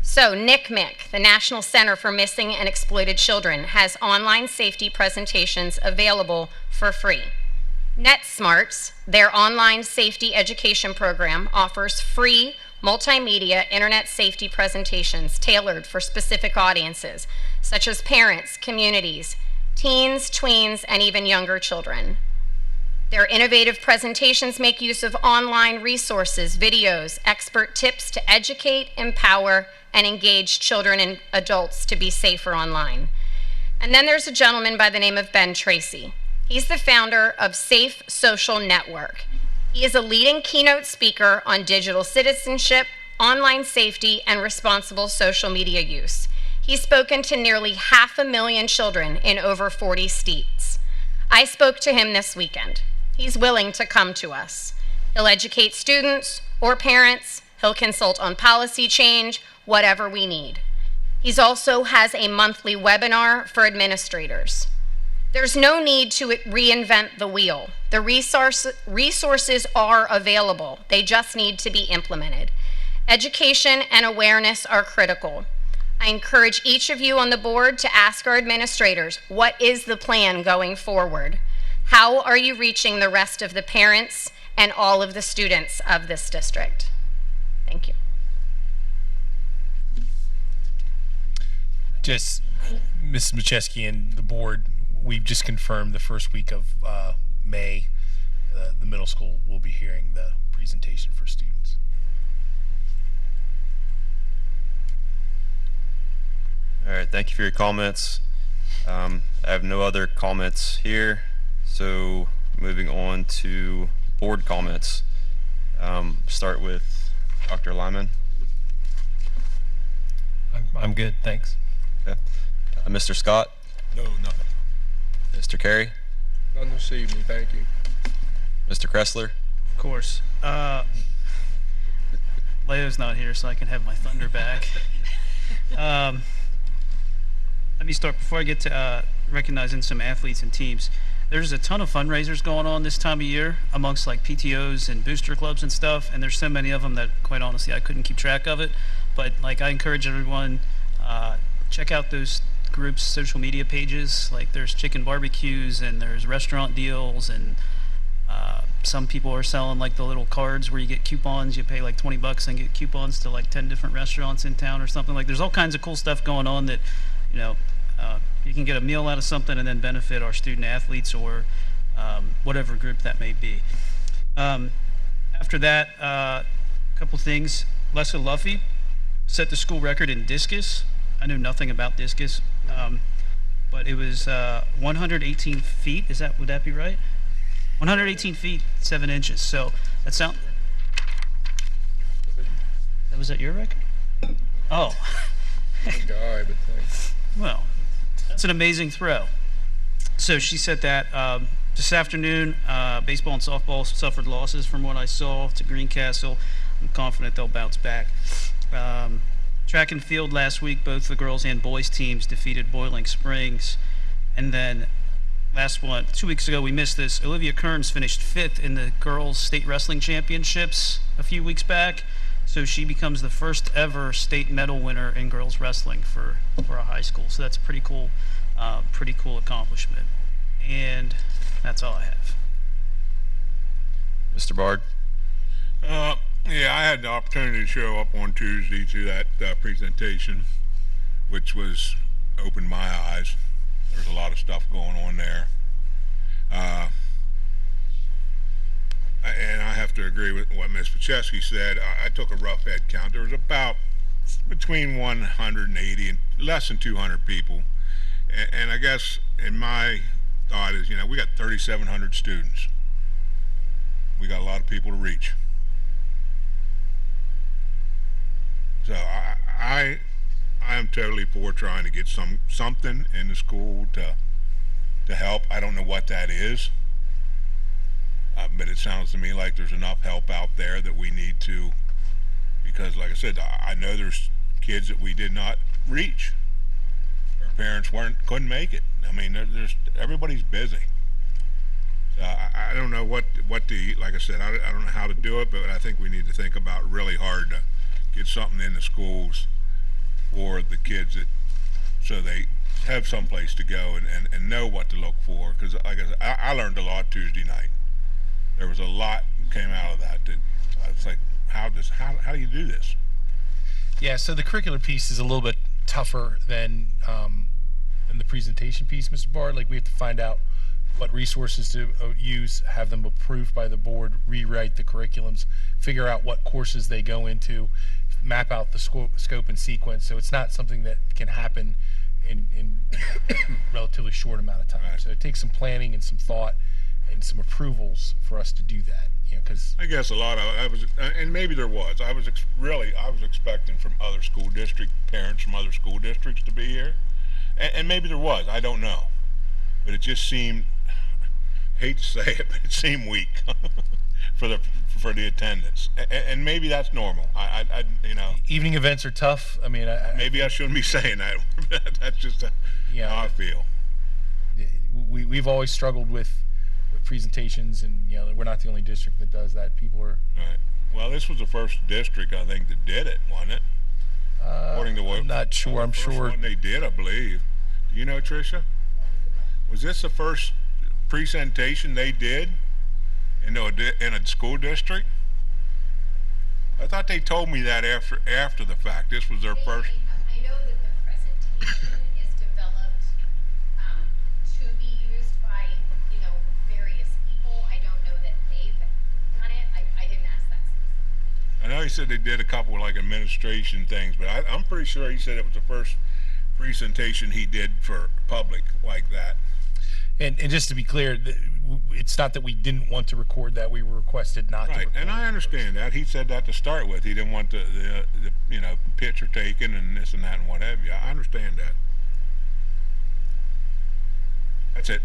So NCMEC, the National Center for Missing and Exploited Children, has online safety presentations available for free. NetSmarts, their online safety education program, offers free multimedia internet safety presentations tailored for specific audiences, such as parents, communities, teens, tweens, and even younger children. Their innovative presentations make use of online resources, videos, expert tips to educate, empower, and engage children and adults to be safer online. And then there's a gentleman by the name of Ben Tracy. He's the founder of Safe Social Network. He is a leading keynote speaker on digital citizenship, online safety, and responsible social media use. He's spoken to nearly 500,000 children in over 40 states. I spoke to him this weekend. He's willing to come to us. He'll educate students or parents. He'll consult on policy change, whatever we need. He also has a monthly webinar for administrators. There's no need to reinvent the wheel. The resources are available. They just need to be implemented. Education and awareness are critical. I encourage each of you on the board to ask our administrators, what is the plan going forward? How are you reaching the rest of the parents and all of the students of this district? Thank you.
Just, Ms. Macheski and the board, we've just confirmed the first week of May, the middle school will be hearing the presentation for students.
All right, thank you for your comments. I have no other comments here, so moving on to board comments. Start with Dr. Lyman.
I'm good, thanks.
Okay. Mr. Scott?
No, nothing.
Mr. Carey?
None this evening, thank you.
Mr. Kressler?
Of course. Leo's not here, so I can have my thunder back. Let me start before I get to recognizing some athletes and teams. There's a ton of fundraisers going on this time of year amongst like PTOs and booster clubs and stuff, and there's so many of them that quite honestly I couldn't keep track of it. But like I encourage everyone, check out those groups' social media pages. Like there's chicken barbecues and there's restaurant deals, and some people are selling like the little cards where you get coupons. You pay like $20 and get coupons to like 10 different restaurants in town or something. Like there's all kinds of cool stuff going on that, you know, you can get a meal out of something and then benefit our student athletes or whatever group that may be. After that, a couple things. Lessa Luffy set the school record in discus. I know nothing about discus, but it was 118 feet. Would that be right? 118 feet, 7 inches. So that was that your record? Oh.
Guy, but thanks.
Well, that's an amazing throw. So she said that this afternoon, baseball and softball suffered losses from what I saw to Greencastle. I'm confident they'll bounce back. Track and field last week, both the girls and boys teams defeated Boiling Springs. And then last one, 2 weeks ago, we missed this. Olivia Kearns finished 5th in the girls state wrestling championships a few weeks back. So she becomes the first ever state medal winner in girls wrestling for a high school. So that's a pretty cool accomplishment. And that's all I have.
Mr. Bard?
Yeah, I had the opportunity to show up on Tuesday to that presentation, which opened my eyes. There's a lot of stuff going on there. And I have to agree with what Ms. Pacheski said. I took a rough head count. There was about between 180 and less than 200 people. And I guess in my thought is, we got 3,700 students. We got a lot of people to reach. So I am totally for trying to get something in the school to help. I don't know what that is. But it sounds to me like there's enough help out there that we need to, because like I said, I know there's kids that we did not reach. Our parents couldn't make it. I mean, everybody's busy. So I don't know what like I said, I don't know how to do it, but I think we need to think about really hard to get something in the schools for the kids so they have some place to go and know what to look for. Because like I said, I learned a lot Tuesday night. There was a lot came out of that I was like, how do you do this?
Yeah, so the curricular piece is a little bit tougher than the presentation piece, Mr. Bard. Like we have to find out what resources to use, have them approved by the board, rewrite the curriculums, figure out what courses they go into, map out the scope and sequence. So it's not something that can happen in relatively short amount of time. Right. So it takes some planning and some thought and some approvals for us to do that. because
I guess a lot of I was, and maybe there was. I was expecting from other school district parents from other school districts to be here, and maybe there was. I don't know, but it just seemed. Hate to say it, but it seemed weak for the attendance, and maybe that's normal. I
evening events are tough. I mean,
maybe I shouldn't be saying that. That's just how I feel.
We've always struggled with presentations, and we're not the only district that does that. People are
right. Well, this was the first district I think that did it, wasn't it? According to what
I'm not sure. I'm sure
one they did, I believe. Do you know, Tricia? Was this the first presentation they did in a school district? I thought they told me that after the fact. This was their first.
I know that the presentation is developed to be used by, various people. I don't know that they've done it. I didn't ask that specifically.
I know he said they did a couple like administration things, but I'm pretty sure he said it was the first presentation he did for public like that.
And just to be clear, it's not that we didn't want to record that. We were requested not to
Right,
record
and I understand that. He said that to start with. He didn't want the picture taken and this and that and what have you. I understand that. That's it.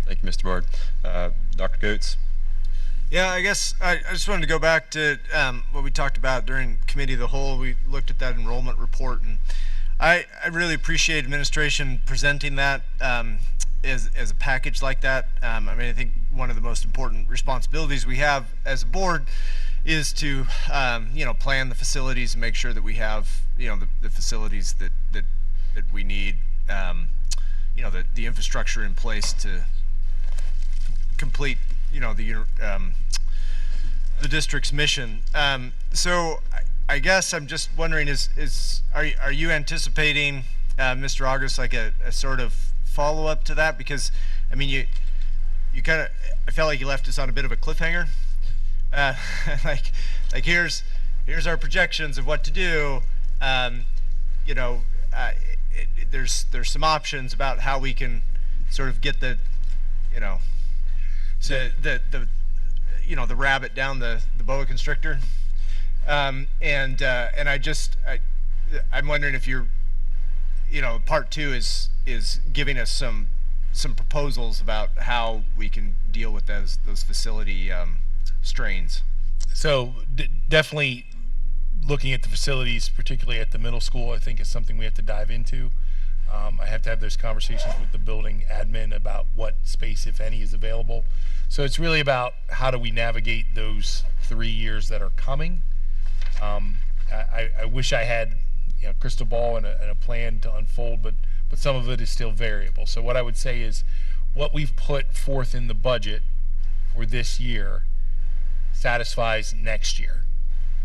Thank you, Mr. Bard. Dr. Coates?
Yeah, I guess I just wanted to go back to what we talked about during Committee of the Whole. We looked at that enrollment report, and I really appreciate administration presenting that as a package like that. I think one of the most important responsibilities we have as a board is to plan the facilities and make sure that we have the facilities that we need, the infrastructure in place to complete the district's mission. So I guess I'm just wondering, are you anticipating, Mr. August, like a sort of follow-up to that? Because you kind of, I felt like you left us on a bit of a cliffhanger. Like here's our projections of what to do. There's some options about how we can sort of get the rabbit down the boa constrictor. And I'm wondering if you're, part two is giving us some proposals about how we can deal with those facility strains.
So definitely looking at the facilities, particularly at the middle school, I think is something we have to dive into. I have to have those conversations with the building admin about what space, if any, is available. So it's really about how do we navigate those 3 years that are coming. I wish I had crystal ball and a plan to unfold, but some of it is still variable. So what I would say is what we've put forth in the budget for this year satisfies next year.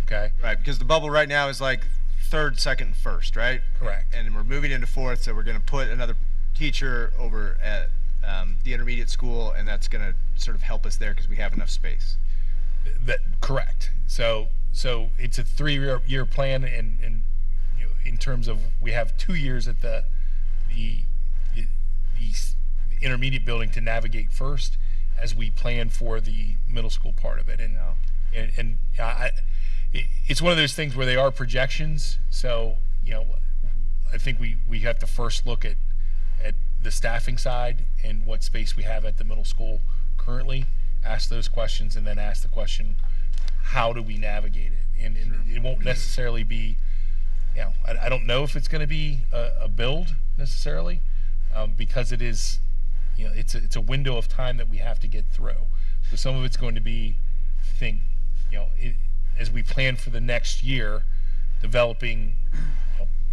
Okay.
Right, because the bubble right now is like third, second, and first, right?
Correct.
And we're moving into fourth, so we're going to put another teacher over at the intermediate school, and that's going to sort of help us there because we have enough space.
Correct. So it's a 3-year plan, and in terms of we have 2 years at the intermediate building to navigate first as we plan for the middle school part of it. And it's one of those things where they are projections. So I think we have to first look at the staffing side and what space we have at the middle school currently, ask those questions, and then ask the question, how do we navigate it? And it won't necessarily be, I don't know if it's going to be a build necessarily, because it is, it's a window of time that we have to get through. So some of it's going to be, I think, as we plan for the next year, developing,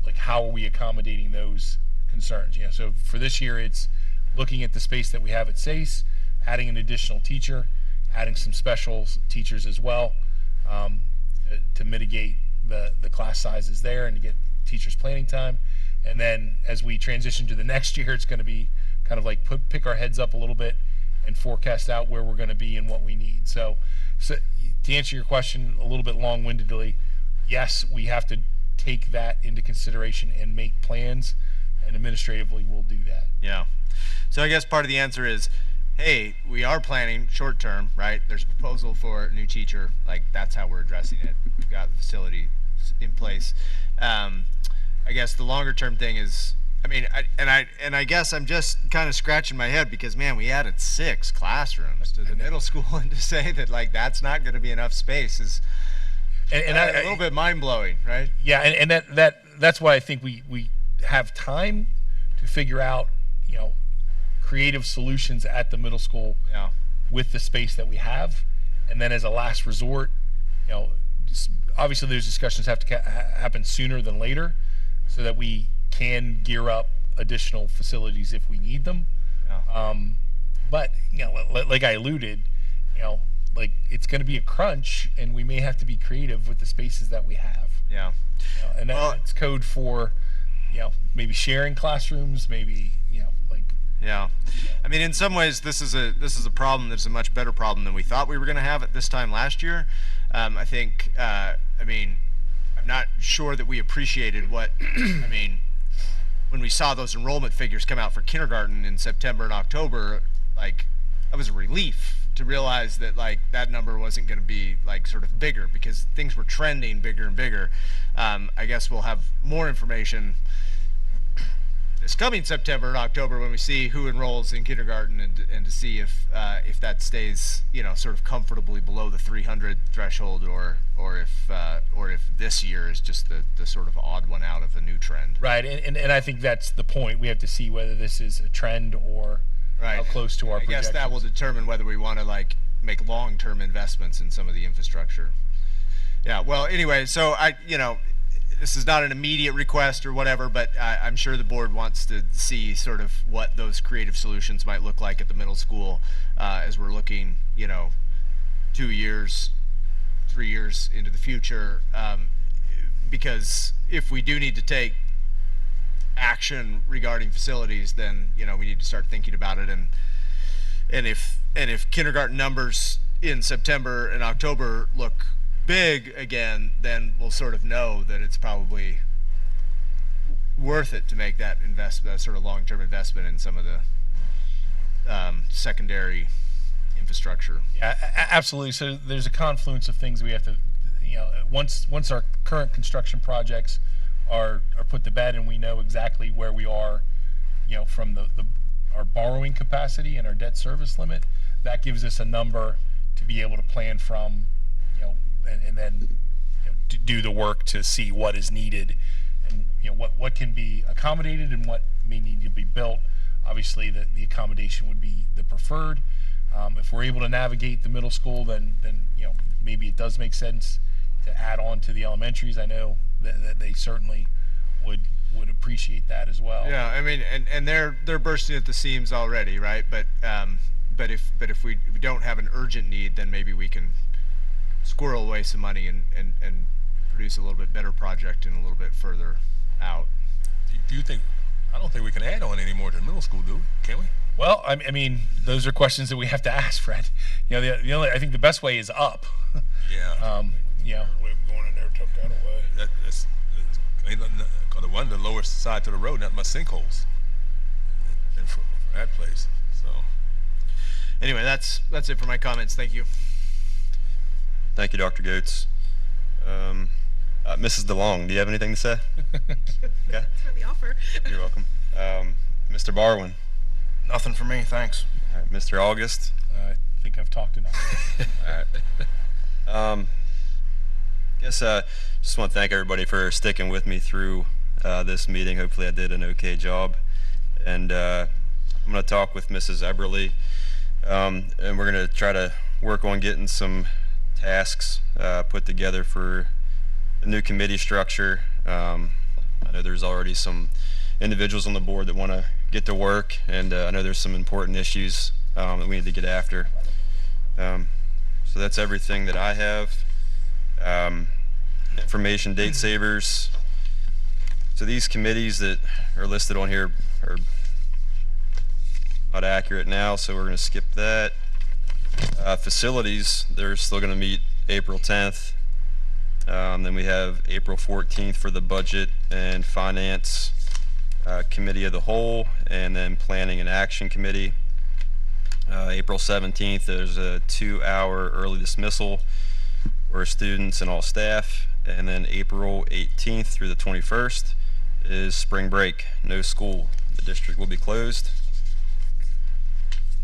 like how are we accommodating those concerns? So for this year, it's looking at the space that we have at SACE, adding an additional teacher, adding some special teachers as well, to mitigate the class sizes there and to get teachers planning time. And then as we transition to the next year, it's going to be kind of like pick our heads up a little bit and forecast out where we're going to be and what we need. So to answer your question a little bit long-windedly, yes, we have to take that into consideration and make plans, and administratively we'll do that.
Yeah. So I guess part of the answer is, hey, we are planning short term, right? There's a proposal for a new teacher. Like, that's how we're addressing it. We've got the facility in place. I guess the longer term thing is, I mean, I guess I'm just kind of scratching my head because, man, we added 6 classrooms to the middle school, and to say that, like, that's not going to be enough space is a little bit mind blowing, right?
Yeah, and that's why I think we have time to figure out, you know, creative solutions at the middle school with the space that we have, and then as a last resort, you know, obviously those discussions have to happen sooner than later, so that we can gear up additional facilities if we need them. But you know, like I alluded, you know, like it's going to be a crunch, and we may have to be creative with the spaces that we have.
Yeah.
You know, and that's code for, you know, maybe sharing classrooms, maybe, you know, like.
Yeah, I mean, in some ways, this is a problem that's a much better problem than we thought we were going to have at this time last year. I think, I mean, I'm not sure that we appreciated what, I mean, when we saw those enrollment figures come out for kindergarten in September and October, like, that was a relief to realize that, like, that number wasn't going to be, like, sort of bigger, because things were trending bigger and bigger. I guess we'll have more information this coming September and October when we see who enrolls in kindergarten, and to see if that stays, you know, sort of comfortably below the 300 threshold, or if this year is just the sort of odd one out of a new trend.
Right, and I think that's the point. We have to see whether this is a trend or how close to our projections.
I guess that will determine whether we want to, like, make long-term investments in some of the infrastructure. Yeah, well, anyway, so you know, this is not an immediate request or whatever, but I'm sure the board wants to see sort of what those creative solutions might look like at the middle school as we're looking, you know, 2 years, 3 years into the future. Because if we do need to take action regarding facilities, then, you know, we need to start thinking about it. And if kindergarten numbers in September and October look big again, then we'll sort of know that it's probably worth it to make that investment, that sort of long-term investment in some of the secondary infrastructure.
Yeah, absolutely. So there's a confluence of things we have to, you know, once our current construction projects are put to bed, and we know exactly where we are, you know, from our borrowing capacity and our debt service limit, that gives us a number to be able to plan from, you know, and then, you know, do the work to see what is needed, and, you know, what can be accommodated and what may need to be built. Obviously, the accommodation would be the preferred. If we're able to navigate the middle school, then you know, maybe it does make sense to add on to the elementaries. I know that they certainly would appreciate that as well.
Yeah, I mean, and they're bursting at the seams already, right? But if we don't have an urgent need, then maybe we can squirrel away some money and produce a little bit better project and a little bit further out.
Do you think? I don't think we can add on any more to the middle school, do we? Can we?
Well, I mean, those are questions that we have to ask, Fred. You know, the only, I think the best way is up.
Yeah.
You know,
We're going in there, took that away.
That's ain't nothing, cause the one the lower side to the road, not much sinkholes. And for that place, so.
Anyway, that's it for my comments. Thank you.
Thank you, Dr. Goetz. Mrs. DeLong, do you have anything to say? Yeah.
Thanks for the offer.
You're welcome. Mr. Barwin.
Nothing for me, thanks.
All right, Mr. August.
I think I've talked enough.
All right. Guess just want to thank everybody for sticking with me through this meeting. Hopefully I did an okay job. And I'm going to talk with Mrs. Eberly, and we're going to try to work on getting some tasks put together for the new committee structure. I know there's already some individuals on the board that want to get to work, and I know there's some important issues that we need to get after. So that's everything that I have. Information date savers. So these committees that are listed on here are not accurate now, so we're going to skip that. Facilities, they're still going to meet April 10th. Then we have April 14th for the budget and finance committee of the whole, and then planning and action committee. April 17th, there's a 2-hour early dismissal for students and all staff. And then April 18th through the 21st is spring break, no school. The district will be closed.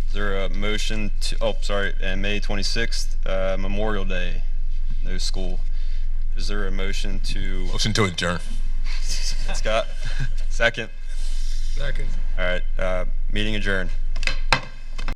Is there a motion to, and May 26th, Memorial Day, no school. Is there a motion to?
Motion to adjourn.
Scott, second.
Second.
All right, meeting adjourned.